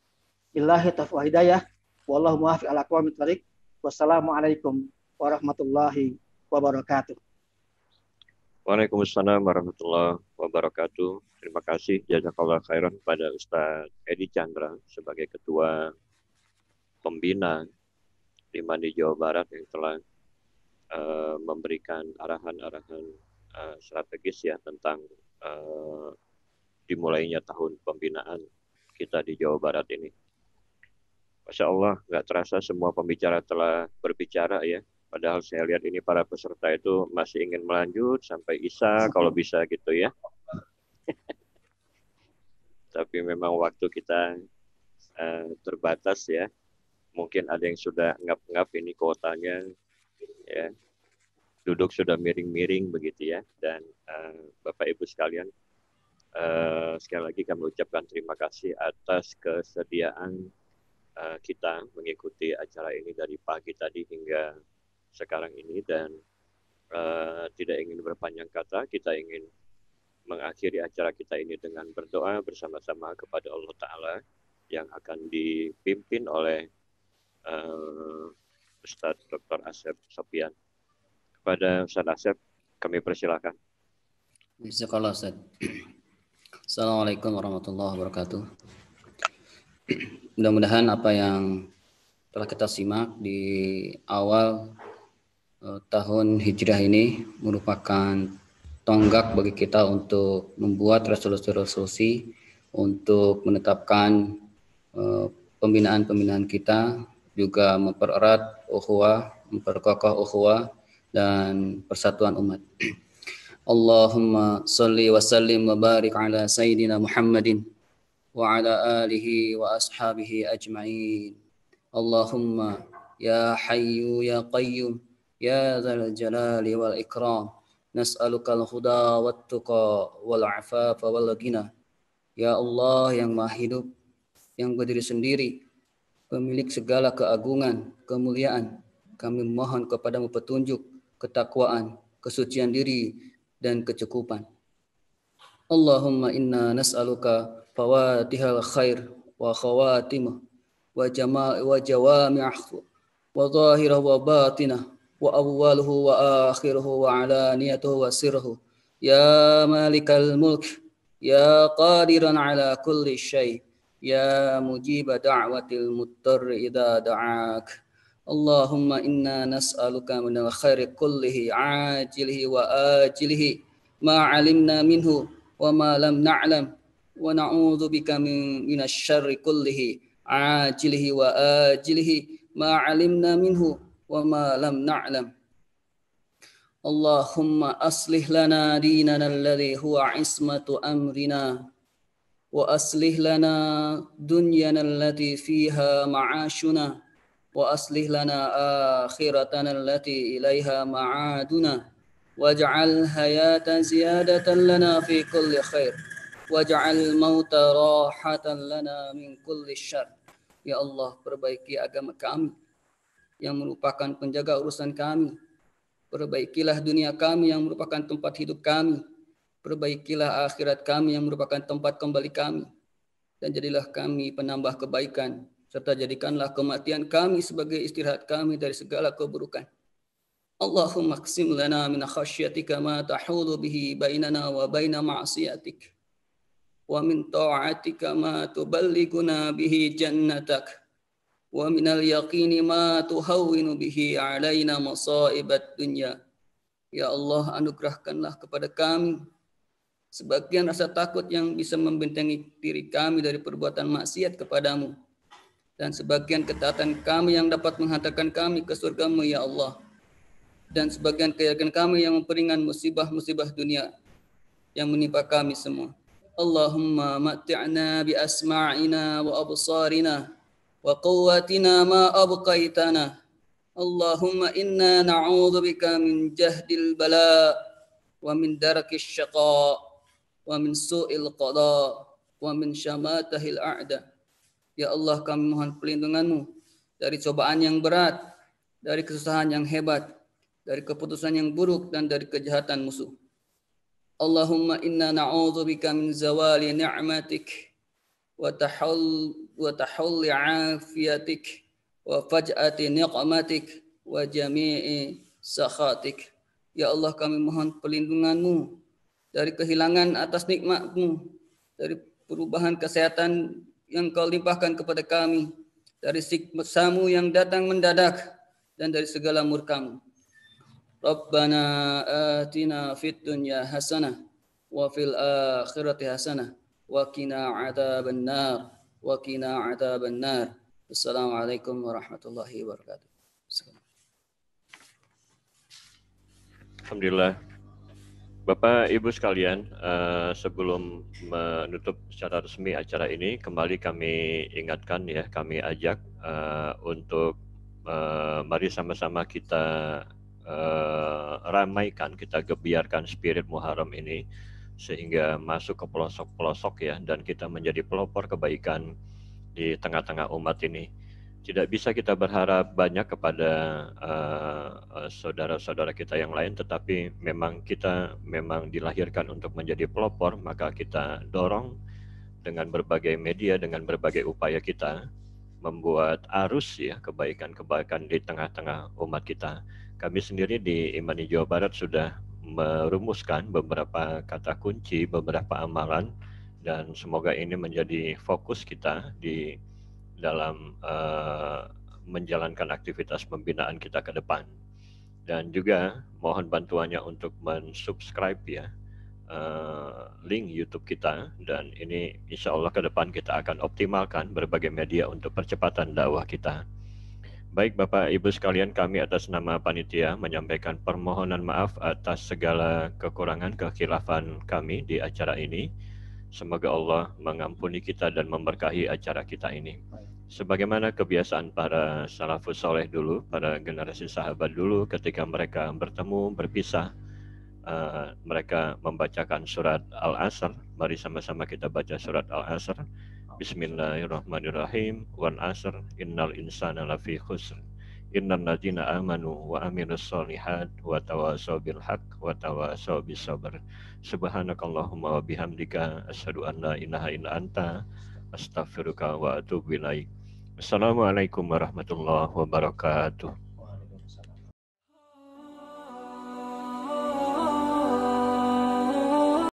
Billahi taufiq wal hidayah. Wallahu muwaffiq ala aqwamit thariq. Wassalamualaikum warahmatullahi wabarakatuh. Waalaikumsalam warahmatullahi wabarakatuh. Terima kasih jazakallah khairan pada Ustadz Edi Chandra sebagai Ketua Pembina di Mandi Jawa Barat yang telah memberikan arahan-arahan strategis ya tentang dimulainya tahun pembinaan kita di Jawa Barat ini. Masya Allah, nggak terasa semua pembicara telah berbicara ya. Padahal saya lihat ini para peserta itu masih ingin melanjut sampai Isya kalau bisa gitu ya. Tapi memang waktu kita terbatas ya. Mungkin ada yang sudah ngap-ngap ini kuotanya ya. Duduk sudah miring-miring begitu ya. Dan Bapak Ibu sekalian, sekali lagi kami ucapkan terima kasih atas kesediaan kita mengikuti acara ini dari pagi tadi hingga sekarang ini, dan tidak ingin berpanjang kata, kita ingin mengakhiri acara kita ini dengan berdoa bersama-sama kepada Allah Ta'ala yang akan dipimpin oleh Ustadz Dr. Asep Sofian. Kepada Ustadz Asep, kami persilakan. Jazakallah Ustaz. Assalamualaikum warahmatullahi wabarakatuh. Mudah-mudahan apa yang telah kita simak di awal tahun Hijrah ini merupakan tonggak bagi kita untuk membuat resolusi-resolusi untuk menetapkan pembinaan-pembinaan kita, juga mempererat ukhuwah, memperkokoh ukhuwah dan persatuan umat. Allahumma salli wa sallim wa barik ala Sayyidina Muhammadin wa ala alihi wa ashabihi ajma'in. Allahumma ya hayyu ya qayyum ya dzal jalali wal ikram, nas'alukal huda wat tuqa wal afafa wal ghina. Ya Allah yang Maha Hidup, yang berdiri sendiri, pemilik segala keagungan, kemuliaan, kami mohon kepadamu petunjuk, ketakwaan, kesucian diri, dan kecukupan. Allahumma inna nas'aluka fawatihal khair wa khawatimah wa jawami'ah wa zahirah wa batinah wa awwaluhu wa akhiruhu wa alaniyatuhu wa sirruhu. Ya malikal mulk, ya qadiran ala kulli syai', ya mujiba da'watil muttar idza da'ak. Allahumma inna nas'aluka minal khairi kullihi ajilihi wa ajilihi ma 'alimna minhu wa ma lam na'lam wa na'udzu bika minasy syarri kullihi ajilihi wa ajilihi ma 'alimna minhu wa ma lam na'lam. Allahumma aslih lana dinana alladhi huwa 'ismatu amrina wa aslih lana dunyana allati fiha ma'ashuna wa aslih lana akhiratana allati ilaiha ma'aduna waj'al hayata ziyadatan lana fi kulli khair waj'al mauta rahatan lana min kulli syarr. Ya Allah, perbaiki agama kami yang merupakan penjaga urusan kami. Perbaikilah dunia kami yang merupakan tempat hidup kami. Perbaikilah akhirat kami yang merupakan tempat kembali kami. Dan jadilah kami penambah kebaikan, serta jadikanlah kematian kami sebagai istirahat kami dari segala keburukan. Allahumma qsim lana min khasyatika ma tahulu bihi bainana wa baina ma'siyatik, wa min ta'atika ma tuballighuna bihi jannatak, wa minal yaqini ma tuhawwinu bihi alaina masaibat dunya. Ya Allah, anugerahkanlah kepada kami sebagian rasa takut yang bisa membentengi diri kami dari perbuatan maksiat kepadamu, dan sebagian ketaatan kami yang dapat menghantarkan kami ke surga-Mu, ya Allah, dan sebagian keyakinan kami yang memperingan musibah-musibah dunia yang menimpa kami semua. Allahumma matti'na bi asma'ina wa absarina wa quwwatina ma abqaitana. Allahumma inna na'udzubika min jahdil bala wa min darakis syaqa wa min su'il qada wa min syamatahil a'da. Ya Allah, kami mohon perlindungan-Mu dari cobaan yang berat, dari kesusahan yang hebat, dari keputusan yang buruk, dan dari kejahatan musuh. Allahumma inna na'udzubika min zawali ni'matik wa tahulli afiyatik wa faj'ati niqmatik wa jami'i sakhatik. Ya Allah, kami mohon perlindungan-Mu dari kehilangan atas nikmat-Mu, dari perubahan kesehatan yang Kau limpahkan kepada kami, dari siksa-Mu yang datang mendadak, dan dari segala murka-Mu. Rabbana atina fid dunya hasanah wa fil akhirati hasanah wa qina adzabannar wa qina adzabannar. Assalamualaikum warahmatullahi wabarakatuh. Alhamdulillah. Bapak Ibu sekalian, sebelum menutup secara resmi acara ini, kembali kami ingatkan ya, kami ajak untuk mari sama-sama kita ramaikan, kita gebiarkan spirit Muharram ini sehingga masuk ke pelosok-pelosok ya, dan kita menjadi pelopor kebaikan di tengah-tengah umat ini. Tidak bisa kita berharap banyak kepada saudara-saudara kita yang lain, tetapi memang kita dilahirkan untuk menjadi pelopor, maka kita dorong dengan berbagai media, dengan berbagai upaya kita membuat arus ya kebaikan-kebaikan di tengah-tengah umat kita. Kami sendiri di Imani Jawa Barat sudah merumuskan beberapa kata kunci, beberapa amalan, dan semoga ini menjadi fokus kita di dalam menjalankan aktivitas pembinaan kita ke depan. Dan juga mohon bantuannya untuk mensubscribe ya link YouTube kita, dan ini insya Allah ke depan kita akan optimalkan berbagai media untuk percepatan dakwah kita. Baik Bapak Ibu sekalian, kami atas nama panitia menyampaikan permohonan maaf atas segala kekurangan kekhilafan kami di acara ini. Semoga Allah mengampuni kita dan memberkahi acara kita ini. Sebagaimana kebiasaan para salafus soleh dulu, para generasi sahabat dulu, ketika mereka bertemu, berpisah, mereka membacakan surat Al-Asr. Mari sama-sama kita baca surat Al-Asr. Bismillahirrahmanirrahim. Wal asr innal insana lafi khusr. Innal ladzina amanu wa amilus solihat wa tawasaw bil haqq wa tawasaw bis sabr. Subhanakallahumma wa bihamdika asyhadu an la ilaha illa anta astaghfiruka wa atubu ilaik. Assalamualaikum warahmatullahi wabarakatuh.